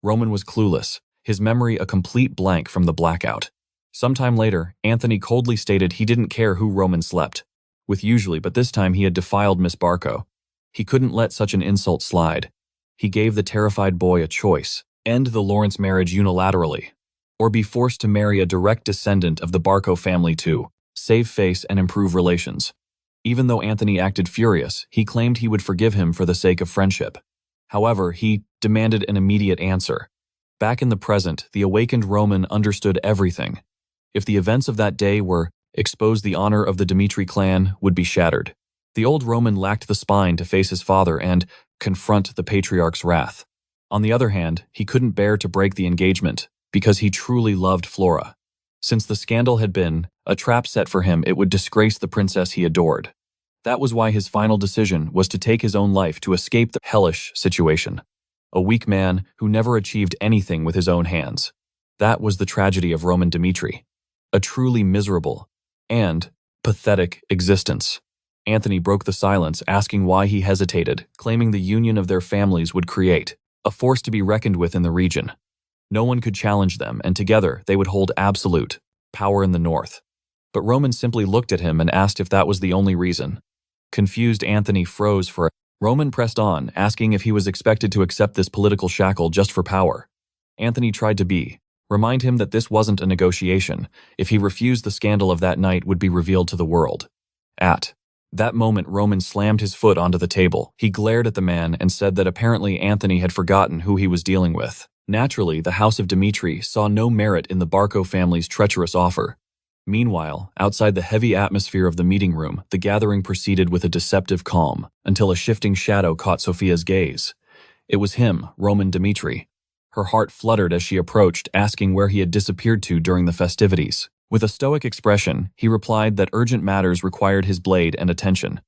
Speaker 1: Roman was clueless, his memory a complete blank from the blackout. Sometime later, Anthony coldly stated he didn't care who Roman slept with usually, but this time he had defiled Miss Barco. He couldn't let such an insult slide. He gave the terrified boy a choice: end the Lawrence marriage unilaterally, or be forced to marry a direct descendant of the Barco family to save face and improve relations. Even though Anthony acted furious, he claimed he would forgive him for the sake of friendship. However, he demanded an immediate answer. Back in the present, the awakened Roman understood everything. If the events of that day were exposed, the honor of the Dmitry clan would be shattered. The old Roman lacked the spine to face his father and confront the patriarch's wrath. On the other hand, he couldn't bear to break the engagement because he truly loved Flora. Since the scandal had been a trap set for him, it would disgrace the princess he adored. That was why his final decision was to take his own life to escape the hellish situation. A weak man who never achieved anything with his own hands. That was the tragedy of Roman Dmitry. A truly miserable and pathetic existence. Anthony broke the silence, asking why he hesitated, claiming the union of their families would create a force to be reckoned with in the region. No one could challenge them, and together they would hold absolute power in the north. But Roman simply looked at him and asked if that was the only reason. Confused, Anthony froze for a Roman pressed on, asking if he was expected to accept this political shackle just for power. Anthony tried to remind him that this wasn't a negotiation. If he refused, the scandal of that night would be revealed to the world. At that moment, Roman slammed his foot onto the table. He glared at the man and said that apparently Anthony had forgotten who he was dealing with. Naturally, the House of Dmitry saw no merit in the Barco family's treacherous offer. Meanwhile, outside the heavy atmosphere of the meeting room, the gathering proceeded with a deceptive calm, until a shifting shadow caught Sophia's gaze. It was him, Roman Dmitry. Her heart fluttered as she approached, asking where he had disappeared to during the festivities. With a stoic expression, he replied that urgent matters required his blade and attention.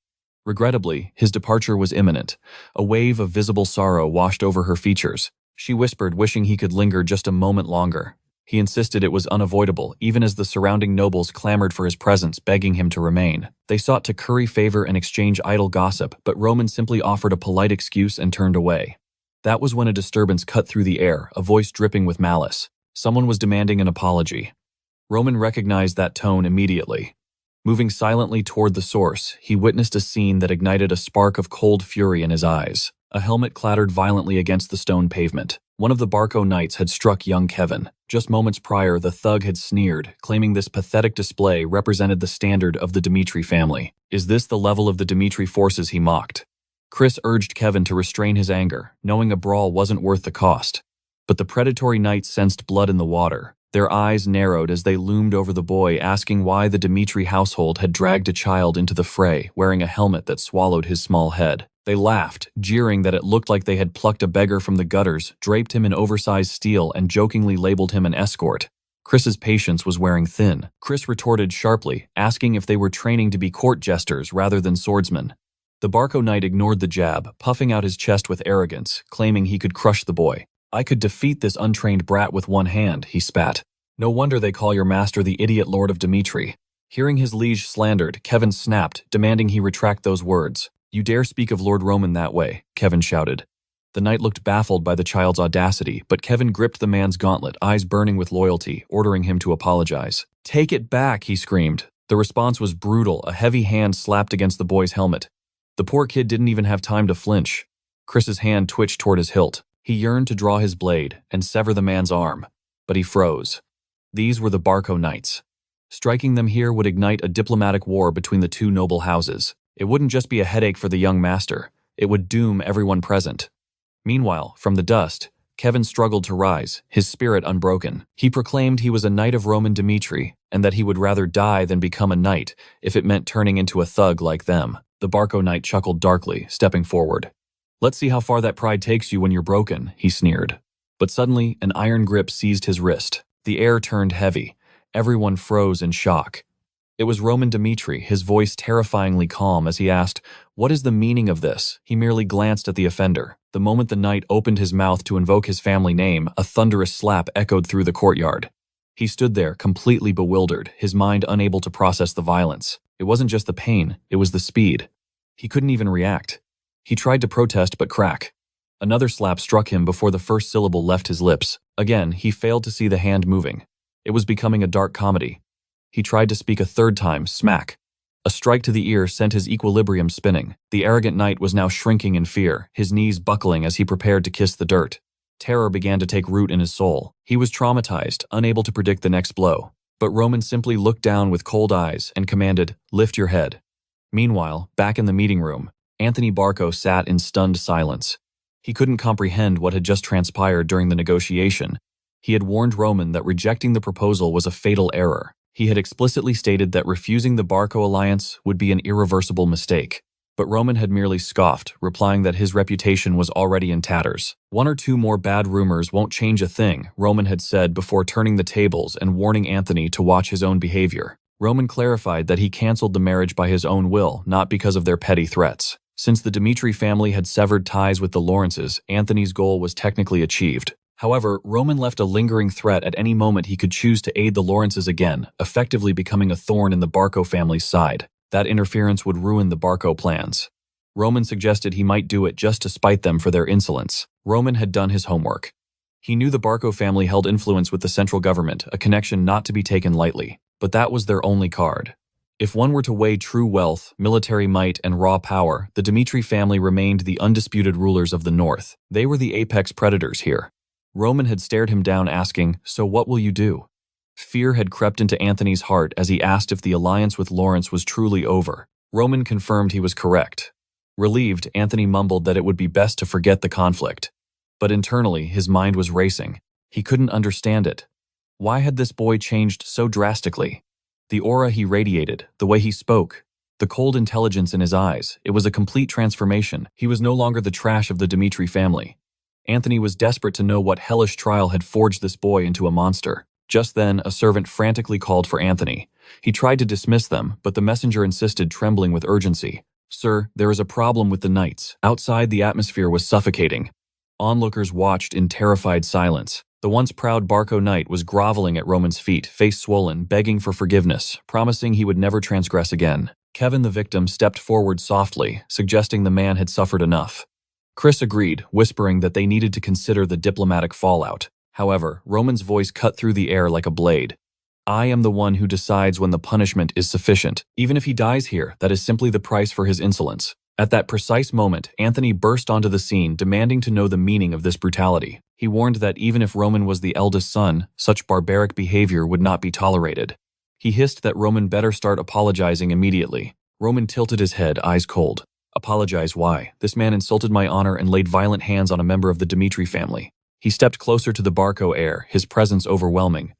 Speaker 1: Regrettably, his departure was imminent. A wave of visible sorrow washed over her features. She whispered, wishing he could linger just a moment longer. He insisted it was unavoidable, even as the surrounding nobles clamored for his presence, begging him to remain. They sought to curry favor and exchange idle gossip, but Roman simply offered a polite excuse and turned away. That was when a disturbance cut through the air, a voice dripping with malice. Someone was demanding an apology. Roman recognized that tone immediately. Moving silently toward the source, he witnessed a scene that ignited a spark of cold fury in his eyes. A helmet clattered violently against the stone pavement. One of the Barco knights had struck young Kevin. Just moments prior, the thug had sneered, claiming this pathetic display represented the standard of the Dmitry family. Is this the level of the Dmitry forces, he mocked. Chris urged Kevin to restrain his anger, knowing a brawl wasn't worth the cost. But the predatory knights sensed blood in the water. Their eyes narrowed as they loomed over the boy, asking why the Dmitry household had dragged a child into the fray, wearing a helmet that swallowed his small head. They laughed, jeering that it looked like they had plucked a beggar from the gutters, draped him in oversized steel, and jokingly labeled him an escort. Chris's patience was wearing thin. Chris retorted sharply, asking if they were training to be court jesters rather than swordsmen. The Barco knight ignored the jab, puffing out his chest with arrogance, claiming he could crush the boy. I could defeat this untrained brat with one hand, he spat. No wonder they call your master the idiot Lord of Dmitry. Hearing his liege slandered, Kevin snapped, demanding he retract those words. You dare speak of Lord Roman that way, Kevin shouted. The knight looked baffled by the child's audacity, but Kevin gripped the man's gauntlet, eyes burning with loyalty, ordering him to apologize. Take it back, he screamed. The response was brutal, a heavy hand slapped against the boy's helmet. The poor kid didn't even have time to flinch. Chris's hand twitched toward his hilt. He yearned to draw his blade and sever the man's arm, but he froze. These were the Barco knights. Striking them here would ignite a diplomatic war between the two noble houses. It wouldn't just be a headache for the young master, it would doom everyone present. Meanwhile, from the dust, Kevin struggled to rise, his spirit unbroken. He proclaimed he was a knight of Roman Dmitry, and that he would rather die than become a knight if it meant turning into a thug like them. The Barco knight chuckled darkly, stepping forward. Let's see how far that pride takes you when you're broken, he sneered. But suddenly, an iron grip seized his wrist. The air turned heavy. Everyone froze in shock. It was Roman Dmitry, his voice terrifyingly calm as he asked, "What is the meaning of this?" He merely glanced at the offender. The moment the knight opened his mouth to invoke his family name, a thunderous slap echoed through the courtyard. He stood there, completely bewildered, his mind unable to process the violence. It wasn't just the pain, it was the speed. He couldn't even react. He tried to protest, but crack. Another slap struck him before the first syllable left his lips. Again, he failed to see the hand moving. It was becoming a dark comedy. He tried to speak a third time, smack. A strike to the ear sent his equilibrium spinning. The arrogant knight was now shrinking in fear, his knees buckling as he prepared to kiss the dirt. Terror began to take root in his soul. He was traumatized, unable to predict the next blow. But Roman simply looked down with cold eyes and commanded, "Lift your head." Meanwhile, back in the meeting room, Anthony Barco sat in stunned silence. He couldn't comprehend what had just transpired during the negotiation. He had warned Roman that rejecting the proposal was a fatal error. He had explicitly stated that refusing the Barco alliance would be an irreversible mistake. But Roman had merely scoffed, replying that his reputation was already in tatters. One or two more bad rumors won't change a thing, Roman had said before turning the tables and warning Anthony to watch his own behavior. Roman clarified that he canceled the marriage by his own will, not because of their petty threats. Since the Dmitry family had severed ties with the Lawrences, Anthony's goal was technically achieved. However, Roman left a lingering threat at any moment he could choose to aid the Lawrences again, effectively becoming a thorn in the Barco family's side. That interference would ruin the Barco plans. Roman suggested he might do it just to spite them for their insolence. Roman had done his homework. He knew the Barco family held influence with the central government, a connection not to be taken lightly. But that was their only card. If one were to weigh true wealth, military might, and raw power, the Dmitry family remained the undisputed rulers of the North. They were the apex predators here. Roman had stared him down, asking, "So what will you do?" Fear had crept into Anthony's heart as he asked if the alliance with Lawrence was truly over. Roman confirmed he was correct. Relieved, Anthony mumbled that it would be best to forget the conflict. But internally, his mind was racing. He couldn't understand it. Why had this boy changed so drastically? The aura he radiated, the way he spoke, the cold intelligence in his eyes, it was a complete transformation. He was no longer the trash of the Dmitry family. Anthony was desperate to know what hellish trial had forged this boy into a monster. Just then, a servant frantically called for Anthony. He tried to dismiss them, but the messenger insisted, trembling with urgency. "Sir, there is a problem with the knights." Outside, the atmosphere was suffocating. Onlookers watched in terrified silence. The once proud Barco knight was groveling at Roman's feet, face swollen, begging for forgiveness, promising he would never transgress again. Kevin, the victim, stepped forward softly, suggesting the man had suffered enough. Chris agreed, whispering that they needed to consider the diplomatic fallout. However, Roman's voice cut through the air like a blade. "I am the one who decides when the punishment is sufficient. Even if he dies here, that is simply the price for his insolence." At that precise moment, Anthony burst onto the scene, demanding to know the meaning of this brutality. He warned that even if Roman was the eldest son, such barbaric behavior would not be tolerated. He hissed that Roman better start apologizing immediately. Roman tilted his head, eyes cold. Apologize? Why? This man insulted my honor and laid violent hands on a member of the Dmitry family. He stepped closer to the Barco heir, his presence overwhelming.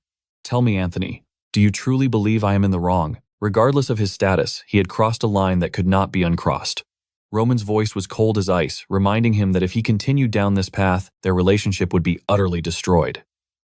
Speaker 1: Tell me, Anthony, do you truly believe I am in the wrong? Regardless of his status, he had crossed a line that could not be uncrossed. Roman's voice was cold as ice, reminding him that if he continued down this path, their relationship would be utterly destroyed.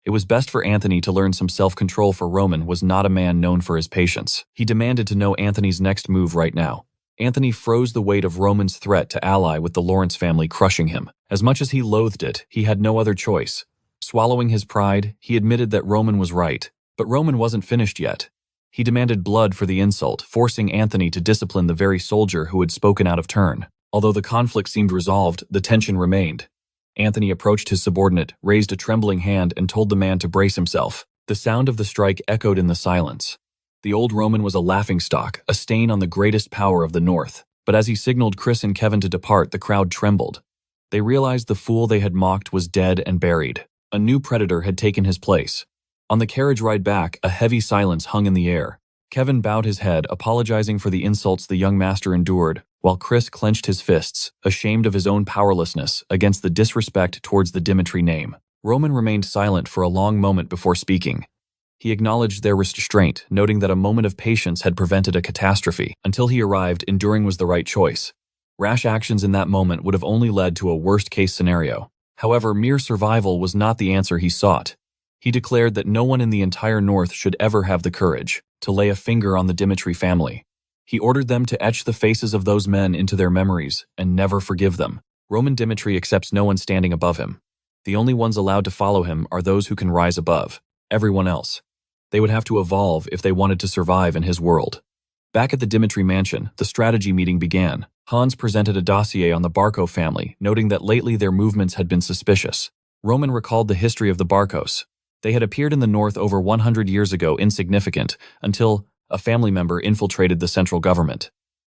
Speaker 1: It was best for Anthony to learn some self-control, for Roman was not a man known for his patience. He demanded to know Anthony's next move right now. Anthony froze the weight of Roman's threat to ally with the Lawrence family crushing him. As much as he loathed it, he had no other choice. Swallowing his pride, he admitted that Roman was right. But Roman wasn't finished yet. He demanded blood for the insult, forcing Anthony to discipline the very soldier who had spoken out of turn. Although the conflict seemed resolved, the tension remained. Anthony approached his subordinate, raised a trembling hand, and told the man to brace himself. The sound of the strike echoed in the silence. The old Roman was a laughingstock, a stain on the greatest power of the North. But as he signaled Chris and Kevin to depart, the crowd trembled. They realized the fool they had mocked was dead and buried. A new predator had taken his place. On the carriage ride back, a heavy silence hung in the air. Kevin bowed his head, apologizing for the insults the young master endured, while Chris clenched his fists, ashamed of his own powerlessness against the disrespect towards the Dmitry name. Roman remained silent for a long moment before speaking. He acknowledged their restraint, noting that a moment of patience had prevented a catastrophe. Until he arrived, enduring was the right choice. Rash actions in that moment would have only led to a worst-case scenario. However, mere survival was not the answer he sought. He declared that no one in the entire North should ever have the courage to lay a finger on the Dmitry family. He ordered them to etch the faces of those men into their memories and never forgive them. Roman Dmitry accepts no one standing above him. The only ones allowed to follow him are those who can rise above everyone else. They would have to evolve if they wanted to survive in his world. Back at the Dmitry mansion, the strategy meeting began. Hans presented a dossier on the Barco family, noting that lately their movements had been suspicious. Roman recalled the history of the Barcos. They had appeared in the North over 100 years ago, insignificant, until a family member infiltrated the central government.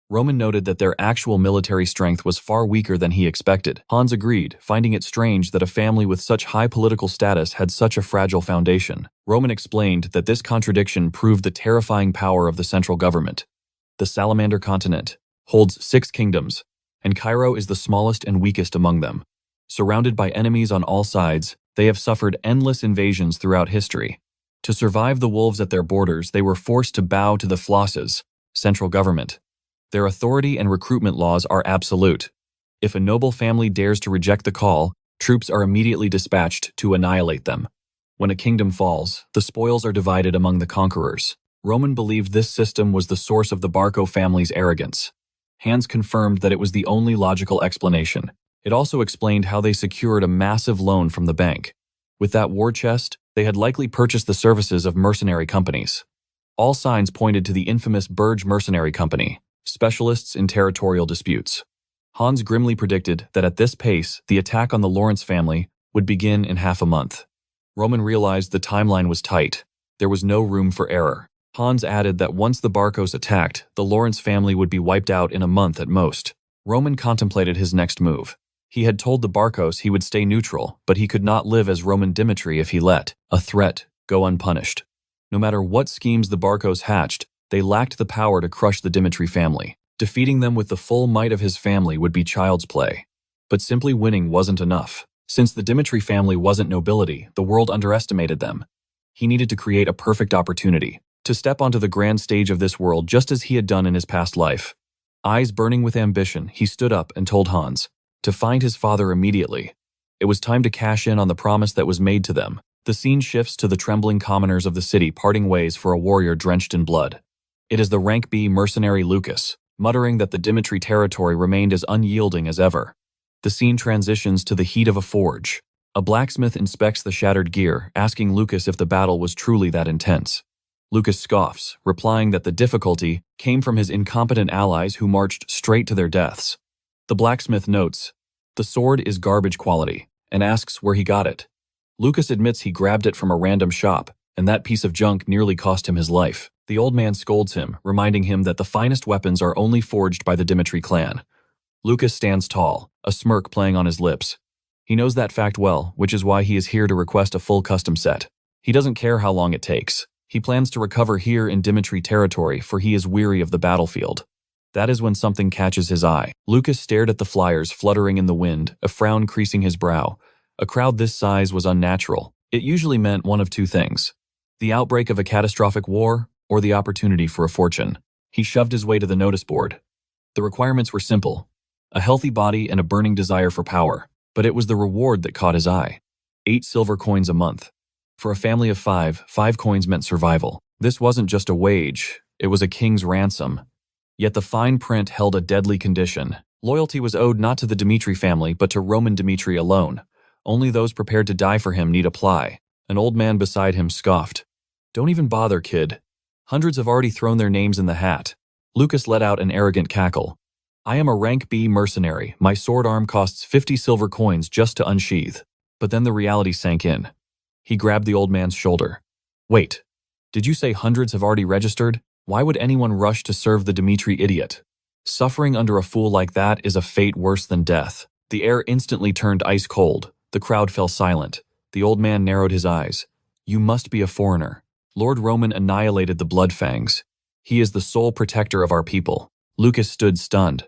Speaker 1: Roman noted that their actual military strength was far weaker than he expected. Hans agreed, finding it strange that a family with such high political status had such a fragile foundation. Roman explained that this contradiction proved the terrifying power of the central government. The Salamander continent holds 6 kingdoms, and Cairo is the smallest and weakest among them. Surrounded by enemies on all sides, they have suffered endless invasions throughout history. To survive the wolves at their borders, they were forced to bow to the Flosses, central government. Their authority and recruitment laws are absolute. If a noble family dares to reject the call, troops are immediately dispatched to annihilate them. When a kingdom falls, the spoils are divided among the conquerors. Roman believed this system was the source of the Barco family's arrogance. Hans confirmed that it was the only logical explanation. It also explained how they secured a massive loan from the bank. With that war chest, they had likely purchased the services of mercenary companies. All signs pointed to the infamous Burge Mercenary Company, specialists in territorial disputes. Hans grimly predicted that at this pace, the attack on the Lawrence family would begin in half a month. Roman realized the timeline was tight. There was no room for error. Hans added that once the Barcos attacked, the Lawrence family would be wiped out in a month at most. Roman contemplated his next move. He had told the Barcos he would stay neutral, but he could not live as Roman Dmitry if he let a threat go unpunished. No matter what schemes the Barcos hatched, they lacked the power to crush the Dmitry family. Defeating them with the full might of his family would be child's play. But simply winning wasn't enough. Since the Dmitry family wasn't nobility, the world underestimated them. He needed to create a perfect opportunity to step onto the grand stage of this world just as he had done in his past life. Eyes burning with ambition, he stood up and told Hans to find his father immediately. It was time to cash in on the promise that was made to them. The scene shifts to the trembling commoners of the city parting ways for a warrior drenched in blood. It is the rank B mercenary Lucas, muttering that the Dmitry territory remained as unyielding as ever. The scene transitions to the heat of a forge. A blacksmith inspects the shattered gear, asking Lucas if the battle was truly that intense. Lucas scoffs, replying that the difficulty came from his incompetent allies who marched straight to their deaths. The blacksmith notes, "The sword is garbage quality," and asks where he got it. Lucas admits he grabbed it from a random shop, and that piece of junk nearly cost him his life. The old man scolds him, reminding him that the finest weapons are only forged by the Dmitry clan. Lucas stands tall, a smirk playing on his lips. He knows that fact well, which is why he is here to request a full custom set. He doesn't care how long it takes. He plans to recover here in Dmitry territory, for he is weary of the battlefield. That is when something catches his eye. Lucas stared at the flyers fluttering in the wind, a frown creasing his brow. A crowd this size was unnatural. It usually meant one of two things: the outbreak of a catastrophic war, or the opportunity for a fortune. He shoved his way to the notice board. The requirements were simple: a healthy body and a burning desire for power. But it was the reward that caught his eye. 8 silver coins a month. For a family of 5, 5 coins meant survival. This wasn't just a wage, it was a king's ransom. Yet the fine print held a deadly condition. Loyalty was owed not to the Dmitry family, but to Roman Dmitry alone. Only those prepared to die for him need apply. An old man beside him scoffed. "Don't even bother, kid. Hundreds have already thrown their names in the hat." Lucas let out an arrogant cackle. "I am a rank B mercenary. My sword arm costs 50 silver coins just to unsheath." But then the reality sank in. He grabbed the old man's shoulder. "Wait, did you say hundreds have already registered? Why would anyone rush to serve the Dmitry idiot? Suffering under a fool like that is a fate worse than death." The air instantly turned ice cold. The crowd fell silent. The old man narrowed his eyes. "You must be a foreigner. Lord Roman annihilated the Bloodfangs. He is the sole protector of our people." Lucas stood stunned.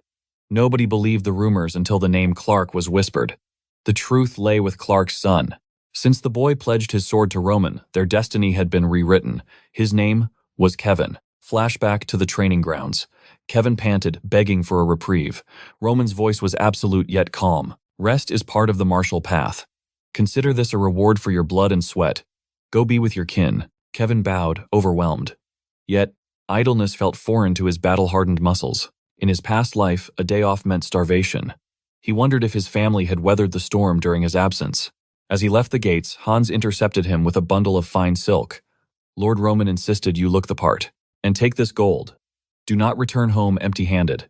Speaker 1: Nobody believed the rumors until the name Clark was whispered. The truth lay with Clark's son. Since the boy pledged his sword to Roman, their destiny had been rewritten. His name was Kevin. Flashback to the training grounds. Kevin panted, begging for a reprieve. Roman's voice was absolute yet calm. "Rest is part of the martial path. Consider this a reward for your blood and sweat. Go be with your kin." Kevin bowed, overwhelmed. Yet, idleness felt foreign to his battle-hardened muscles. In his past life, a day off meant starvation. He wondered if his family had weathered the storm during his absence. As he left the gates, Hans intercepted him with a bundle of fine silk. "Lord Roman insisted you look the part. And take this gold. Do not return home empty-handed."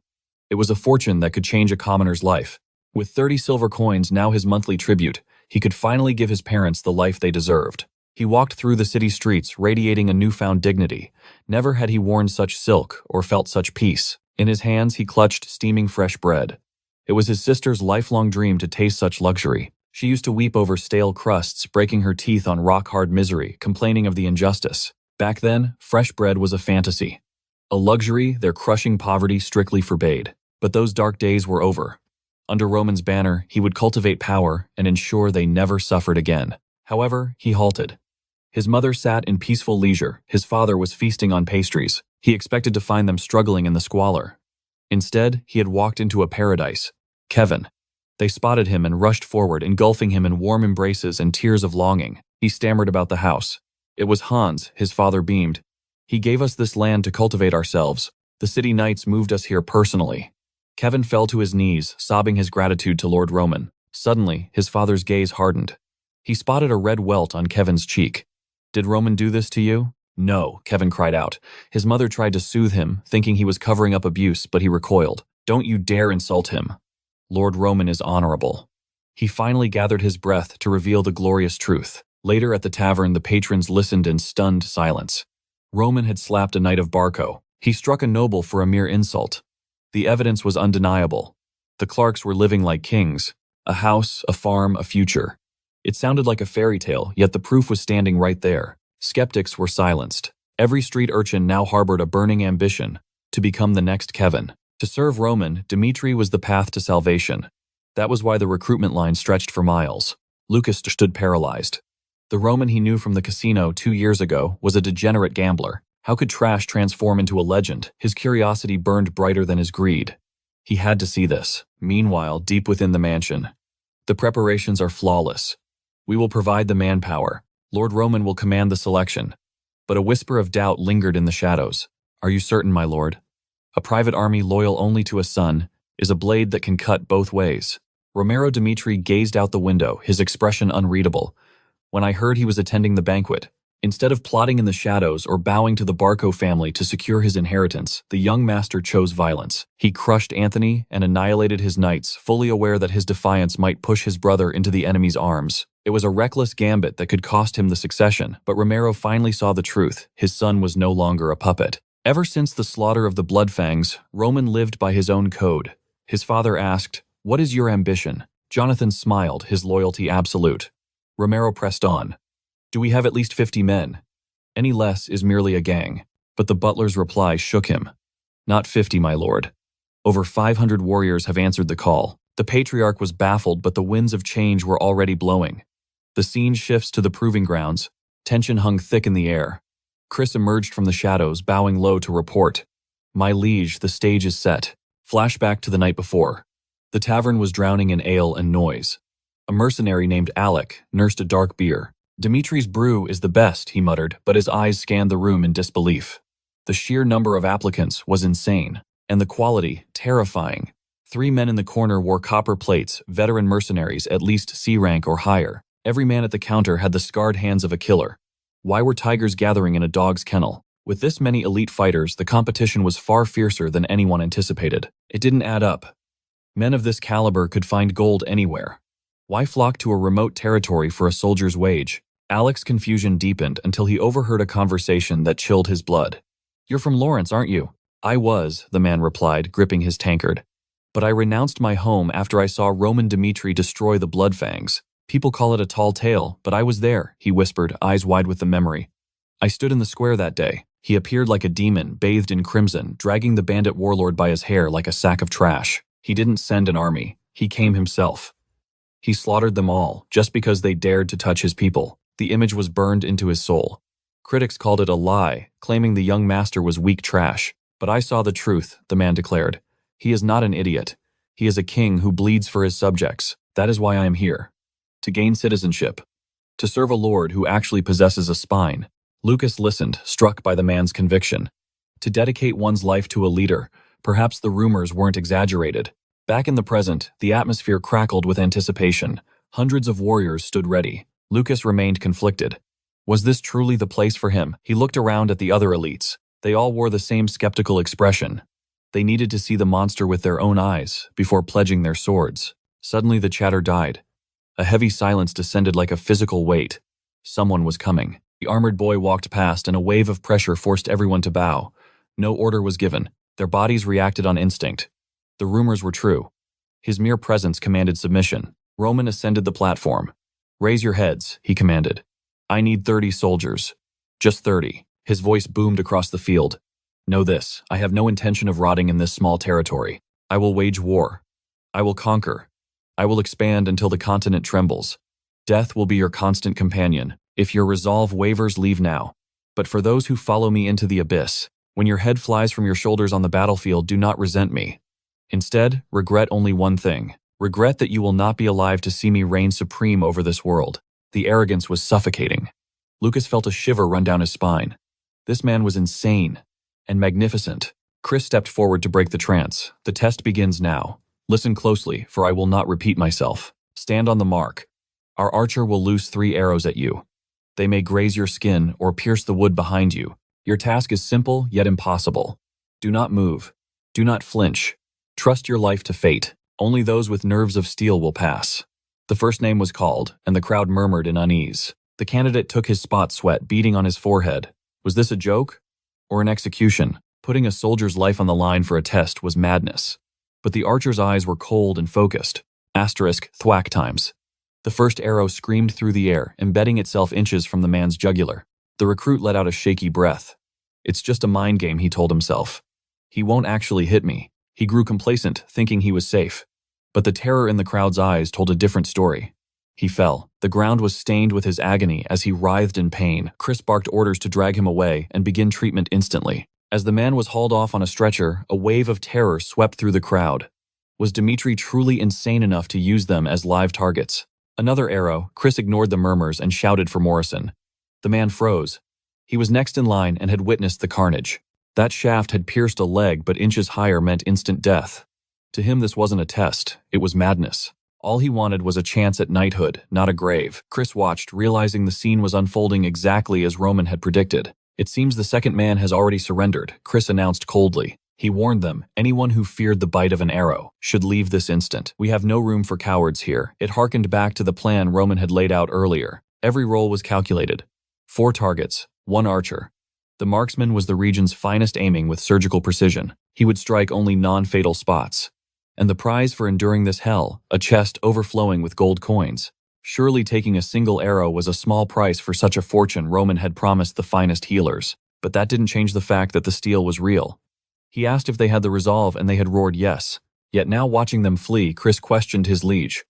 Speaker 1: It was a fortune that could change a commoner's life. With 30 silver coins now his monthly tribute, he could finally give his parents the life they deserved. He walked through the city streets, radiating a newfound dignity. Never had he worn such silk or felt such peace. In his hands he clutched steaming fresh bread. It was his sister's lifelong dream to taste such luxury. She used to weep over stale crusts, breaking her teeth on rock-hard misery, complaining of the injustice. Back then, fresh bread was a fantasy. A luxury their crushing poverty strictly forbade. But those dark days were over. Under Roman's banner, he would cultivate power and ensure they never suffered again. However, he halted. His mother sat in peaceful leisure. His father was feasting on pastries. He expected to find them struggling in the squalor. Instead, he had walked into a paradise. Kevin. They spotted him and rushed forward, engulfing him in warm embraces and tears of longing. He stammered about the house. "It was Hans," his father beamed. "He gave us this land to cultivate ourselves. The city knights moved us here personally." Kevin fell to his knees, sobbing his gratitude to Lord Roman. Suddenly, his father's gaze hardened. He spotted a red welt on Kevin's cheek. "Did Roman do this to you?" "No," Kevin cried out. His mother tried to soothe him, thinking he was covering up abuse, but he recoiled. "Don't you dare insult him. Lord Roman is honorable." He finally gathered his breath to reveal the glorious truth. Later at the tavern, the patrons listened in stunned silence. Roman had slapped a knight of Barco. He struck a noble for a mere insult. The evidence was undeniable. The Clarks were living like kings. A house, a farm, a future. It sounded like a fairy tale, yet the proof was standing right there. Skeptics were silenced. Every street urchin now harbored a burning ambition to become the next Kevin. To serve Roman, Dmitry was the path to salvation. That was why the recruitment line stretched for miles. Lucas stood paralyzed. The Roman he knew from the casino 2 years ago was a degenerate gambler. How could trash transform into a legend? His curiosity burned brighter than his greed. He had to see this. Meanwhile, deep within the mansion, the preparations are flawless. We will provide the manpower. Lord Roman will command the selection. But a whisper of doubt lingered in the shadows. "Are you certain, my lord? A private army loyal only to a son is a blade that can cut both ways." Romero Dmitry gazed out the window, his expression unreadable. "When I heard he was attending the banquet, instead of plotting in the shadows or bowing to the Barco family to secure his inheritance, the young master chose violence. He crushed Anthony and annihilated his knights, fully aware that his defiance might push his brother into the enemy's arms. It was a reckless gambit that could cost him the succession, but Romero finally saw the truth. His son was no longer a puppet. Ever since the slaughter of the Bloodfangs, Roman lived by his own code. His father asked, "What is your ambition?" Jonathan smiled, his loyalty absolute. Romero pressed on. "Do we have at least 50 men? Any less is merely a gang." But the butler's reply shook him. "Not 50, my lord. Over 500 warriors have answered the call." The patriarch was baffled, but the winds of change were already blowing. The scene shifts to the proving grounds. Tension hung thick in the air. Chris emerged from the shadows, bowing low to report. "My liege, the stage is set." Flashback to the night before. The tavern was drowning in ale and noise. A mercenary named Alec nursed a dark beer. "Dimitri's brew is the best," he muttered, but his eyes scanned the room in disbelief. The sheer number of applicants was insane, and the quality terrifying. 3 men in the corner wore copper plates, veteran mercenaries at least C rank or higher. Every man at the counter had the scarred hands of a killer. Why were tigers gathering in a dog's kennel? With this many elite fighters, the competition was far fiercer than anyone anticipated. It didn't add up. Men of this caliber could find gold anywhere. Why flock to a remote territory for a soldier's wage? Alec's confusion deepened until he overheard a conversation that chilled his blood. "You're from Lawrence, aren't you?" "I was," the man replied, gripping his tankard. "But I renounced my home after I saw Roman Dmitry destroy the Bloodfangs. People call it a tall tale, but I was there," he whispered, eyes wide with the memory. "I stood in the square that day. He appeared like a demon, bathed in crimson, dragging the bandit warlord by his hair like a sack of trash. He didn't send an army. He came himself. He slaughtered them all, just because they dared to touch his people. The image was burned into his soul. Critics called it a lie, claiming the young master was weak trash. But I saw the truth," the man declared. "He is not an idiot. He is a king who bleeds for his subjects. That is why I am here. To gain citizenship. To serve a lord who actually possesses a spine." Lucas listened, struck by the man's conviction. To dedicate one's life to a leader, perhaps the rumors weren't exaggerated. Back in the present, the atmosphere crackled with anticipation. Hundreds of warriors stood ready. Lucas remained conflicted. Was this truly the place for him? He looked around at the other elites. They all wore the same skeptical expression. They needed to see the monster with their own eyes before pledging their swords. Suddenly the chatter died. A heavy silence descended like a physical weight. Someone was coming. The armored boy walked past, and a wave of pressure forced everyone to bow. No order was given. Their bodies reacted on instinct. The rumors were true. His mere presence commanded submission. Roman ascended the platform. "Raise your heads," he commanded. "I need 30 soldiers. Just 30. His voice boomed across the field. "Know this, I have no intention of rotting in this small territory. I will wage war. I will conquer. I will expand until the continent trembles. Death will be your constant companion. If your resolve wavers, leave now. But for those who follow me into the abyss, when your head flies from your shoulders on the battlefield, do not resent me. Instead, regret only one thing. Regret that you will not be alive to see me reign supreme over this world." The arrogance was suffocating. Lucas felt a shiver run down his spine. This man was insane and magnificent. Chris stepped forward to break the trance. "The test begins now. Listen closely, for I will not repeat myself. Stand on the mark. Our archer will loose 3 arrows at you. They may graze your skin or pierce the wood behind you. Your task is simple yet impossible. Do not move. Do not flinch. Trust your life to fate. Only those with nerves of steel will pass." The first name was called, and the crowd murmured in unease. The candidate took his spot, sweat beading on his forehead. Was this a joke? Or an execution? Putting a soldier's life on the line for a test was madness. But the archer's eyes were cold and focused. Asterisk, thwack times. The first arrow screamed through the air, embedding itself inches from the man's jugular. The recruit let out a shaky breath. "It's just a mind game," he told himself. "He won't actually hit me." He grew complacent, thinking he was safe. But the terror in the crowd's eyes told a different story. He fell. The ground was stained with his agony as he writhed in pain. Chris barked orders to drag him away and begin treatment instantly. As the man was hauled off on a stretcher, a wave of terror swept through the crowd. Was Dmitry truly insane enough to use them as live targets? Another arrow. Chris ignored the murmurs and shouted for Morrison. The man froze. He was next in line and had witnessed the carnage. That shaft had pierced a leg, but inches higher meant instant death. To him, this wasn't a test. It was madness. All he wanted was a chance at knighthood, not a grave. Chris watched, realizing the scene was unfolding exactly as Roman had predicted. "It seems the second man has already surrendered," Chris announced coldly. He warned them, anyone who feared the bite of an arrow should leave this instant. "We have no room for cowards here." It harkened back to the plan Roman had laid out earlier. Every roll was calculated. 4 targets, 1 archer. The marksman was the region's finest, aiming with surgical precision. He would strike only non-fatal spots. And the prize for enduring this hell, a chest overflowing with gold coins. Surely taking a single arrow was a small price for such a fortune Roman had promised the finest healers. But that didn't change the fact that the steel was real. He asked if they had the resolve and they had roared yes. Yet now watching them flee, Chris questioned his liege.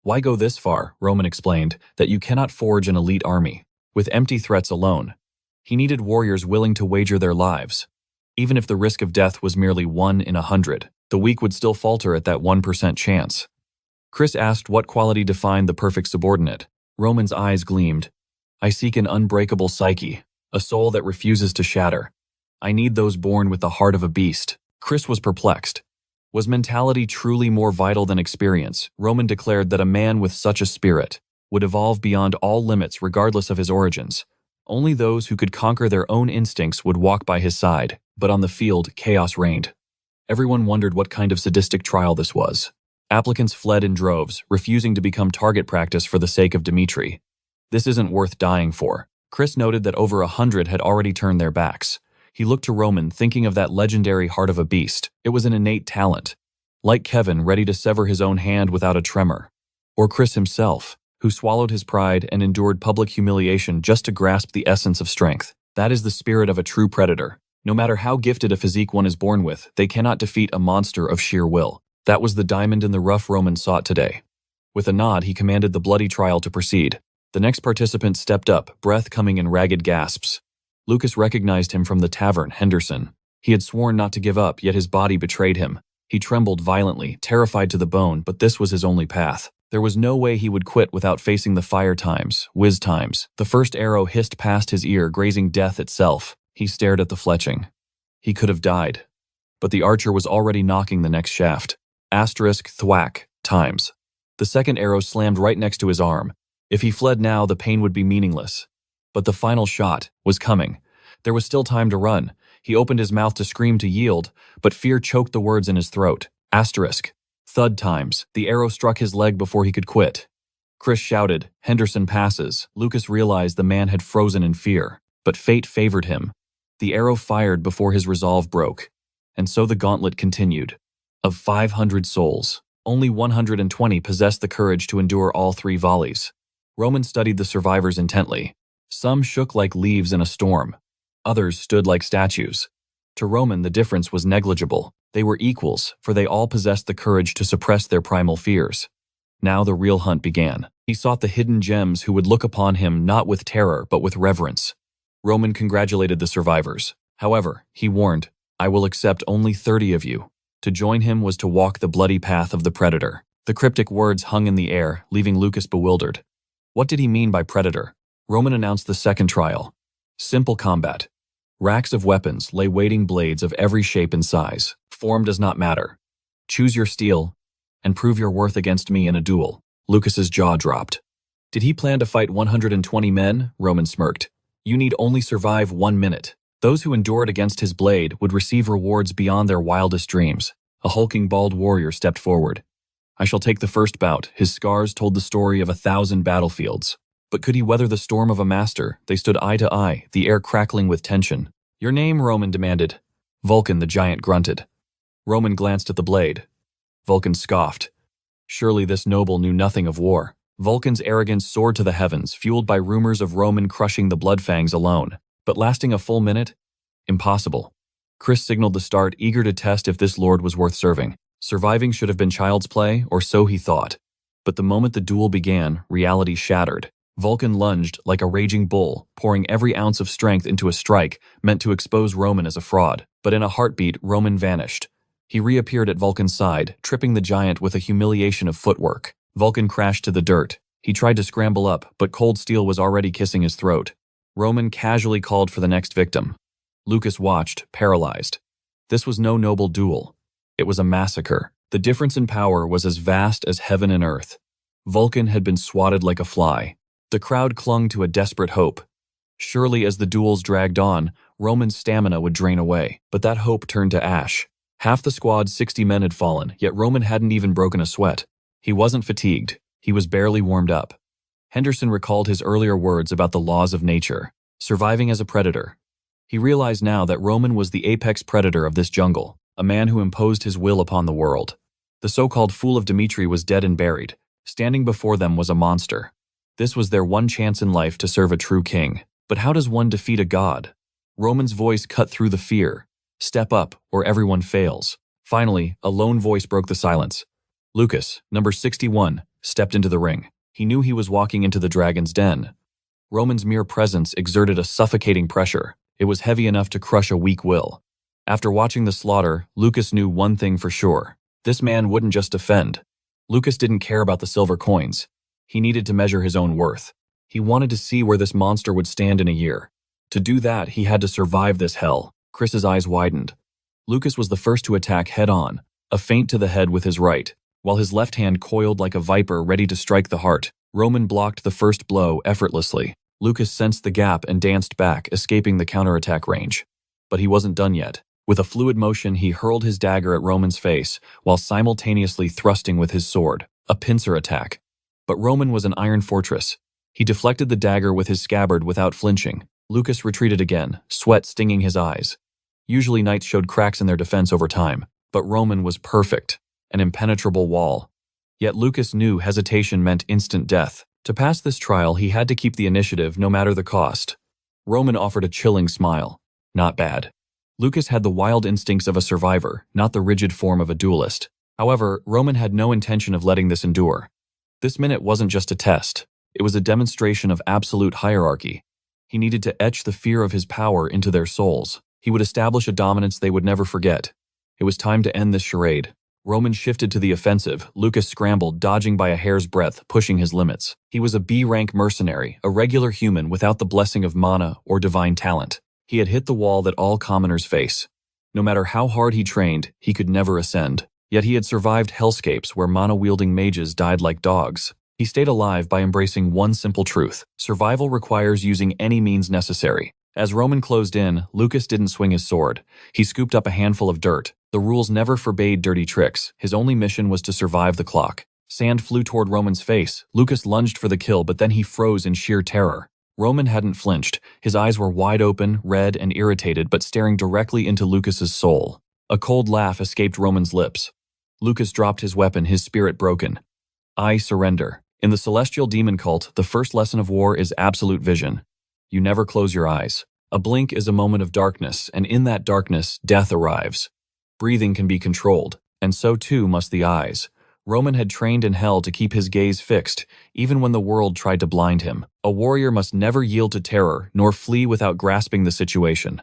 Speaker 1: Why go this far, Roman explained, that you cannot forge an elite army, with empty threats alone. He needed warriors willing to wager their lives. Even if the risk of death was merely 1 in 100, the weak would still falter at that 1% chance. Chris asked what quality defined the perfect subordinate. Roman's eyes gleamed. I seek an unbreakable psyche, a soul that refuses to shatter. I need those born with the heart of a beast. Chris was perplexed. Was mentality truly more vital than experience? Roman declared that a man with such a spirit would evolve beyond all limits regardless of his origins. Only those who could conquer their own instincts would walk by his side, but on the field, chaos reigned. Everyone wondered what kind of sadistic trial this was. Applicants fled in droves, refusing to become target practice for the sake of Dmitry. This isn't worth dying for. Chris noted that over 100 had already turned their backs. He looked to Roman, thinking of that legendary heart of a beast. It was an innate talent. Like Kevin, ready to sever his own hand without a tremor. Or Chris himself, who swallowed his pride and endured public humiliation just to grasp the essence of strength. That is the spirit of a true predator. No matter how gifted a physique one is born with, they cannot defeat a monster of sheer will. That was the diamond in the rough Roman sought today. With a nod, he commanded the bloody trial to proceed. The next participant stepped up, breath coming in ragged gasps. Lucas recognized him from the tavern, Henderson. He had sworn not to give up, yet his body betrayed him. He trembled violently, terrified to the bone, but this was his only path. There was no way he would quit without facing the fire times, whiz times. The first arrow hissed past his ear, grazing death itself. He stared at the fletching. He could have died. But the archer was already knocking the next shaft. Asterisk, thwack, times. The second arrow slammed right next to his arm. If he fled now, the pain would be meaningless. But the final shot was coming. There was still time to run. He opened his mouth to scream to yield, but fear choked the words in his throat. Asterisk. Thud times. The arrow struck his leg before he could quit. Chris shouted, Henderson passes. Lucas realized the man had frozen in fear. But fate favored him. The arrow fired before his resolve broke. And so the gauntlet continued. Of 500 souls, only 120 possessed the courage to endure all 3 volleys. Roman studied the survivors intently. Some shook like leaves in a storm. Others stood like statues. To Roman, the difference was negligible. They were equals, for they all possessed the courage to suppress their primal fears. Now the real hunt began. He sought the hidden gems who would look upon him not with terror but with reverence. Roman congratulated the survivors. However, he warned, I will accept only 30 of you. To join him was to walk the bloody path of the predator. The cryptic words hung in the air, leaving Lucas bewildered. What did he mean by predator? Roman announced the second trial. Simple combat. Racks of weapons lay waiting blades of every shape and size. Form does not matter. Choose your steel and prove your worth against me in a duel. Lucas's jaw dropped. Did he plan to fight 120 men? Roman smirked. You need only survive 1 minute. Those who endured against his blade would receive rewards beyond their wildest dreams. A hulking bald warrior stepped forward. I shall take the first bout. His scars told the story of 1,000 battlefields. But could he weather the storm of a master? They stood eye to eye, the air crackling with tension. Your name, Roman demanded. Vulcan, the giant grunted. Roman glanced at the blade. Vulcan scoffed. Surely this noble knew nothing of war. Vulcan's arrogance soared to the heavens, fueled by rumors of Roman crushing the Bloodfangs alone. But lasting a full minute? Impossible. Chris signaled the start, eager to test if this lord was worth serving. Surviving should have been child's play, or so he thought. But the moment the duel began, reality shattered. Vulcan lunged like a raging bull, pouring every ounce of strength into a strike meant to expose Roman as a fraud. But in a heartbeat, Roman vanished. He reappeared at Vulcan's side, tripping the giant with a humiliation of footwork. Vulcan crashed to the dirt. He tried to scramble up, but cold steel was already kissing his throat. Roman casually called for the next victim. Lucas watched, paralyzed. This was no noble duel. It was a massacre. The difference in power was as vast as heaven and earth. Vulcan had been swatted like a fly. The crowd clung to a desperate hope. Surely as the duels dragged on, Roman's stamina would drain away. But that hope turned to ash. Half the squad's 60 men had fallen, yet Roman hadn't even broken a sweat. He wasn't fatigued. He was barely warmed up. Henderson recalled his earlier words about the laws of nature, surviving as a predator. He realized now that Roman was the apex predator of this jungle, a man who imposed his will upon the world. The so-called Fool of Dmitry was dead and buried. Standing before them was a monster. This was their one chance in life to serve a true king. But how does one defeat a god? Roman's voice cut through the fear. Step up, or everyone fails. Finally, a lone voice broke the silence. Lucas, number 61, stepped into the ring. He knew he was walking into the dragon's den. Roman's mere presence exerted a suffocating pressure. It was heavy enough to crush a weak will. After watching the slaughter, Lucas knew one thing for sure. This man wouldn't just defend. Lucas didn't care about the silver coins. He needed to measure his own worth. He wanted to see where this monster would stand in a year. To do that, he had to survive this hell. Chris's eyes widened. Lucas was the first to attack head-on, a feint to the head with his right, while his left hand coiled like a viper ready to strike the heart. Roman blocked the first blow effortlessly. Lucas sensed the gap and danced back, escaping the counterattack range. But he wasn't done yet. With a fluid motion, he hurled his dagger at Roman's face, while simultaneously thrusting with his sword, a pincer attack. But Roman was an iron fortress. He deflected the dagger with his scabbard without flinching. Lucas retreated again, sweat stinging his eyes. Usually knights showed cracks in their defense over time, but Roman was perfect, an impenetrable wall. Yet Lucas knew hesitation meant instant death. To pass this trial, he had to keep the initiative no matter the cost. Roman offered a chilling smile. Not bad. Lucas had the wild instincts of a survivor, not the rigid form of a duelist. However, Roman had no intention of letting this endure. This minute wasn't just a test. It was a demonstration of absolute hierarchy. He needed to etch the fear of his power into their souls. He would establish a dominance they would never forget. It was time to end this charade. Roman shifted to the offensive. Lucas scrambled, dodging by a hair's breadth, pushing his limits. He was a B-rank mercenary, a regular human without the blessing of mana or divine talent. He had hit the wall that all commoners face. No matter how hard he trained, he could never ascend. Yet he had survived hellscapes where mana-wielding mages died like dogs. He stayed alive by embracing one simple truth. Survival requires using any means necessary. As Roman closed in, Lucas didn't swing his sword. He scooped up a handful of dirt. The rules never forbade dirty tricks. His only mission was to survive the clock. Sand flew toward Roman's face. Lucas lunged for the kill, but then he froze in sheer terror. Roman hadn't flinched. His eyes were wide open, red and irritated, but staring directly into Lucas's soul. A cold laugh escaped Roman's lips. Lucas dropped his weapon, his spirit broken. I surrender. In the celestial demon cult, the first lesson of war is absolute vision. You never close your eyes. A blink is a moment of darkness, and in that darkness, death arrives. Breathing can be controlled, and so too must the eyes. Roman had trained in hell to keep his gaze fixed, even when the world tried to blind him. A warrior must never yield to terror, nor flee without grasping the situation.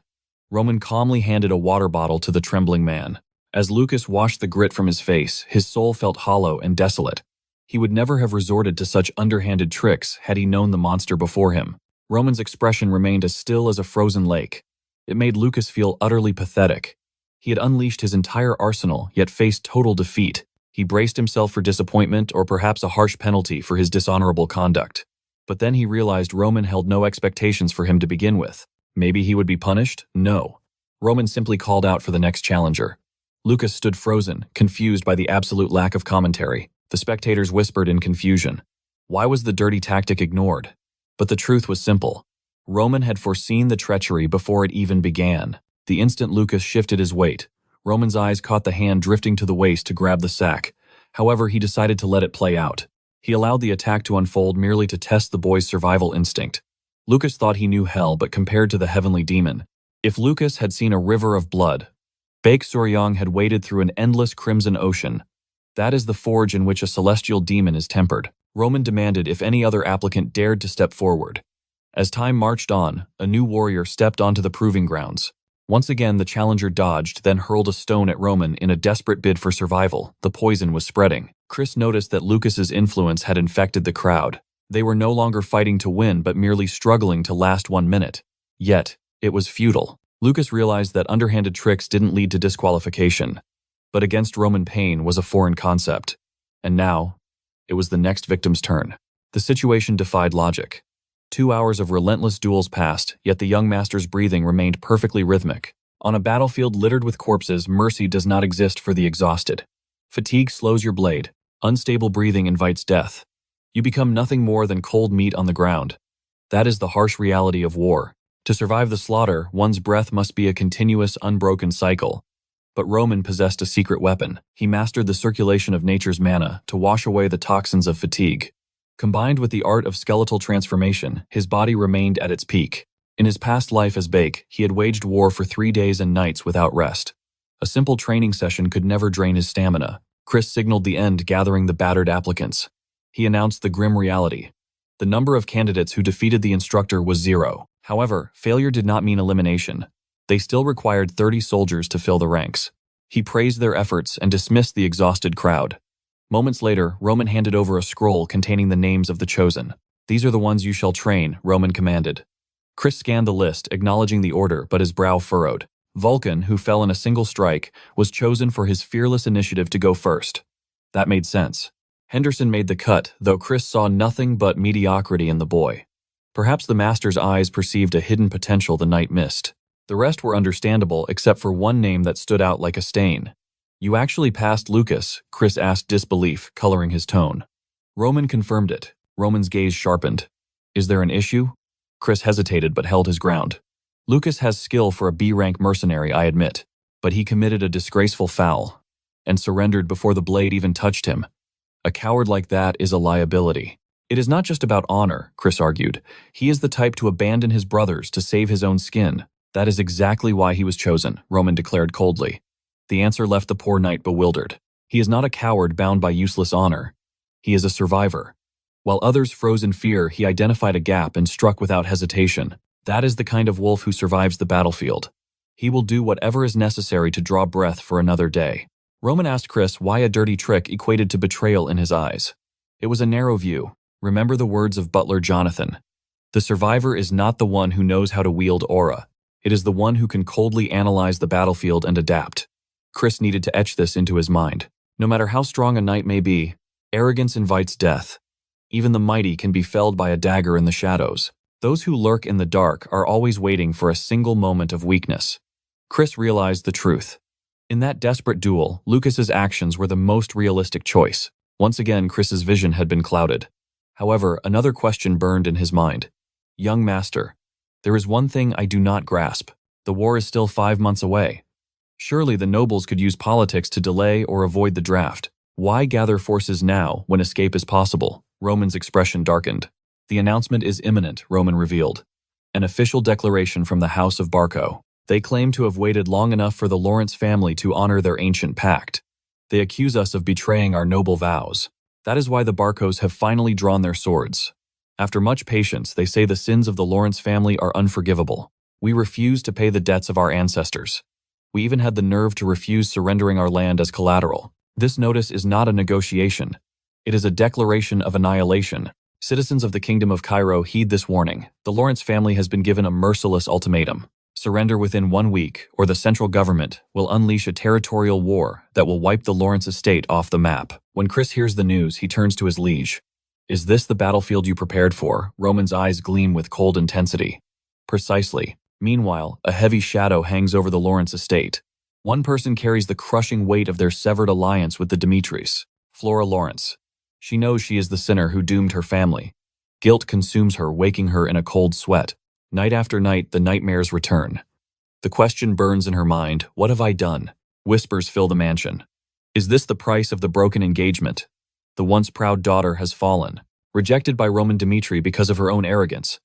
Speaker 1: Roman calmly handed a water bottle to the trembling man. As Lucas washed the grit from his face, his soul felt hollow and desolate. He would never have resorted to such underhanded tricks had he known the monster before him. Roman's expression remained as still as a frozen lake. It made Lucas feel utterly pathetic. He had unleashed his entire arsenal, yet faced total defeat. He braced himself for disappointment or perhaps a harsh penalty for his dishonorable conduct. But then he realized Roman held no expectations for him to begin with. Maybe he would be punished? No. Roman simply called out for the next challenger. Lucas stood frozen, confused by the absolute lack of commentary. The spectators whispered in confusion. Why was the dirty tactic ignored? But the truth was simple. Roman had foreseen the treachery before it even began. The instant Lucas shifted his weight, Roman's eyes caught the hand drifting to the waist to grab the sack. However, he decided to let it play out. He allowed the attack to unfold merely to test the boy's survival instinct. Lucas thought he knew hell, but compared to the heavenly demon, if Lucas had seen a river of blood, Baek Suryong had waded through an endless crimson ocean. That is the forge in which a celestial demon is tempered. Roman demanded if any other applicant dared to step forward. As time marched on, a new warrior stepped onto the proving grounds. Once again, the challenger dodged, then hurled a stone at Roman in a desperate bid for survival. The poison was spreading. Chris noticed that Lucas's influence had infected the crowd. They were no longer fighting to win, but merely struggling to last 1 minute. Yet, it was futile. Lucas realized that underhanded tricks didn't lead to disqualification. But against Roman pain was a foreign concept. And now, it was the next victim's turn. The situation defied logic. 2 hours of relentless duels passed, yet the young master's breathing remained perfectly rhythmic. On a battlefield littered with corpses, mercy does not exist for the exhausted. Fatigue slows your blade. Unstable breathing invites death. You become nothing more than cold meat on the ground. That is the harsh reality of war. To survive the slaughter, one's breath must be a continuous, unbroken cycle. But Roman possessed a secret weapon. He mastered the circulation of nature's mana to wash away the toxins of fatigue. Combined with the art of skeletal transformation, his body remained at its peak. In his past life as Bake, he had waged war for 3 days and nights without rest. A simple training session could never drain his stamina. Chris signaled the end, gathering the battered applicants. He announced the grim reality. The number of candidates who defeated the instructor was 0. However, failure did not mean elimination. They still required 30 soldiers to fill the ranks. He praised their efforts and dismissed the exhausted crowd. Moments later, Roman handed over a scroll containing the names of the chosen. "These are the ones you shall train," Roman commanded. Chris scanned the list, acknowledging the order, but his brow furrowed. Vulcan, who fell in a single strike, was chosen for his fearless initiative to go first. That made sense. Henderson made the cut, though Chris saw nothing but mediocrity in the boy. Perhaps the master's eyes perceived a hidden potential the knight missed. The rest were understandable, except for one name that stood out like a stain. "You actually passed Lucas?" Chris asked, disbelief coloring his tone. Roman confirmed it. Roman's gaze sharpened. "Is there an issue?" Chris hesitated but held his ground. "Lucas has skill for a B-rank mercenary, I admit, but he committed a disgraceful foul and surrendered before the blade even touched him. A coward like that is a liability." "It is not just about honor," Chris argued. "He is the type to abandon his brothers to save his own skin. That is exactly why he was chosen," Roman declared coldly. The answer left the poor knight bewildered. He is not a coward bound by useless honor. He is a survivor. While others froze in fear, he identified a gap and struck without hesitation. That is the kind of wolf who survives the battlefield. He will do whatever is necessary to draw breath for another day. Roman asked Chris why a dirty trick equated to betrayal in his eyes. It was a narrow view. Remember the words of butler Jonathan. "The survivor is not the one who knows how to wield aura. It is the one who can coldly analyze the battlefield and adapt." Chris needed to etch this into his mind. No matter how strong a knight may be, arrogance invites death. Even the mighty can be felled by a dagger in the shadows. Those who lurk in the dark are always waiting for a single moment of weakness. Chris realized the truth. In that desperate duel, Lucas's actions were the most realistic choice. Once again, Chris's vision had been clouded. However, another question burned in his mind. "Young master, there is one thing I do not grasp. The war is still 5 months away. Surely the nobles could use politics to delay or avoid the draft. Why gather forces now when escape is possible?" Roman's expression darkened. "The announcement is imminent," Roman revealed. "An official declaration from the House of Barco. They claim to have waited long enough for the Lawrence family to honor their ancient pact. They accuse us of betraying our noble vows. That is why the Barcos have finally drawn their swords. After much patience, they say the sins of the Lawrence family are unforgivable. We refuse to pay the debts of our ancestors. We even had the nerve to refuse surrendering our land as collateral. This notice is not a negotiation. It is a declaration of annihilation. Citizens of the Kingdom of Cairo, heed this warning. The Lawrence family has been given a merciless ultimatum. Surrender within 1 week, or the central government will unleash a territorial war that will wipe the Lawrence estate off the map." When Chris hears the news, he turns to his liege. "Is this the battlefield you prepared for?" Roman's eyes gleam with cold intensity. "Precisely." Meanwhile, a heavy shadow hangs over the Lawrence estate. One person carries the crushing weight of their severed alliance with the Dmitrys, Flora Lawrence. She knows she is the sinner who doomed her family. Guilt consumes her, waking her in a cold sweat. Night after night, the nightmares return. The question burns in her mind, "What have I done?" Whispers fill the mansion. Is this the price of the broken engagement? The once proud daughter has fallen, rejected by Roman Dmitry because of her own arrogance.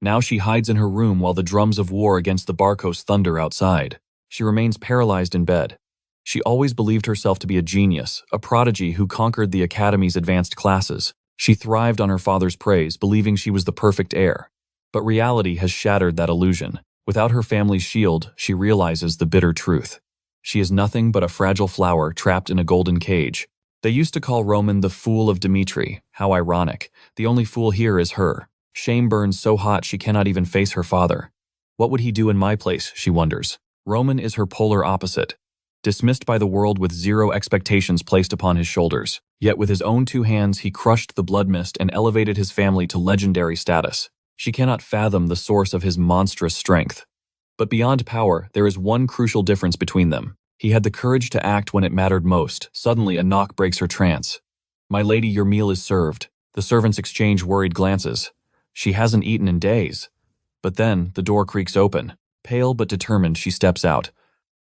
Speaker 1: Now she hides in her room while the drums of war against the Barcos thunder outside. She remains paralyzed in bed. She always believed herself to be a genius, a prodigy who conquered the academy's advanced classes. She thrived on her father's praise, believing she was the perfect heir. But reality has shattered that illusion. Without her family's shield, she realizes the bitter truth. She is nothing but a fragile flower trapped in a golden cage. They used to call Roman the fool of Dmitry. How ironic. The only fool here is her. Shame burns so hot she cannot even face her father. What would he do in my place, she wonders. Roman is her polar opposite. Dismissed by the world with zero expectations placed upon his shoulders. Yet with his own 2 hands he crushed the blood mist and elevated his family to legendary status. She cannot fathom the source of his monstrous strength. But beyond power, there is one crucial difference between them. He had the courage to act when it mattered most. Suddenly, a knock breaks her trance. "My lady, your meal is served." The servants exchange worried glances. She hasn't eaten in days. But then, the door creaks open. Pale but determined, she steps out.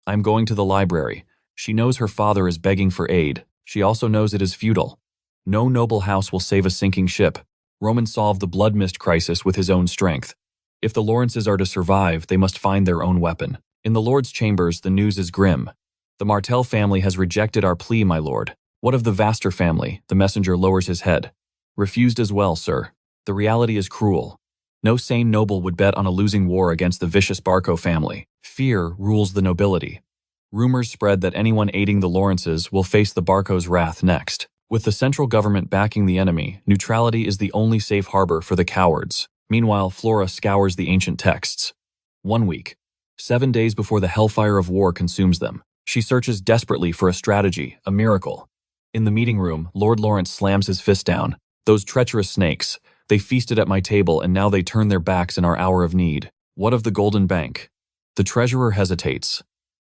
Speaker 1: I'm going to the library. She knows her father is begging for aid. She also knows it is futile. No noble house will save a sinking ship. Roman solved the blood mist crisis with his own strength. If the Lawrences are to survive, they must find their own weapon. In the Lord's chambers, the news is grim. The Martel family has rejected our plea, my lord. What of the Vaster family? The messenger lowers his head. Refused as well, sir. The reality is cruel. No sane noble would bet on a losing war against the vicious Barco family. Fear rules the nobility. Rumors spread that anyone aiding the Lawrences will face the Barco's wrath next. With the central government backing the enemy, neutrality is the only safe harbor for the cowards. Meanwhile, Flora scours the ancient texts. 1 week. 7 days before the hellfire of war consumes them. She searches desperately for a strategy, a miracle. In the meeting room, Lord Lawrence slams his fist down. Those treacherous snakes. They feasted at my table and now they turn their backs in our hour of need. What of the Golden Bank? The treasurer hesitates.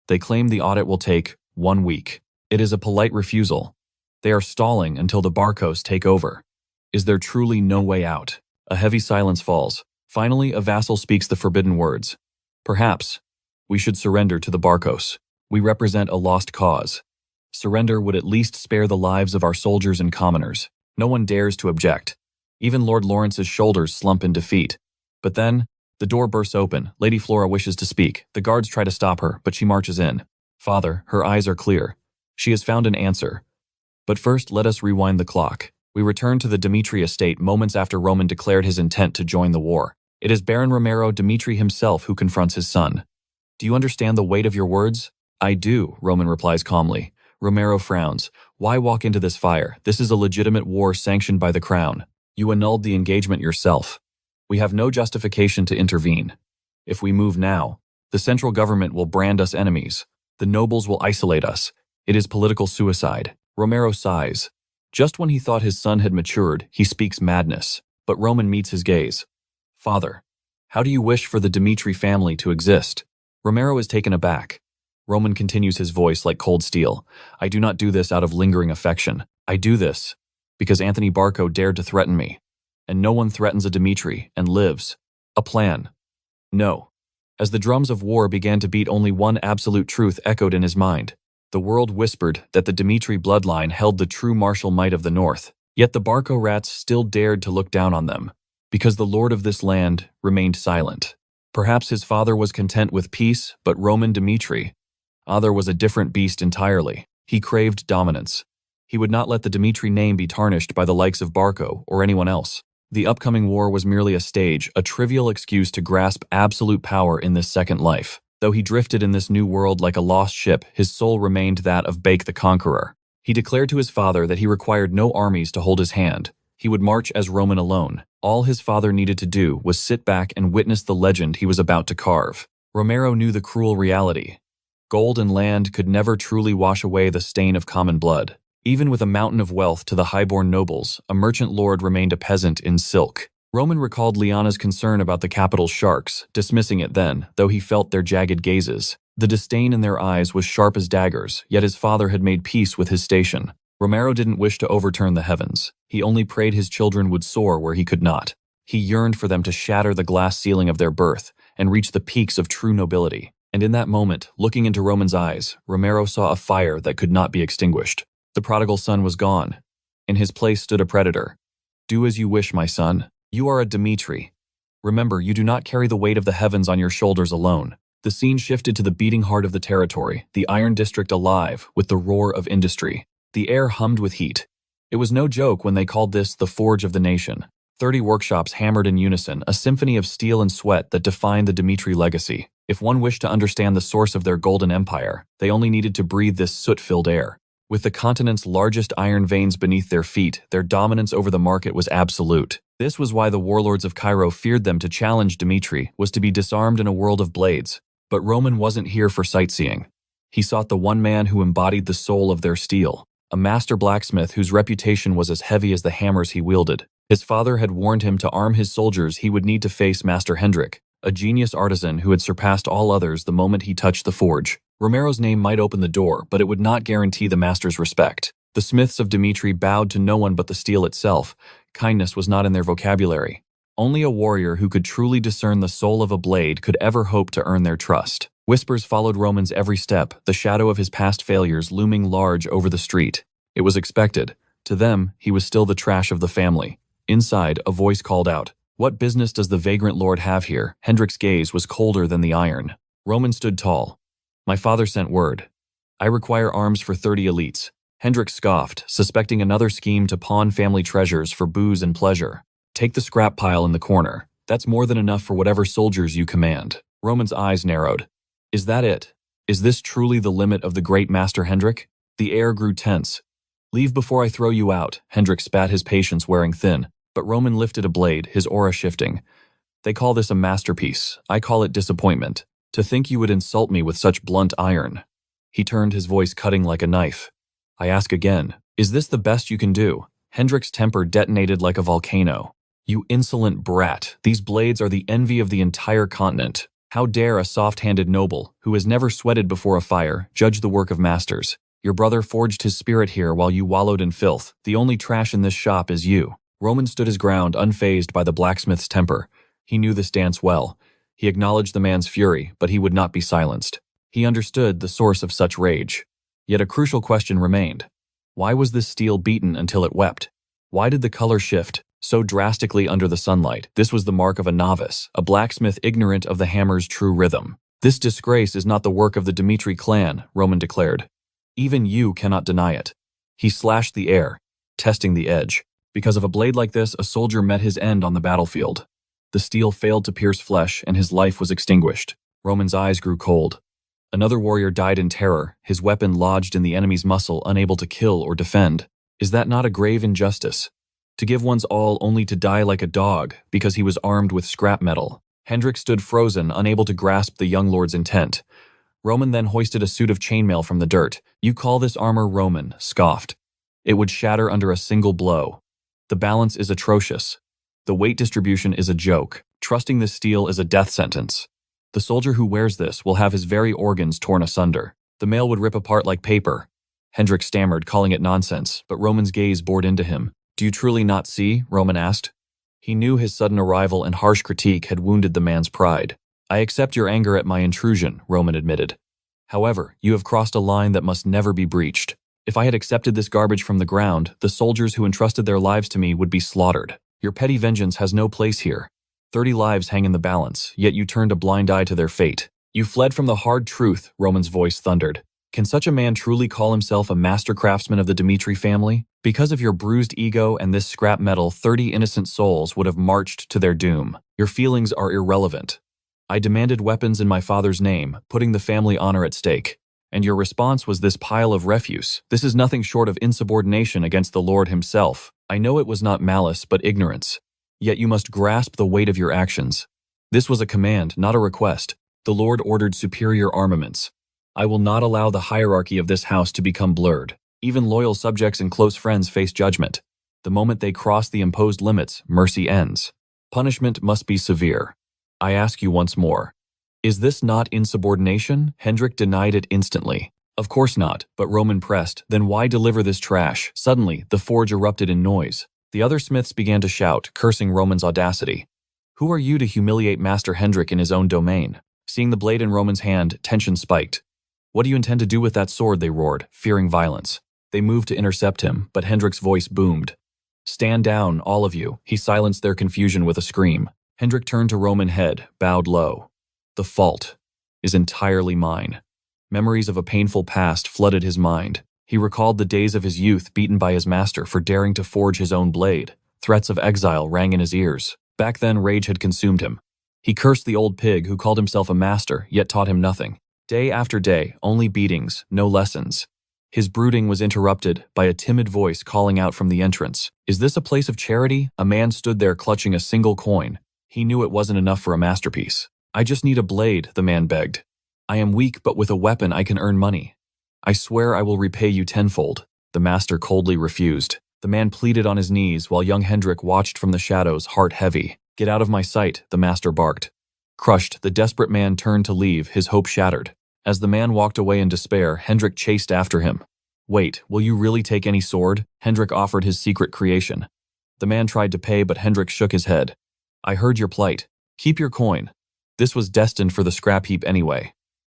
Speaker 1: They claim the audit will take 1 week. It is a polite refusal. They are stalling until the Barcos take over. Is there truly no way out? A heavy silence falls. Finally, a vassal speaks the forbidden words. Perhaps we should surrender to the Barcos. We represent a lost cause. Surrender would at least spare the lives of our soldiers and commoners. No one dares to object. Even Lord Lawrence's shoulders slump in defeat. But then, the door bursts open. Lady Flora wishes to speak. The guards try to stop her, but she marches in. Father, her eyes are clear. She has found an answer. But first, let us rewind the clock. We return to the Dmitry estate moments after Roman declared his intent to join the war. It is Baron Romero Dmitry himself who confronts his son. Do you understand the weight of your words? I do, Roman replies calmly. Romero frowns. Why walk into this fire? This is a legitimate war sanctioned by the crown. You annulled the engagement yourself. We have no justification to intervene. If we move now, the central government will brand us enemies. The nobles will isolate us. It is political suicide. Romero sighs. Just when he thought his son had matured, he speaks madness. But Roman meets his gaze. Father, how do you wish for the Dmitry family to exist? Romero is taken aback. Roman continues, his voice like cold steel. I do not do this out of lingering affection. I do this because Anthony Barco dared to threaten me. And no one threatens a Dmitry and lives. A plan. No. As the drums of war began to beat, only one absolute truth echoed in his mind. The world whispered that the Dmitry bloodline held the true martial might of the North. Yet the Barco rats still dared to look down on them, because the lord of this land remained silent. Perhaps his father was content with peace, but Roman Dmitry, there was a different beast entirely. He craved dominance. He would not let the Dmitry name be tarnished by the likes of Barco or anyone else. The upcoming war was merely a stage, a trivial excuse to grasp absolute power in this second life. Though he drifted in this new world like a lost ship, his soul remained that of Bake the Conqueror. He declared to his father that he required no armies to hold his hand. He would march as Roman alone. All his father needed to do was sit back and witness the legend he was about to carve. Romero knew the cruel reality. Gold and land could never truly wash away the stain of common blood. Even with a mountain of wealth to the highborn nobles, a merchant lord remained a peasant in silk. Roman recalled Liana's concern about the capital's sharks, dismissing it then, though he felt their jagged gazes. The disdain in their eyes was sharp as daggers, yet his father had made peace with his station. Romero didn't wish to overturn the heavens. He only prayed his children would soar where he could not. He yearned for them to shatter the glass ceiling of their birth and reach the peaks of true nobility. And in that moment, looking into Roman's eyes, Romero saw a fire that could not be extinguished. The prodigal son was gone. In his place stood a predator. Do as you wish, my son. You are a Dmitry. Remember, you do not carry the weight of the heavens on your shoulders alone. The scene shifted to the beating heart of the territory, the iron district alive with the roar of industry. The air hummed with heat. It was no joke when they called this the forge of the nation. 30 workshops hammered in unison, a symphony of steel and sweat that defined the Dmitry legacy. If one wished to understand the source of their golden empire, they only needed to breathe this soot-filled air. With the continent's largest iron veins beneath their feet, their dominance over the market was absolute. This was why the warlords of Cairo feared them. To challenge Dmitry was to be disarmed in a world of blades. But Roman wasn't here for sightseeing. He sought the one man who embodied the soul of their steel, a master blacksmith whose reputation was as heavy as the hammers he wielded. His father had warned him to arm his soldiers. He would need to face Master Hendrik, a genius artisan who had surpassed all others the moment he touched the forge. Romero's name might open the door, but it would not guarantee the master's respect. The smiths of Dmitry bowed to no one but the steel itself. Kindness was not in their vocabulary. Only a warrior who could truly discern the soul of a blade could ever hope to earn their trust. Whispers followed Roman's every step, the shadow of his past failures looming large over the street. It was expected. To them, he was still the trash of the family. Inside, a voice called out, "What business does the vagrant lord have here?" Hendrik's gaze was colder than the iron. Roman stood tall. "My father sent word. I require arms for 30 elites." Hendrik scoffed, suspecting another scheme to pawn family treasures for booze and pleasure. "Take the scrap pile in the corner. That's more than enough for whatever soldiers you command." Roman's eyes narrowed. "Is that it? Is this truly the limit of the great Master Hendrik?" The air grew tense. "Leave before I throw you out." Hendrik spat, his patience wearing thin, but Roman lifted a blade, his aura shifting. "They call this a masterpiece. I call it disappointment. To think you would insult me with such blunt iron." He turned, his voice cutting like a knife. "I ask again, is this the best you can do?" Hendrik's temper detonated like a volcano. "You insolent brat, these blades are the envy of the entire continent. How dare a soft-handed noble, who has never sweated before a fire, judge the work of masters? Your brother forged his spirit here while you wallowed in filth. The only trash in this shop is you." Roman stood his ground, unfazed by the blacksmith's temper. He knew this dance well. He acknowledged the man's fury, but he would not be silenced. He understood the source of such rage. Yet a crucial question remained. Why was this steel beaten until it wept? Why did the color shift so drastically under the sunlight? This was the mark of a novice, a blacksmith ignorant of the hammer's true rhythm. "This disgrace is not the work of the Dmitry clan," Roman declared. "Even you cannot deny it." He slashed the air, testing the edge. Because of a blade like this, a soldier met his end on the battlefield. The steel failed to pierce flesh, and his life was extinguished. Roman's eyes grew cold. Another warrior died in terror, his weapon lodged in the enemy's muscle, unable to kill or defend. Is that not a grave injustice? To give one's all only to die like a dog, because he was armed with scrap metal. Hendrik stood frozen, unable to grasp the young lord's intent. Roman then hoisted a suit of chainmail from the dirt. "You call this armor Roman," scoffed. "It would shatter under a single blow. The balance is atrocious. The weight distribution is a joke. Trusting this steel is a death sentence. The soldier who wears this will have his very organs torn asunder. The mail would rip apart like paper." Hendrik stammered, calling it nonsense, but Roman's gaze bored into him. "Do you truly not see?" Roman asked. He knew his sudden arrival and harsh critique had wounded the man's pride. "I accept your anger at my intrusion," Roman admitted. "However, you have crossed a line that must never be breached. If I had accepted this garbage from the ground, the soldiers who entrusted their lives to me would be slaughtered. Your petty vengeance has no place here. 30 lives hang in the balance, yet you turned a blind eye to their fate. You fled from the hard truth," Roman's voice thundered. "Can such a man truly call himself a master craftsman of the Dmitry family? Because of your bruised ego and this scrap metal, 30 innocent souls would have marched to their doom. Your feelings are irrelevant. I demanded weapons in my father's name, putting the family honor at stake. And your response was this pile of refuse. This is nothing short of insubordination against the Lord himself. I know it was not malice, but ignorance. Yet you must grasp the weight of your actions. This was a command, not a request. The Lord ordered superior armaments. I will not allow the hierarchy of this house to become blurred. Even loyal subjects and close friends face judgment. The moment they cross the imposed limits, mercy ends. Punishment must be severe. I ask you once more. Is this not insubordination?" Hendrik denied it instantly. "Of course not," but Roman pressed. "Then why deliver this trash?" Suddenly, the forge erupted in noise. The other smiths began to shout, cursing Roman's audacity. "Who are you to humiliate Master Hendrik in his own domain?" Seeing the blade in Roman's hand, tension spiked. "What do you intend to do with that sword?" they roared, fearing violence. They moved to intercept him, but Hendrik's voice boomed. "Stand down, all of you." He silenced their confusion with a scream. Hendrik turned to Roman head, bowed low. "The fault is entirely mine." Memories of a painful past flooded his mind. He recalled the days of his youth beaten by his master for daring to forge his own blade. Threats of exile rang in his ears. Back then, rage had consumed him. He cursed the old pig who called himself a master, yet taught him nothing. Day after day, only beatings, no lessons. His brooding was interrupted by a timid voice calling out from the entrance. "Is this a place of charity?" A man stood there clutching a single coin. He knew it wasn't enough for a masterpiece. "I just need a blade," the man begged. "I am weak, but with a weapon I can earn money. I swear I will repay you tenfold." The master coldly refused. The man pleaded on his knees while young Hendrik watched from the shadows, heart heavy. "Get out of my sight," the master barked. Crushed, the desperate man turned to leave, his hope shattered. As the man walked away in despair, Hendrik chased after him. "Wait, will you really take any sword?" Hendrik offered his secret creation. The man tried to pay, but Hendrik shook his head. "I heard your plight. Keep your coin. This was destined for the scrap heap anyway.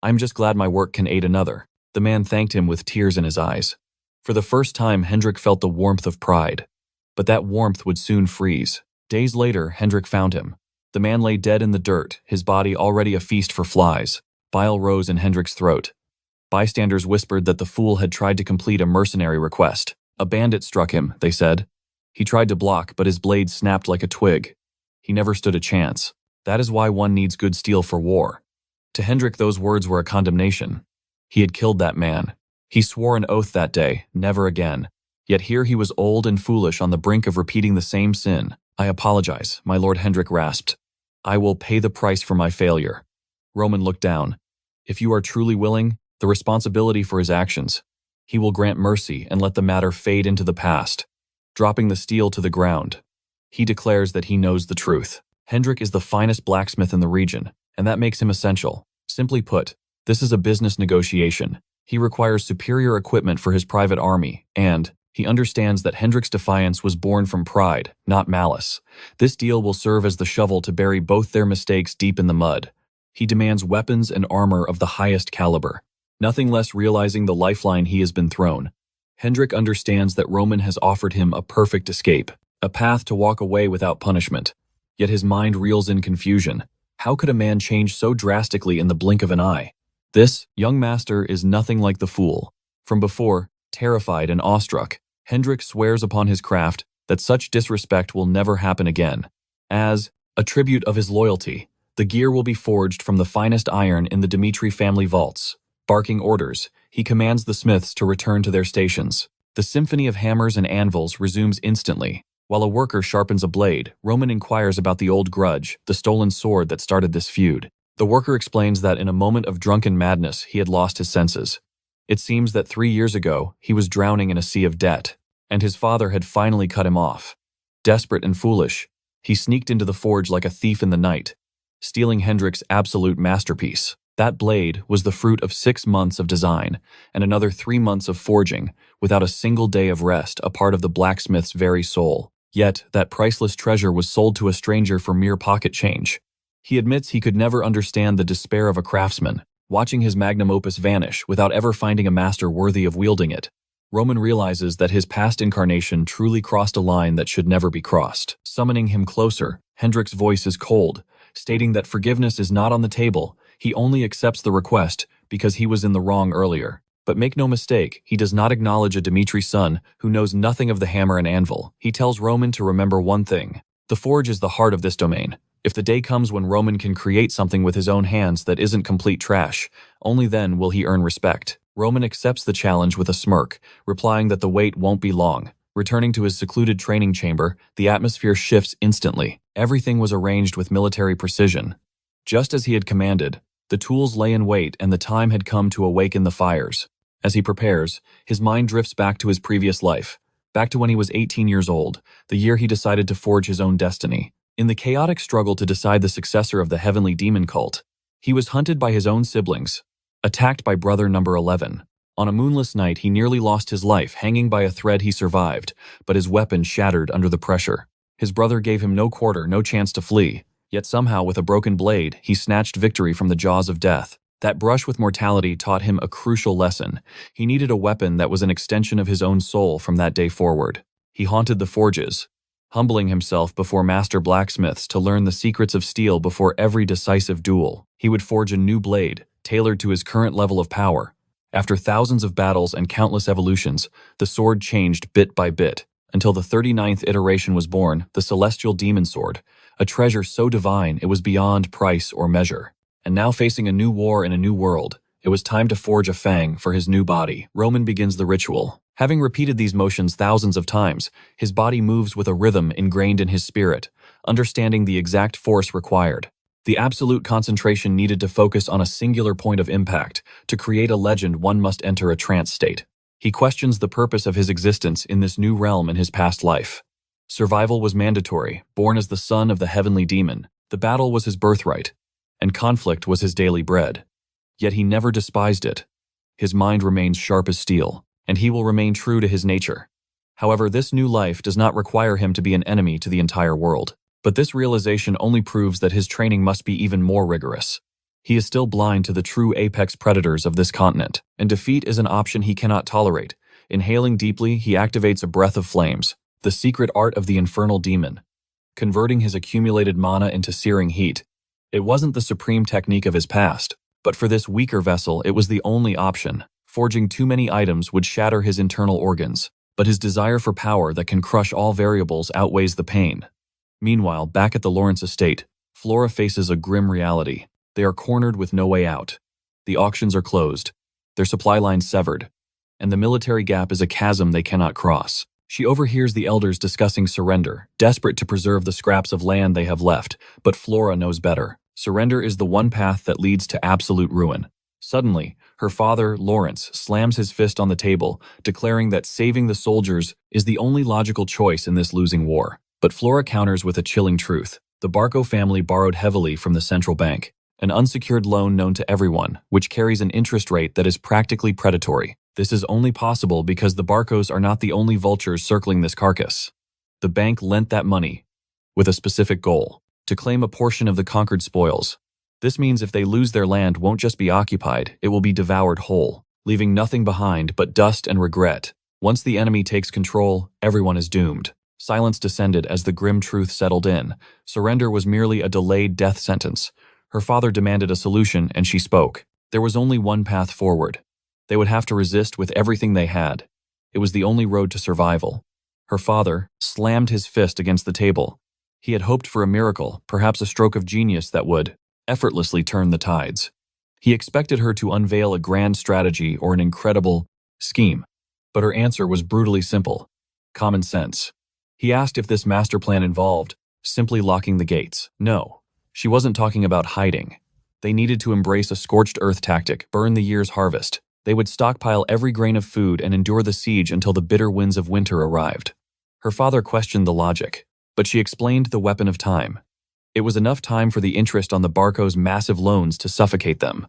Speaker 1: I'm just glad my work can aid another. The man thanked him with tears in his eyes. For the first time, Hendrik felt the warmth of pride. But that warmth would soon freeze. Days later, Hendrik found him. The man lay dead in the dirt, his body already a feast for flies. Bile rose in Hendrik's throat. Bystanders whispered that the fool had tried to complete a mercenary request. A bandit struck him, they said. He tried to block, but his blade snapped like a twig. He never stood a chance. That is why one needs good steel for war. To Hendrik, those words were a condemnation. He had killed that man. He swore an oath that day, never again. Yet here he was old and foolish on the brink of repeating the same sin. I apologize, my lord, Hendrik rasped. I will pay the price for my failure. Roman looked down. If you are truly willing, the responsibility for his actions, he will grant mercy and let the matter fade into the past. Dropping the steel to the ground, he declares that he knows the truth. Hendrik is the finest blacksmith in the region, and that makes him essential. Simply put, this is a business negotiation. He requires superior equipment for his private army, and he understands that Hendrik's defiance was born from pride, not malice. This deal will serve as the shovel to bury both their mistakes deep in the mud. He demands weapons and armor of the highest caliber, nothing less, realizing the lifeline he has been thrown. Hendrik understands that Roman has offered him a perfect escape, a path to walk away without punishment. Yet his mind reels in confusion. How could a man change so drastically in the blink of an eye? This young master is nothing like the fool. From before, terrified and awestruck, Hendrik swears upon his craft that such disrespect will never happen again. As a tribute of his loyalty, the gear will be forged from the finest iron in the Dmitry family vaults. Barking orders, he commands the smiths to return to their stations. The symphony of hammers and anvils resumes instantly. While a worker sharpens a blade, Roman inquires about the old grudge, the stolen sword that started this feud. The worker explains that in a moment of drunken madness, he had lost his senses. It seems that 3 years ago, he was drowning in a sea of debt, and his father had finally cut him off. Desperate and foolish, he sneaked into the forge like a thief in the night, stealing Hendrik's absolute masterpiece. That blade was the fruit of 6 months of design and another 3 months of forging, without a single day of rest, a part of the blacksmith's very soul. Yet, that priceless treasure was sold to a stranger for mere pocket change. He admits he could never understand the despair of a craftsman, watching his magnum opus vanish without ever finding a master worthy of wielding it. Roman realizes that his past incarnation truly crossed a line that should never be crossed. Summoning him closer, Hendrik's voice is cold, stating that forgiveness is not on the table. He only accepts the request because he was in the wrong earlier. But make no mistake, he does not acknowledge a Dmitry son who knows nothing of the hammer and anvil. He tells Roman to remember one thing. The forge is the heart of this domain. If the day comes when Roman can create something with his own hands that isn't complete trash, only then will he earn respect. Roman accepts the challenge with a smirk, replying that the wait won't be long. Returning to his secluded training chamber, the atmosphere shifts instantly. Everything was arranged with military precision. Just as he had commanded, the tools lay in wait and the time had come to awaken the fires. As he prepares, his mind drifts back to his previous life, back to when he was 18 years old, the year he decided to forge his own destiny. In the chaotic struggle to decide the successor of the heavenly demon cult, he was hunted by his own siblings, attacked by brother number 11. On a moonless night, he nearly lost his life. Hanging by a thread, he survived, but his weapon shattered under the pressure. His brother gave him no quarter, no chance to flee, yet somehow with a broken blade, he snatched victory from the jaws of death. That brush with mortality taught him a crucial lesson. He needed a weapon that was an extension of his own soul from that day forward. He haunted the forges, humbling himself before master blacksmiths to learn the secrets of steel before every decisive duel. He would forge a new blade, tailored to his current level of power. After thousands of battles and countless evolutions, the sword changed bit by bit, until the 39th iteration was born, the celestial demon sword, a treasure so divine it was beyond price or measure. And now, facing a new war in a new world, it was time to forge a fang for his new body. Roman begins the ritual. Having repeated these motions thousands of times, his body moves with a rhythm ingrained in his spirit, understanding the exact force required. The absolute concentration needed to focus on a singular point of impact. To create a legend, one must enter a trance state. He questions the purpose of his existence in this new realm in his past life. Survival was mandatory. Born as the son of the heavenly demon, the battle was his birthright, and conflict was his daily bread. Yet he never despised it. His mind remains sharp as steel, and he will remain true to his nature. However, this new life does not require him to be an enemy to the entire world. But this realization only proves that his training must be even more rigorous. He is still blind to the true apex predators of this continent, and defeat is an option he cannot tolerate. Inhaling deeply, he activates a breath of flames, the secret art of the infernal demon, converting his accumulated mana into searing heat. It wasn't the supreme technique of his past, but for this weaker vessel, it was the only option. Forging too many items would shatter his internal organs, but his desire for power that can crush all variables outweighs the pain. Meanwhile, back at the Lawrence estate, Flora faces a grim reality. They are cornered with no way out. The auctions are closed, their supply lines severed, and the military gap is a chasm they cannot cross. She overhears the elders discussing surrender, desperate to preserve the scraps of land they have left, but Flora knows better. Surrender is the one path that leads to absolute ruin. Suddenly, her father, Lawrence, slams his fist on the table, declaring that saving the soldiers is the only logical choice in this losing war. But Flora counters with a chilling truth. The Barco family borrowed heavily from the central bank, an unsecured loan known to everyone, which carries an interest rate that is practically predatory. This is only possible because the Barcos are not the only vultures circling this carcass. The bank lent that money with a specific goal: to claim a portion of the conquered spoils. This means if they lose their land won't just be occupied, it will be devoured whole, leaving nothing behind but dust and regret. Once the enemy takes control, everyone is doomed. Silence descended as the grim truth settled in. Surrender was merely a delayed death sentence. Her father demanded a solution, and she spoke. There was only one path forward. They would have to resist with everything they had. It was the only road to survival. Her father slammed his fist against the table. He had hoped for a miracle, perhaps a stroke of genius that would effortlessly turn the tides. He expected her to unveil a grand strategy or an incredible scheme, but her answer was brutally simple: common sense. He asked if this master plan involved simply locking the gates. No, she wasn't talking about hiding. They needed to embrace a scorched earth tactic, burn the year's harvest. They would stockpile every grain of food and endure the siege until the bitter winds of winter arrived. Her father questioned the logic, but she explained the weapon of time. It was enough time for the interest on the Barcos' massive loans to suffocate them.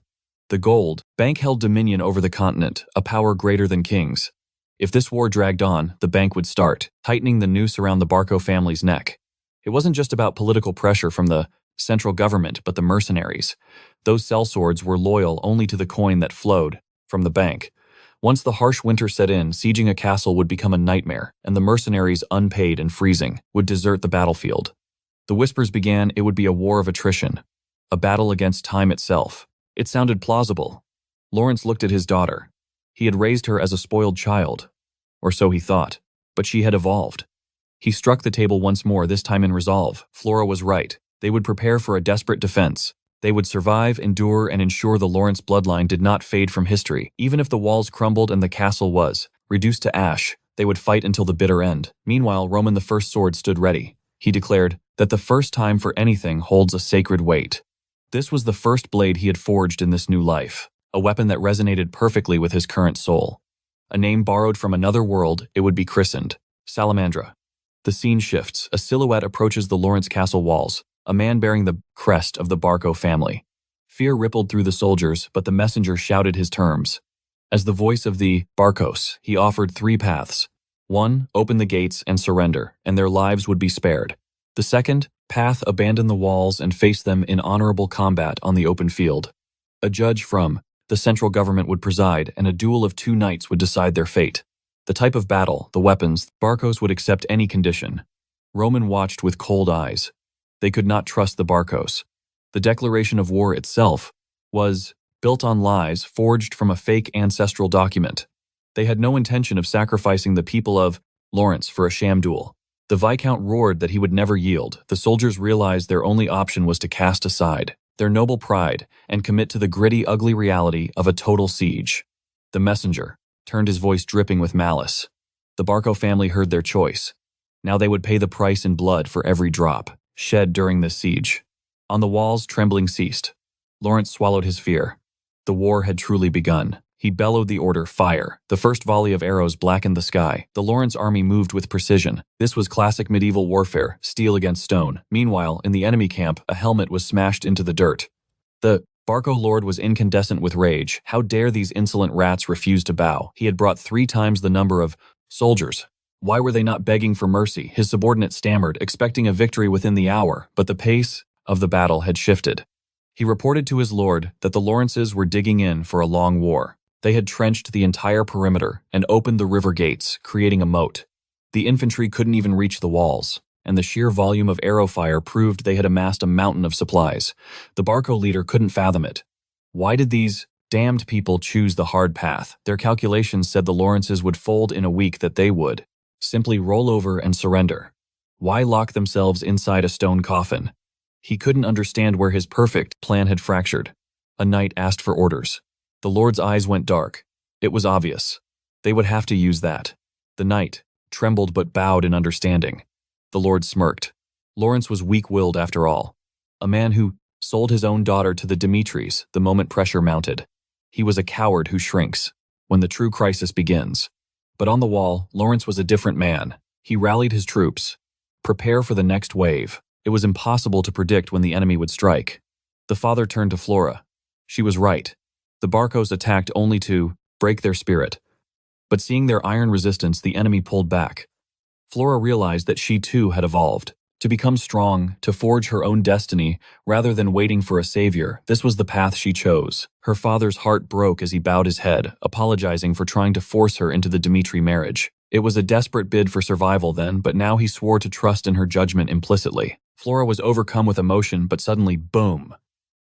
Speaker 1: The gold bank held dominion over the continent, a power greater than kings. If this war dragged on, the bank would start, tightening the noose around the Barco family's neck. It wasn't just about political pressure from the central government, but the mercenaries. Those sellswords were loyal only to the coin that flowed from the bank. Once the harsh winter set in, sieging a castle would become a nightmare, and the mercenaries, unpaid and freezing, would desert the battlefield. The whispers began it would be a war of attrition, a battle against time itself. It sounded plausible. Lawrence looked at his daughter. He had raised her as a spoiled child, or so he thought, but she had evolved. He struck the table once more, this time in resolve. Flora was right. They would prepare for a desperate defense. They would survive, endure, and ensure the Lawrence bloodline did not fade from history. Even if the walls crumbled and the castle was reduced to ash, they would fight until the bitter end. Meanwhile, Roman I's sword stood ready. He declared that the first time for anything holds a sacred weight. This was the first blade he had forged in this new life, a weapon that resonated perfectly with his current soul. A name borrowed from another world, it would be christened Salamandra. The scene shifts. A silhouette approaches the Lawrence castle walls, a man bearing the crest of the Barco family. Fear rippled through the soldiers, but the messenger shouted his terms. As the voice of the Barcos, he offered 3 paths. 1, open the gates and surrender, and their lives would be spared. The second path, abandon the walls and face them in honorable combat on the open field. A judge from the central government would preside, and a duel of 2 knights would decide their fate. The type of battle, the weapons, Barcos would accept any condition. Roman watched with cold eyes. They could not trust the Barcos. The declaration of war itself was built on lies forged from a fake ancestral document. They had no intention of sacrificing the people of Lawrence for a sham duel. The Viscount roared that he would never yield. The soldiers realized their only option was to cast aside their noble pride and commit to the gritty, ugly reality of a total siege. The messenger turned, his voice dripping with malice. The Barco family heard their choice. Now they would pay the price in blood for every drop shed during this siege. On the walls, trembling ceased. Lawrence swallowed his fear. The war had truly begun. He bellowed the order, fire. The first volley of arrows blackened the sky. The Lawrence army moved with precision. This was classic medieval warfare, steel against stone. Meanwhile, in the enemy camp, a helmet was smashed into the dirt. The Barco lord was incandescent with rage. How dare these insolent rats refuse to bow? He had brought 3 times the number of soldiers. Why were they not begging for mercy? His subordinate stammered, expecting a victory within the hour, but the pace of the battle had shifted. He reported to his lord that the Lawrences were digging in for a long war. They had trenched the entire perimeter and opened the river gates, creating a moat. The infantry couldn't even reach the walls, and the sheer volume of arrow fire proved they had amassed a mountain of supplies. The Barco leader couldn't fathom it. Why did these damned people choose the hard path? Their calculations said the Lawrences would fold in a week, that they would simply roll over and surrender. Why lock themselves inside a stone coffin? He couldn't understand where his perfect plan had fractured. A knight asked for orders. The Lord's eyes went dark. It was obvious. They would have to use that. The knight trembled but bowed in understanding. The Lord smirked. Lawrence was weak-willed after all. A man who sold his own daughter to the Dmitrys the moment pressure mounted. He was a coward who shrinks when the true crisis begins. But on the wall, Lawrence was a different man. He rallied his troops. Prepare for the next wave. It was impossible to predict when the enemy would strike. The father turned to Flora. She was right. The Barcos attacked only to break their spirit. But seeing their iron resistance, the enemy pulled back. Flora realized that she too had evolved. To become strong, to forge her own destiny, rather than waiting for a savior, this was the path she chose. Her father's heart broke as he bowed his head, apologizing for trying to force her into the Dmitry marriage. It was a desperate bid for survival then, but now he swore to trust in her judgment implicitly. Flora was overcome with emotion, but suddenly, boom!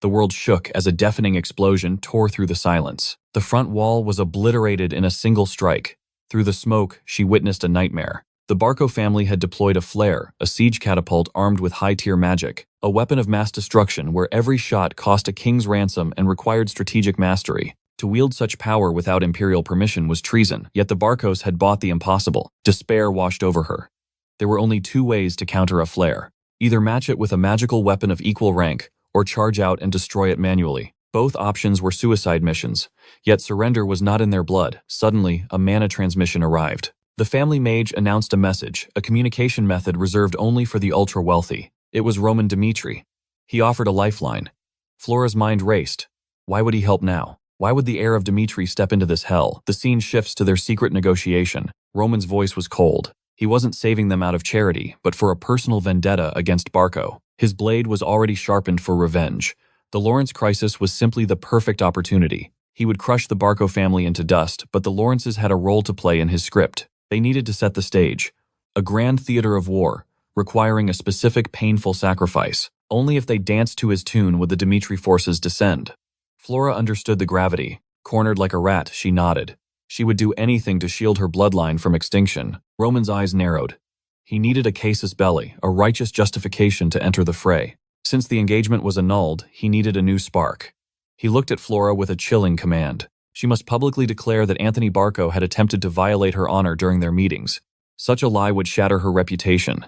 Speaker 1: The world shook as a deafening explosion tore through the silence. The front wall was obliterated in a single strike. Through the smoke, she witnessed a nightmare. The Barco family had deployed a flare, a siege catapult armed with high-tier magic, a weapon of mass destruction where every shot cost a king's ransom and required strategic mastery. To wield such power without imperial permission was treason, yet the Barcos had bought the impossible. Despair washed over her. There were only two ways to counter a flare. Either match it with a magical weapon of equal rank, or charge out and destroy it manually. Both options were suicide missions, yet surrender was not in their blood. Suddenly, a mana transmission arrived. The family mage announced a message, a communication method reserved only for the ultra-wealthy. It was Roman Dmitry. He offered a lifeline. Flora's mind raced. Why would he help now? Why would the heir of Dmitry step into this hell? The scene shifts to their secret negotiation. Roman's voice was cold. He wasn't saving them out of charity, but for a personal vendetta against Barco. His blade was already sharpened for revenge. The Lawrence crisis was simply the perfect opportunity. He would crush the Barco family into dust, but the Lawrences had a role to play in his script. They needed to set the stage. A grand theater of war, requiring a specific painful sacrifice. Only if they danced to his tune would the Dmitry forces descend. Flora understood the gravity. Cornered like a rat, she nodded. She would do anything to shield her bloodline from extinction. Roman's eyes narrowed. He needed a casus belli, a righteous justification to enter the fray. Since the engagement was annulled, he needed a new spark. He looked at Flora with a chilling command. She must publicly declare that Anthony Barco had attempted to violate her honor during their meetings. Such a lie would shatter her reputation.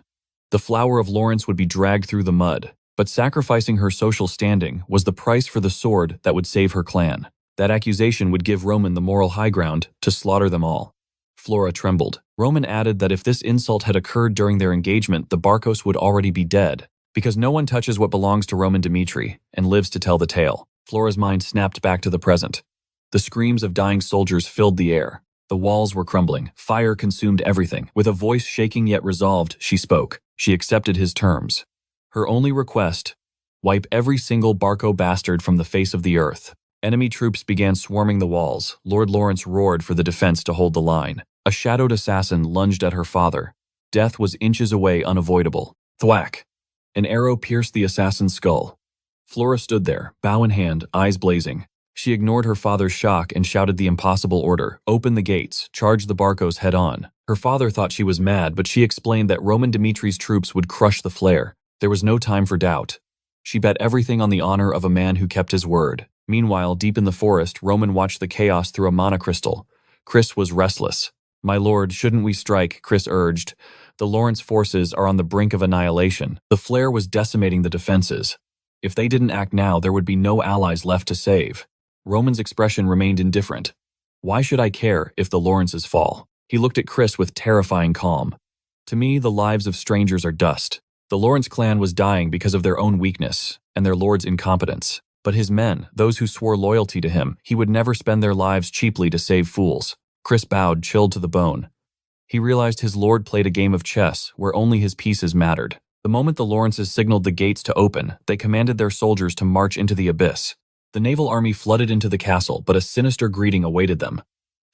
Speaker 1: The flower of Lawrence would be dragged through the mud, but sacrificing her social standing was the price for the sword that would save her clan. That accusation would give Roman the moral high ground to slaughter them all. Flora trembled. Roman added that if this insult had occurred during their engagement, the Barcos would already be dead, because no one touches what belongs to Roman Dmitry and lives to tell the tale. Flora's mind snapped back to the present. The screams of dying soldiers filled the air. The walls were crumbling. Fire consumed everything. With a voice shaking yet resolved, she spoke. She accepted his terms. Her only request: wipe every single Barco bastard from the face of the earth. Enemy troops began swarming the walls. Lord Lawrence roared for the defense to hold the line. A shadowed assassin lunged at her father. Death was inches away, unavoidable. Thwack! An arrow pierced the assassin's skull. Flora stood there, bow in hand, eyes blazing. She ignored her father's shock and shouted the impossible order: open the gates, charge the Barcos head on. Her father thought she was mad, but she explained that Roman Dmitry's troops would crush the flare. There was no time for doubt. She bet everything on the honor of a man who kept his word. Meanwhile, deep in the forest, Roman watched the chaos through a monocrystal. Chris was restless. My lord, shouldn't we strike? Chris urged. The Lawrence forces are on the brink of annihilation. The flare was decimating the defenses. If they didn't act now, there would be no allies left to save. Roman's expression remained indifferent. Why should I care if the Lawrences fall? He looked at Chris with terrifying calm. To me, the lives of strangers are dust. The Lawrence clan was dying because of their own weakness and their lord's incompetence. But his men, those who swore loyalty to him, he would never spend their lives cheaply to save fools. Chris bowed, chilled to the bone. He realized his lord played a game of chess where only his pieces mattered. The moment the Lawrences signaled the gates to open, they commanded their soldiers to march into the abyss. The naval army flooded into the castle, but a sinister greeting awaited them.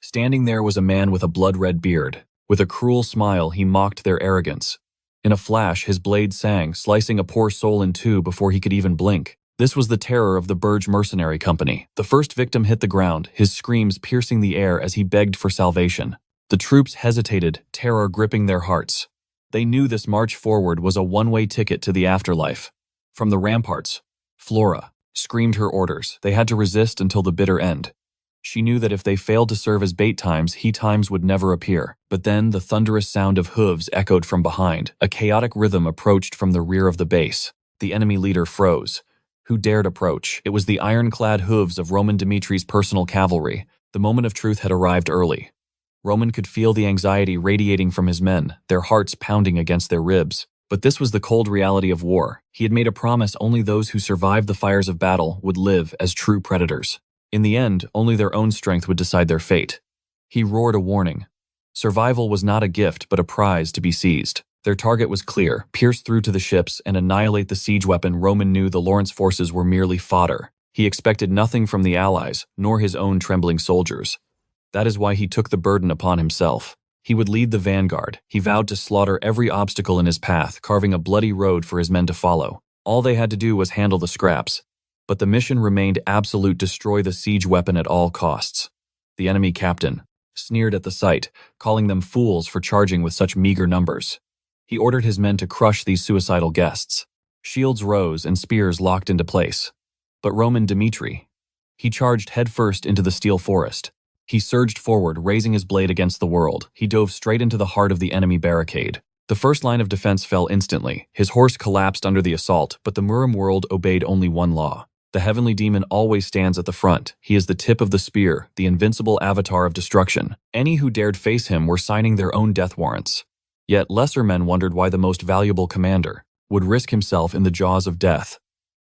Speaker 1: Standing there was a man with a blood-red beard. With a cruel smile, he mocked their arrogance. In a flash, his blade sang, slicing a poor soul in two before he could even blink. This was the terror of the Burge Mercenary Company. The first victim hit the ground, his screams piercing the air as he begged for salvation. The troops hesitated, terror gripping their hearts. They knew this march forward was a one-way ticket to the afterlife. From the ramparts, Flora screamed her orders. They had to resist until the bitter end. She knew that if they failed to serve as bait times, he times would never appear. But then the thunderous sound of hooves echoed from behind. A chaotic rhythm approached from the rear of the base. The enemy leader froze. Who dared approach? It was the ironclad hooves of Roman Dmitry's personal cavalry. The moment of truth had arrived early. Roman could feel the anxiety radiating from his men, their hearts pounding against their ribs. But this was the cold reality of war. He had made a promise only those who survived the fires of battle would live as true predators. In the end, only their own strength would decide their fate. He roared a warning. Survival was not a gift, but a prize to be seized. Their target was clear: pierce through to the ships and annihilate the siege weapon. Roman knew the Lawrence forces were merely fodder. He expected nothing from the Allies, nor his own trembling soldiers. That is why he took the burden upon himself. He would lead the vanguard. He vowed to slaughter every obstacle in his path, carving a bloody road for his men to follow. All they had to do was handle the scraps. But the mission remained absolute: destroy the siege weapon at all costs. The enemy captain sneered at the sight, calling them fools for charging with such meager numbers. He ordered his men to crush these suicidal guests. Shields rose and spears locked into place. But Roman Dmitry, he charged headfirst into the steel forest. He surged forward, raising his blade against the world. He dove straight into the heart of the enemy barricade. The first line of defense fell instantly. His horse collapsed under the assault, but the Murim world obeyed only one law. The heavenly demon always stands at the front. He is the tip of the spear, the invincible avatar of destruction. Any who dared face him were signing their own death warrants. Yet lesser men wondered why the most valuable commander would risk himself in the jaws of death.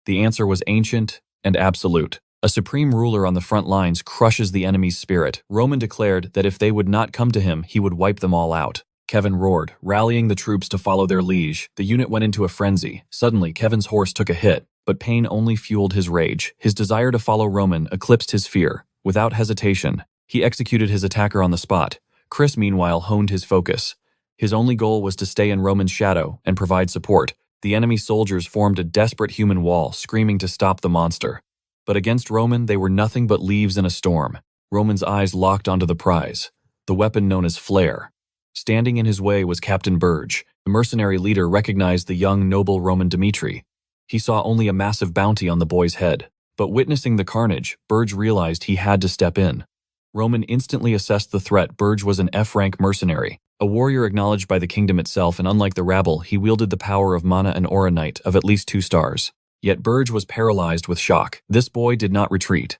Speaker 1: The answer was ancient and absolute. A supreme ruler on the front lines crushes the enemy's spirit. Roman declared that if they would not come to him, he would wipe them all out. Kevin roared, rallying the troops to follow their liege. The unit went into a frenzy. Suddenly, Kevin's horse took a hit, but pain only fueled his rage. His desire to follow Roman eclipsed his fear. Without hesitation, he executed his attacker on the spot. Chris, meanwhile, honed his focus. His only goal was to stay in Roman's shadow and provide support. The enemy soldiers formed a desperate human wall, screaming to stop the monster. But against Roman, they were nothing but leaves in a storm. Roman's eyes locked onto the prize, the weapon known as flare. Standing in his way was Captain Burge. The mercenary leader recognized the young, noble Roman Dmitry. He saw only a massive bounty on the boy's head. But witnessing the carnage, Burge realized he had to step in. Roman instantly assessed the threat. Burge was an F-rank mercenary, a warrior acknowledged by the kingdom itself, and unlike the rabble, he wielded the power of Mana and Aura Knight of at least 2 stars. Yet Burge was paralyzed with shock. This boy did not retreat.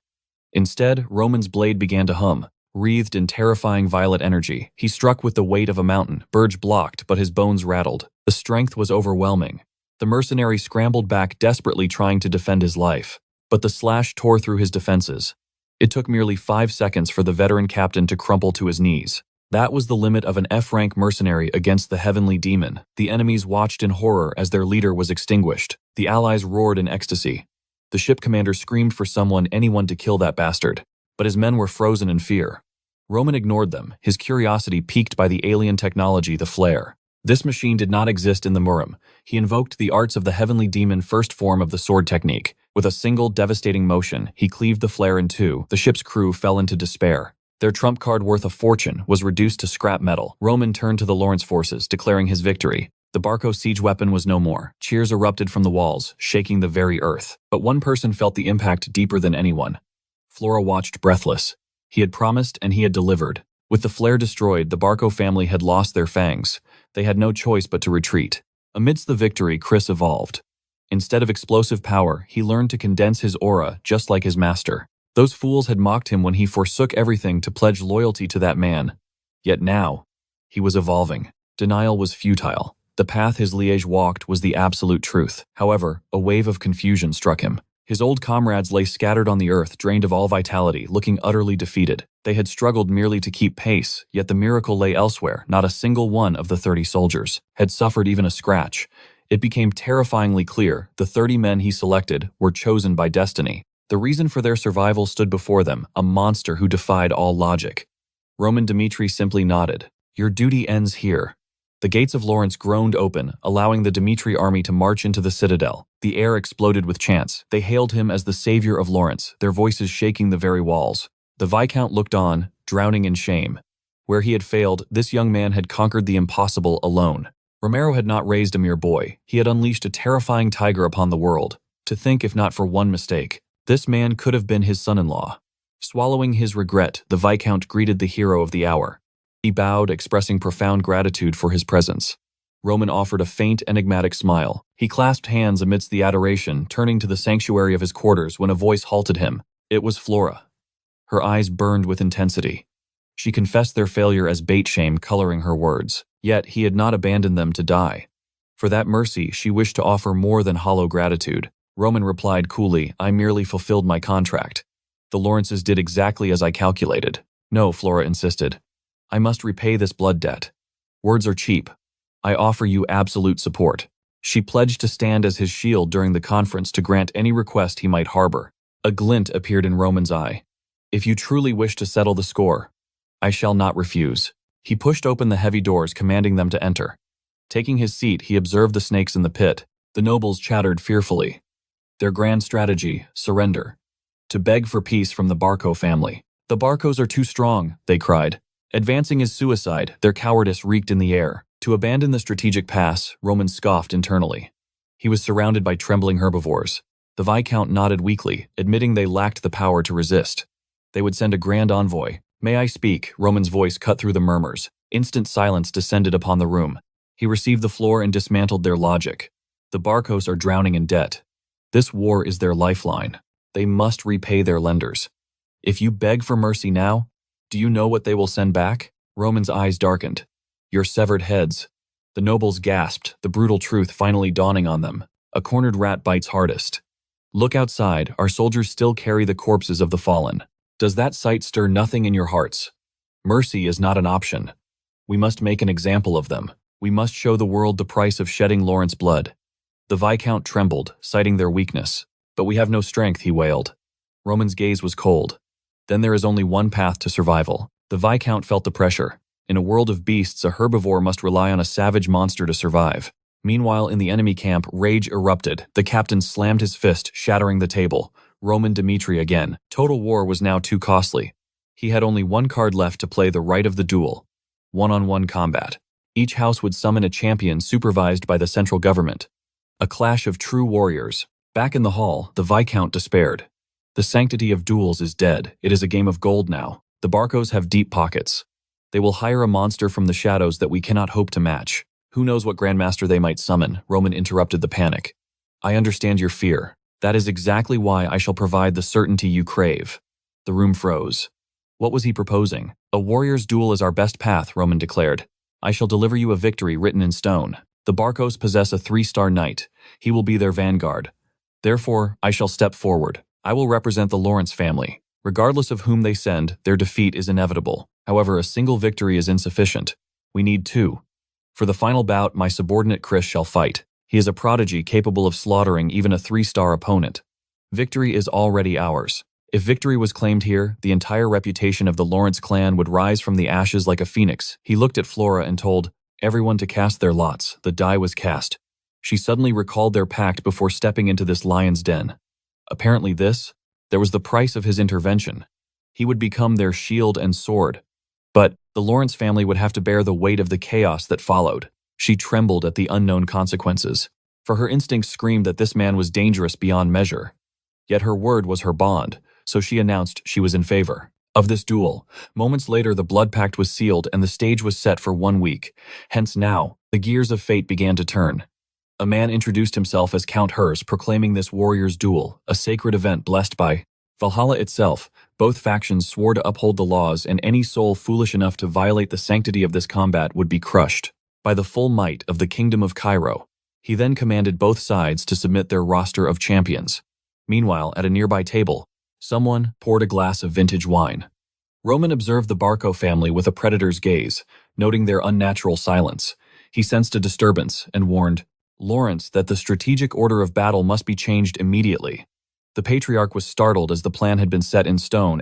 Speaker 1: Instead, Roman's blade began to hum. Wreathed in terrifying violet energy, he struck with the weight of a mountain. Burge blocked, but his bones rattled. The strength was overwhelming. The mercenary scrambled back, desperately trying to defend his life. But the slash tore through his defenses. It took merely 5 seconds for the veteran captain to crumple to his knees. That was the limit of an F-rank mercenary against the heavenly demon. The enemies watched in horror as their leader was extinguished. The allies roared in ecstasy. The ship commander screamed for anyone to kill that bastard. But his men were frozen in fear. Roman ignored them, his curiosity piqued by the alien technology, the flare. This machine did not exist in the Murim. He invoked the arts of the heavenly demon, first form of the sword technique. With a single devastating motion, he cleaved the flare in two. The ship's crew fell into despair. Their trump card, worth a fortune, was reduced to scrap metal. Roman turned to the Lawrence forces, declaring his victory. The Barco siege weapon was no more. Cheers erupted from the walls, shaking the very earth. But one person felt the impact deeper than anyone. Flora watched breathless. He had promised and he had delivered. With the flare destroyed, the Barco family had lost their fangs. They had no choice but to retreat. Amidst the victory, Chris evolved. Instead of explosive power, he learned to condense his aura, just like his master. Those fools had mocked him when he forsook everything to pledge loyalty to that man. Yet now, he was evolving. Denial was futile. The path his liege walked was the absolute truth. However, a wave of confusion struck him. His old comrades lay scattered on the earth, drained of all vitality, looking utterly defeated. They had struggled merely to keep pace, yet the miracle lay elsewhere. Not a single one of the 30 soldiers had suffered even a scratch. It became terrifyingly clear the 30 men he selected were chosen by destiny. The reason for their survival stood before them, a monster who defied all logic. Roman Dmitry simply nodded. Your duty ends here. The gates of Lawrence groaned open, allowing the Dmitry army to march into the citadel. The air exploded with chants. They hailed him as the savior of Lawrence, their voices shaking the very walls. The Viscount looked on, drowning in shame. Where he had failed, this young man had conquered the impossible alone. Romero had not raised a mere boy. He had unleashed a terrifying tiger upon the world. To think, if not for one mistake, this man could have been his son-in-law. Swallowing his regret, the Viscount greeted the hero of the hour. He bowed, expressing profound gratitude for his presence. Roman offered a faint, enigmatic smile. He clasped hands amidst the adoration, turning to the sanctuary of his quarters when a voice halted him. It was Flora. Her eyes burned with intensity. She confessed their failure as bait shame coloring her words. Yet he had not abandoned them to die. For that mercy, she wished to offer more than hollow gratitude. Roman replied coolly, I merely fulfilled my contract. The Lawrences did exactly as I calculated. No, Flora insisted. I must repay this blood debt. Words are cheap. I offer you absolute support. She pledged to stand as his shield during the conference to grant any request he might harbor. A glint appeared in Roman's eye. If you truly wish to settle the score, I shall not refuse. He pushed open the heavy doors, commanding them to enter. Taking his seat, he observed the snakes in the pit. The nobles chattered fearfully. Their grand strategy, surrender. To beg for peace from the Barco family. The Barcos are too strong, they cried. Advancing is suicide, their cowardice reeked in the air. To abandon the strategic pass, Roman scoffed internally. He was surrounded by trembling herbivores. The Viscount nodded weakly, admitting they lacked the power to resist. They would send a grand envoy. May I speak? Roman's voice cut through the murmurs. Instant silence descended upon the room. He received the floor and dismantled their logic. The Barcos are drowning in debt. This war is their lifeline. They must repay their lenders. If you beg for mercy now, do you know what they will send back? Roman's eyes darkened. Your severed heads. The nobles gasped, the brutal truth finally dawning on them. A cornered rat bites hardest. Look outside, our soldiers still carry the corpses of the fallen. Does that sight stir nothing in your hearts? Mercy is not an option. We must make an example of them. We must show the world the price of shedding Lawrence blood. The Viscount trembled, citing their weakness. But we have no strength, he wailed. Roman's gaze was cold. Then there is only one path to survival. The Viscount felt the pressure. In a world of beasts, a herbivore must rely on a savage monster to survive. Meanwhile, in the enemy camp, rage erupted. The captain slammed his fist, shattering the table. Roman Dmitry again. Total war was now too costly. He had only one card left to play the right of the duel. One-on-one combat. Each house would summon a champion supervised by the central government. A clash of true warriors. Back in the hall, the Viscount despaired. The sanctity of duels is dead. It is a game of gold now. The Barcos have deep pockets. They will hire a monster from the shadows that we cannot hope to match. Who knows what Grandmaster they might summon? Roman interrupted the panic. I understand your fear. That is exactly why I shall provide the certainty you crave. The room froze. What was he proposing? A warrior's duel is our best path, Roman declared. I shall deliver you a victory written in stone. The Barcos possess a 3-star knight. He will be their vanguard. Therefore, I shall step forward. I will represent the Lawrence family. Regardless of whom they send, their defeat is inevitable. However, a single victory is insufficient. We need 2. For the final bout, my subordinate Chris shall fight. He is a prodigy capable of slaughtering even a 3-star opponent. Victory is already ours. If victory was claimed here, the entire reputation of the Lawrence clan would rise from the ashes like a phoenix. He looked at Flora and told everyone to cast their lots. The die was cast. She suddenly recalled their pact before stepping into this lion's den. Apparently there was the price of his intervention. He would become their shield and sword. But the Lawrence family would have to bear the weight of the chaos that followed. She trembled at the unknown consequences, for her instincts screamed that this man was dangerous beyond measure. Yet her word was her bond, so she announced she was in favor of this duel. Moments later, the blood pact was sealed and the stage was set for 1 week. Hence now, the gears of fate began to turn. A man introduced himself as Count Hers, proclaiming this warrior's duel, a sacred event blessed by Valhalla itself. Both factions swore to uphold the laws, and any soul foolish enough to violate the sanctity of this combat would be crushed by the full might of the Kingdom of Cairo. He then commanded both sides to submit their roster of champions. Meanwhile, at a nearby table, someone poured a glass of vintage wine. Roman observed the Barco family with a predator's gaze, noting their unnatural silence. He sensed a disturbance and warned, Lawrence that the strategic order of battle must be changed immediately. The patriarch was startled as the plan had been set in stone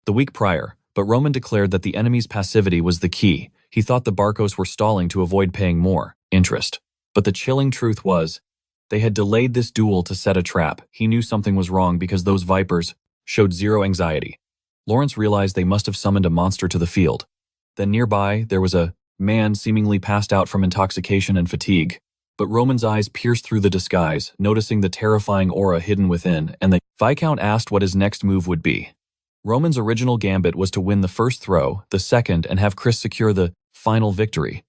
Speaker 1: the week prior, but Roman declared that the enemy's passivity was the key. He thought the Barcos were stalling to avoid paying more interest. But the chilling truth was, they had delayed this duel to set a trap. He knew something was wrong because those vipers showed zero anxiety. Lawrence realized they must have summoned a monster to the field. Then nearby, there was a man seemingly passed out from intoxication and fatigue. But Roman's eyes pierced through the disguise, noticing the terrifying aura hidden within, and the Viscount asked what his next move would be. Roman's original gambit was to win the first throw, the second, and have Chris secure the final victory.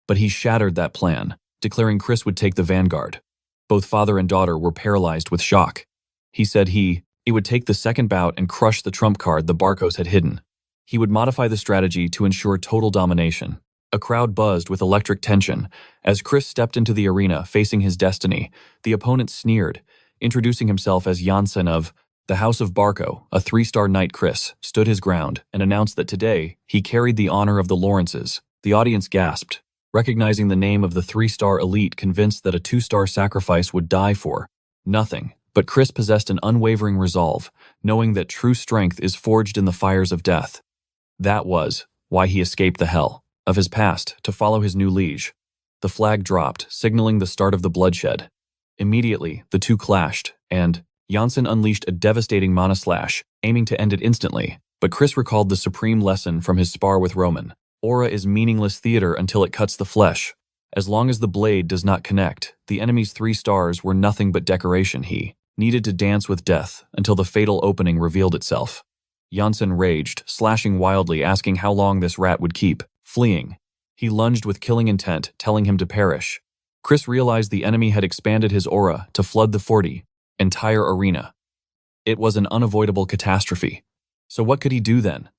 Speaker 1: But he shattered that plan, declaring Chris would take the vanguard. Both father and daughter were paralyzed with shock. He said it would take the second bout and crush the trump card the Barcos had hidden. He would modify the strategy to ensure total domination. A crowd buzzed with electric tension. As Chris stepped into the arena facing his destiny, the opponent sneered, introducing himself as Janssen of the House of Barco. A 3-star knight. Chris stood his ground and announced that today he carried the honor of the Lawrences. The audience gasped, recognizing the name of the 3-star elite, convinced that a 2-star sacrifice would die for nothing. But Chris possessed an unwavering resolve, knowing that true strength is forged in the fires of death. That was why he escaped the hell of his past to follow his new liege. The flag dropped, signaling the start of the bloodshed. Immediately, the two clashed, and Janssen unleashed a devastating mana slash, aiming to end it instantly. But Chris recalled the supreme lesson from his spar with Roman. Aura is meaningless theater until it cuts the flesh. As long as the blade does not connect, the enemy's 3 stars were nothing but decoration. He needed to dance with death until the fatal opening revealed itself. Janssen raged, slashing wildly, asking how long this rat would keep fleeing. He lunged with killing intent, telling him to perish. Chris realized the enemy had expanded his aura to flood the entire arena. It was an unavoidable catastrophe. So what could he do then?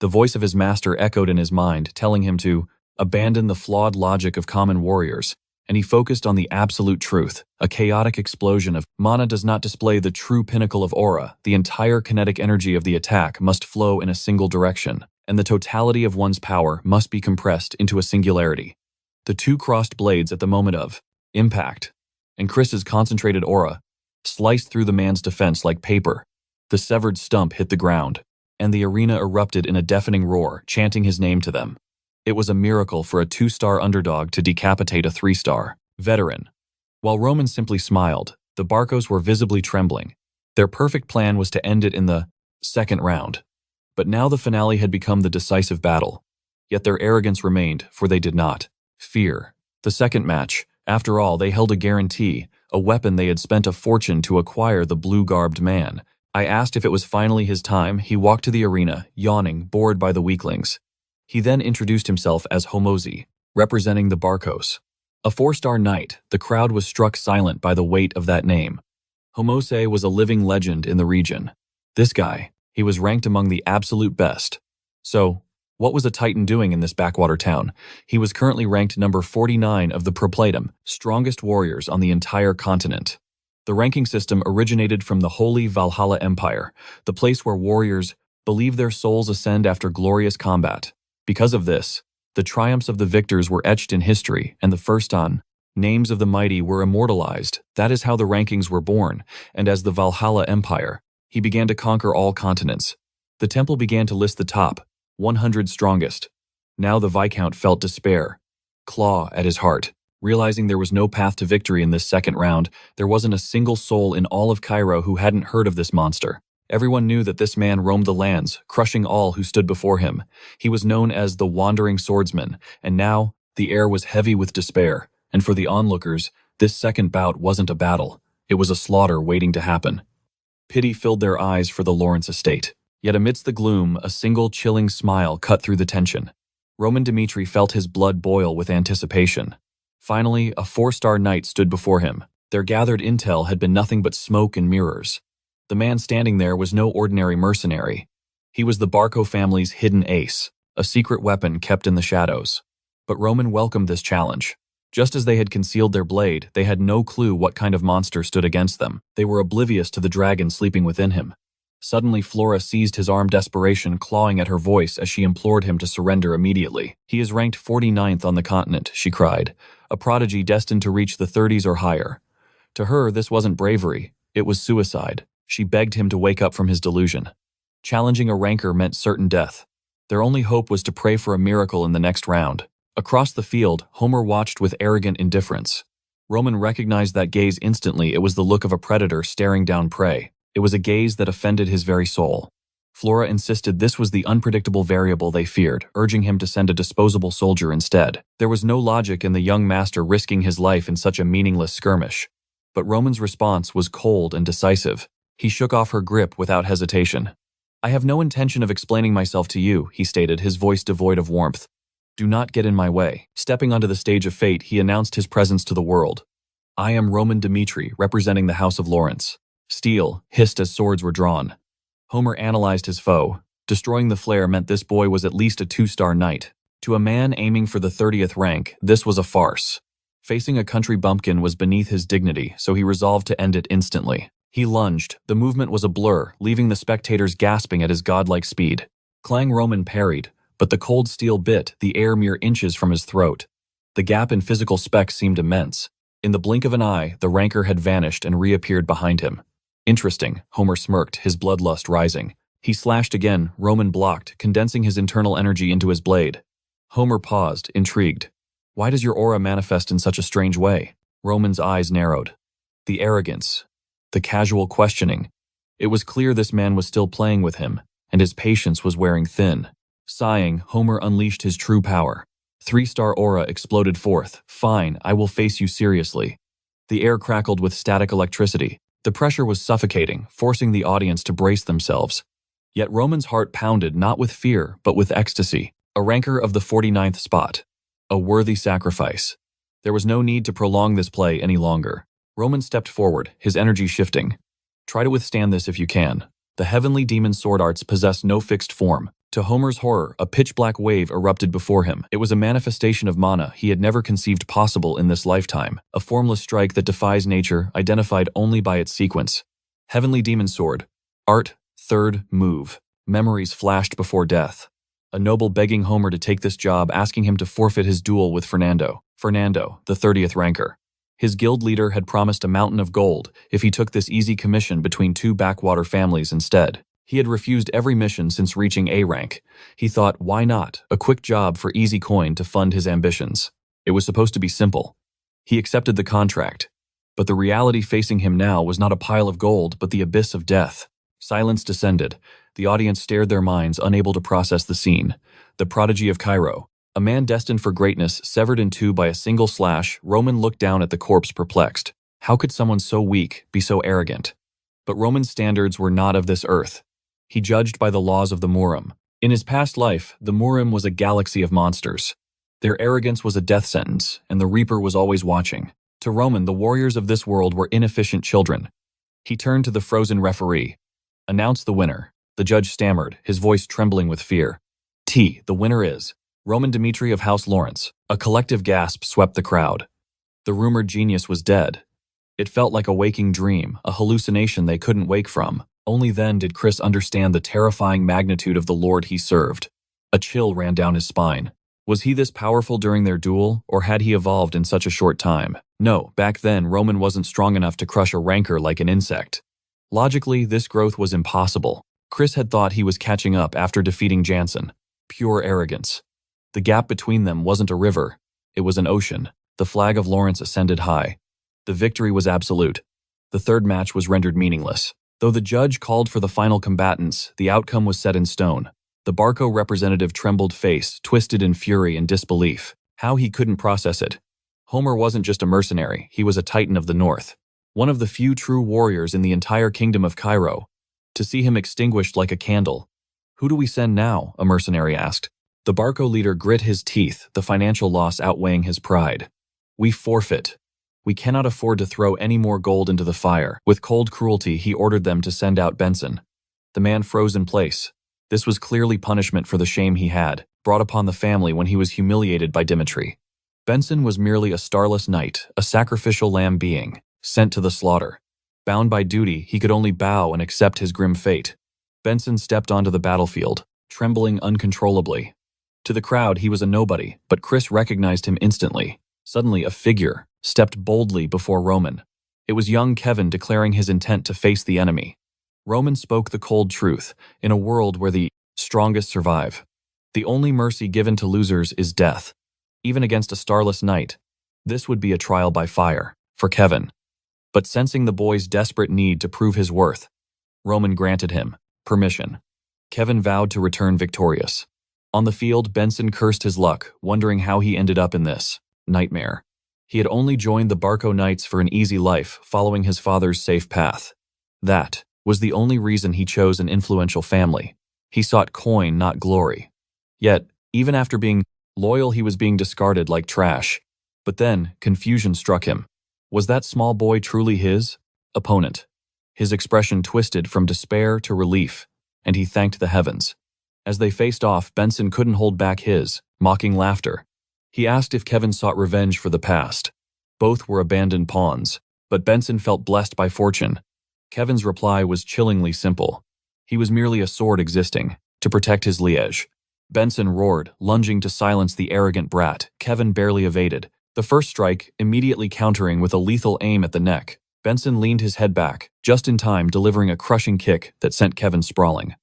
Speaker 1: The voice of his master echoed in his mind, telling him to abandon the flawed logic of common warriors, and he focused on the absolute truth. A chaotic explosion of mana does not display the true pinnacle of aura. The entire kinetic energy of the attack must flow in a single direction, and the totality of one's power must be compressed into a singularity. The two crossed blades at the moment of impact, and Chris's concentrated aura sliced through the man's defense like paper. The severed stump hit the ground, and the arena erupted in a deafening roar, chanting his name to them. It was a miracle for a 2-star underdog to decapitate a 3-star veteran. While Roman simply smiled, the Barcos were visibly trembling. Their perfect plan was to end it in the second round. But now the finale had become the decisive battle. Yet their arrogance remained, for they did not fear the second match. After all, they held a guarantee, a weapon they had spent a fortune to acquire. The blue-garbed man. I asked if it was finally his time. He walked to the arena, yawning, bored by the weaklings. He then introduced himself as Homozi, representing the Barcos. A 4-star knight, the crowd was struck silent by the weight of that name. Homose was a living legend in the region. This guy, he was ranked among the absolute best. So, what was a Titan doing in this backwater town? He was currently ranked number 49 of the Proplatum, strongest warriors on the entire continent. The ranking system originated from the Holy Valhalla Empire, the place where warriors believe their souls ascend after glorious combat. Because of this, the triumphs of the victors were etched in history, and the first names of the mighty were immortalized. That is how the rankings were born, and as the Valhalla Empire, he began to conquer all continents. The temple began to list the top 100 strongest. Now the Viscount felt despair claw at his heart. Realizing there was no path to victory in this second round, there wasn't a single soul in all of Cairo who hadn't heard of this monster. Everyone knew that this man roamed the lands, crushing all who stood before him. He was known as the Wandering Swordsman, and now the air was heavy with despair. And for the onlookers, this second bout wasn't a battle. It was a slaughter waiting to happen. Pity filled their eyes for the Lawrence estate. Yet amidst the gloom, a single chilling smile cut through the tension. Roman Dmitry felt his blood boil with anticipation. Finally, a 4-star knight stood before him. Their gathered intel had been nothing but smoke and mirrors. The man standing there was no ordinary mercenary. He was the Barco family's hidden ace, a secret weapon kept in the shadows. But Roman welcomed this challenge. Just as they had concealed their blade, they had no clue what kind of monster stood against them. They were oblivious to the dragon sleeping within him. Suddenly, Flora seized his arm, desperation clawing at her voice as she implored him to surrender immediately. "He is ranked 49th on the continent," she cried, "a prodigy destined to reach the 30s or higher." To her, this wasn't bravery, it was suicide. She begged him to wake up from his delusion. Challenging a ranker meant certain death. Their only hope was to pray for a miracle in the next round. Across the field, Homer watched with arrogant indifference. Roman recognized that gaze instantly. It was the look of a predator staring down prey. It was a gaze that offended his very soul. Flora insisted this was the unpredictable variable they feared, urging him to send a disposable soldier instead. There was no logic in the young master risking his life in such a meaningless skirmish. But Roman's response was cold and decisive. He shook off her grip without hesitation. "I have no intention of explaining myself to you," he stated, his voice devoid of warmth. "Do not get in my way." Stepping onto the stage of fate, he announced his presence to the world. "I am Roman Dmitry, representing the House of Lawrence." Steel hissed as swords were drawn. Homer analyzed his foe. Destroying the flare meant this boy was at least a 2-star knight. To a man aiming for the 30th rank, this was a farce. Facing a country bumpkin was beneath his dignity, so he resolved to end it instantly. He lunged. The movement was a blur, leaving the spectators gasping at his godlike speed. Clang. Roman parried, but the cold steel bit the air mere inches from his throat. The gap in physical specs seemed immense. In the blink of an eye, the ranker had vanished and reappeared behind him. "Interesting," Homer smirked, his bloodlust rising. He slashed again. Roman blocked, condensing his internal energy into his blade. Homer paused, intrigued. "Why does your aura manifest in such a strange way?" Roman's eyes narrowed. The arrogance. The casual questioning. It was clear this man was still playing with him, and his patience was wearing thin. Sighing, Homer unleashed his true power. 3-star aura exploded forth. "Fine, I will face you seriously." The air crackled with static electricity. The pressure was suffocating, forcing the audience to brace themselves. Yet Roman's heart pounded not with fear, but with ecstasy. A ranker of the 49th spot. A worthy sacrifice. There was no need to prolong this play any longer. Roman stepped forward, his energy shifting. "Try to withstand this if you can." The heavenly demon sword arts possessed no fixed form. To Homer's horror, a pitch-black wave erupted before him. It was a manifestation of mana he had never conceived possible in this lifetime, a formless strike that defies nature, identified only by its sequence. Heavenly demon sword. Art, third, move. Memories flashed before death. A noble begging Homer to take this job, asking him to forfeit his duel with Fernando. Fernando, the 30th ranker. His guild leader had promised a mountain of gold if he took this easy commission between 2 backwater families instead. He had refused every mission since reaching A rank. He thought, why not? A quick job for easy coin to fund his ambitions. It was supposed to be simple. He accepted the contract. But the reality facing him now was not a pile of gold, but the abyss of death. Silence descended. The audience stared their minds, unable to process the scene. The prodigy of Cairo. A man destined for greatness, severed in two by a single slash. Roman looked down at the corpse, perplexed. How could someone so weak be so arrogant? But Roman's standards were not of this earth. He judged by the laws of the Murim. In his past life, the Murim was a galaxy of monsters. Their arrogance was a death sentence, and the Reaper was always watching. To Roman, the warriors of this world were inefficient children. He turned to the frozen referee. "Announce the winner." The judge stammered, his voice trembling with fear. The winner is Roman Dmitry of House Lawrence." A collective gasp swept the crowd. The rumored genius was dead. It felt like a waking dream, a hallucination they couldn't wake from. Only then did Chris understand the terrifying magnitude of the lord he served. A chill ran down his spine. Was he this powerful during their duel, or had he evolved in such a short time? No, back then Roman wasn't strong enough to crush a rancor like an insect. Logically, this growth was impossible. Chris had thought he was catching up after defeating Jansen. Pure arrogance. The gap between them wasn't a river, it was an ocean. The flag of Lawrence ascended high. The victory was absolute. The third match was rendered meaningless. Though the judge called for the final combatants, the outcome was set in stone. The Barco representative trembled face, twisted in fury and disbelief. How he couldn't process it. Homer wasn't just a mercenary, he was a titan of the north. One of the few true warriors in the entire kingdom of Cairo. To see him extinguished like a candle. "Who do we send now?" a mercenary asked. The Barco leader grit his teeth, the financial loss outweighing his pride. "We forfeit. We cannot afford to throw any more gold into the fire." With cold cruelty, he ordered them to send out Benson. The man froze in place. This was clearly punishment for the shame he had brought upon the family when he was humiliated by Dmitry. Benson was merely a starless knight, a sacrificial lamb being, sent to the slaughter. Bound by duty, he could only bow and accept his grim fate. Benson stepped onto the battlefield, trembling uncontrollably. To the crowd, he was a nobody, but Chris recognized him instantly. Suddenly, a figure stepped boldly before Roman. It was young Kevin declaring his intent to face the enemy. Roman spoke the cold truth. In a world where the strongest survive, the only mercy given to losers is death. Even against a starless night, this would be a trial by fire for Kevin. But sensing the boy's desperate need to prove his worth, Roman granted him permission. Kevin vowed to return victorious. On the field, Benson cursed his luck, wondering how he ended up in this nightmare. He had only joined the Barco Knights for an easy life, following his father's safe path. That was the only reason he chose an influential family. He sought coin, not glory. Yet, even after being loyal, he was being discarded like trash. But then, confusion struck him. Was that small boy truly his opponent? His expression twisted from despair to relief, and he thanked the heavens. As they faced off, Benson couldn't hold back his mocking laughter. He asked if Kevin sought revenge for the past. Both were abandoned pawns, but Benson felt blessed by fortune. Kevin's reply was chillingly simple. He was merely a sword existing to protect his liege. Benson roared, lunging to silence the arrogant brat. Kevin barely evaded, the first strike immediately countering with a lethal aim at the neck. Benson leaned his head back, just in time, delivering a crushing kick that sent Kevin sprawling.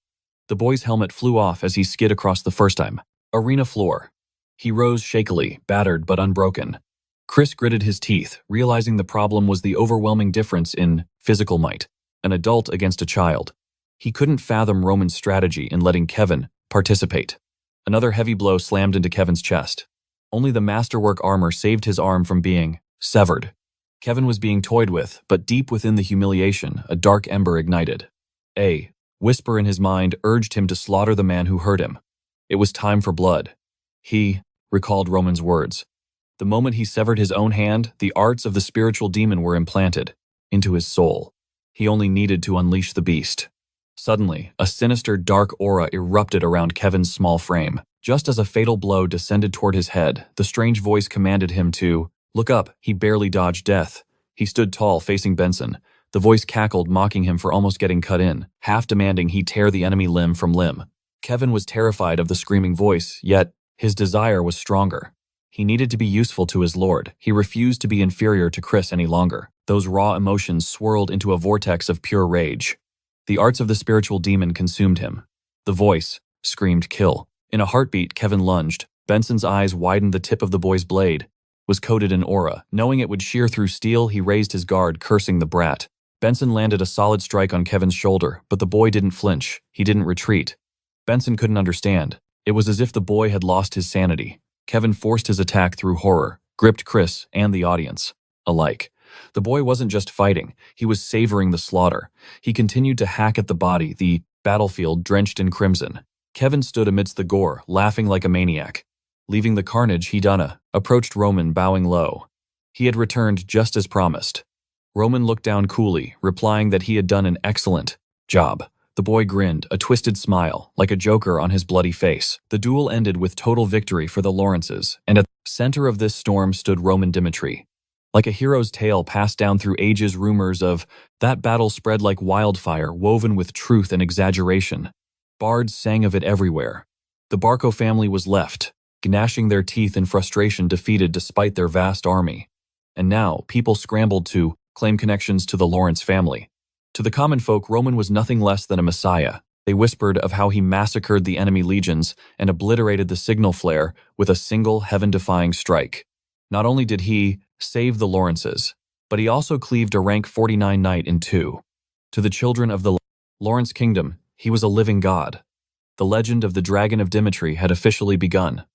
Speaker 1: The boy's helmet flew off as he skid across the first time arena floor. He rose shakily, battered but unbroken. Chris gritted his teeth, realizing the problem was the overwhelming difference in physical might, an adult against a child. He couldn't fathom Roman's strategy in letting Kevin participate. Another heavy blow slammed into Kevin's chest. Only the masterwork armor saved his arm from being severed. Kevin was being toyed with, but deep within the humiliation, a dark ember ignited. A whisper in his mind urged him to slaughter the man who hurt him. It was time for blood. He recalled Roman's words. The moment he severed his own hand, the arts of the spiritual demon were implanted into his soul. He only needed to unleash the beast. Suddenly, a sinister dark aura erupted around Kevin's small frame. Just as a fatal blow descended toward his head, the strange voice commanded him to look up. He barely dodged death. He stood tall, facing Benson. The voice cackled, mocking him for almost getting cut in, half demanding he tear the enemy limb from limb. Kevin was terrified of the screaming voice, yet his desire was stronger. He needed to be useful to his lord. He refused to be inferior to Chris any longer. Those raw emotions swirled into a vortex of pure rage. The arts of the spiritual demon consumed him. The voice screamed kill. In a heartbeat, Kevin lunged. Benson's eyes widened. The tip of the boy's blade was coated in aura. Knowing it would shear through steel, he raised his guard, cursing the brat. Benson landed a solid strike on Kevin's shoulder, but the boy didn't flinch. He didn't retreat. Benson couldn't understand. It was as if the boy had lost his sanity. Kevin forced his attack through horror, gripped Chris and the audience alike. The boy wasn't just fighting, he was savoring the slaughter. He continued to hack at the body, the battlefield drenched in crimson. Kevin stood amidst the gore, laughing like a maniac. Leaving the carnage, he approached Roman, bowing low. He had returned just as promised. Roman looked down coolly, replying that he had done an excellent job. The boy grinned, a twisted smile, like a joker on his bloody face. The duel ended with total victory for the Lawrences, and at the center of this storm stood Roman Dmitry. Like a hero's tale passed down through ages, rumors of that battle spread like wildfire, woven with truth and exaggeration. Bards sang of it everywhere. The Barco family was left, gnashing their teeth in frustration, defeated despite their vast army. And now, people scrambled to claim connections to the Lawrence family. To the common folk, Roman was nothing less than a messiah. They whispered of how he massacred the enemy legions and obliterated the signal flare with a single heaven-defying strike. Not only did he save the Lawrences, but he also cleaved a rank 49 knight in two. To the children of the Lawrence kingdom, he was a living god. The legend of the Dragon of Dmitry had officially begun.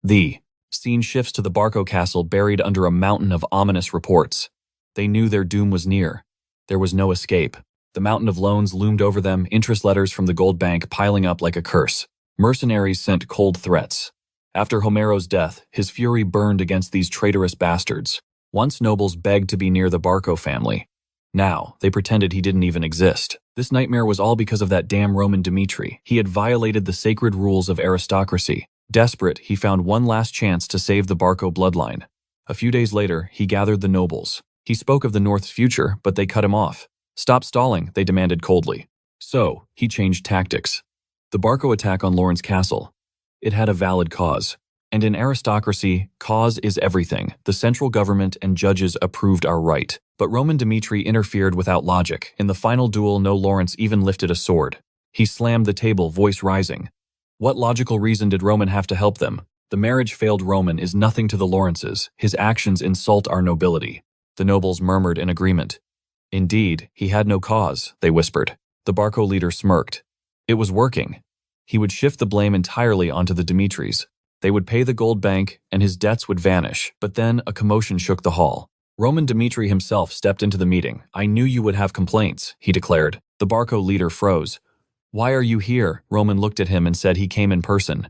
Speaker 1: The scene shifts to the Barco castle, buried under a mountain of ominous reports. They knew their doom was near. There was no escape. The mountain of loans loomed over them, interest letters from the gold bank piling up like a curse. Mercenaries sent cold threats. After Homero's death, his fury burned against these traitorous bastards. Once nobles begged to be near the Barco family. Now, they pretended he didn't even exist. This nightmare was all because of that damn Roman Dmitry. He had violated the sacred rules of aristocracy. Desperate, he found one last chance to save the Barco bloodline. A few days later, he gathered the nobles. He spoke of the North's future, but they cut him off. Stop stalling, they demanded coldly. So, he changed tactics. The Barco attack on Lawrence Castle. It had a valid cause. And in aristocracy, cause is everything. The central government and judges approved our right. But Roman Dmitry interfered without logic. In the final duel, no Lawrence even lifted a sword. He slammed the table, voice rising. What logical reason did Roman have to help them? The marriage failed Roman is nothing to the Lawrences. His actions insult our nobility. The nobles murmured in agreement. Indeed, he had no cause, they whispered. The Barco leader smirked. It was working. He would shift the blame entirely onto the Dmitrys. They would pay the gold bank, and his debts would vanish. But then a commotion shook the hall. Roman Dmitry himself stepped into the meeting. I knew you would have complaints, he declared. The Barco leader froze. Why are you here? Roman looked at him and said he came in person.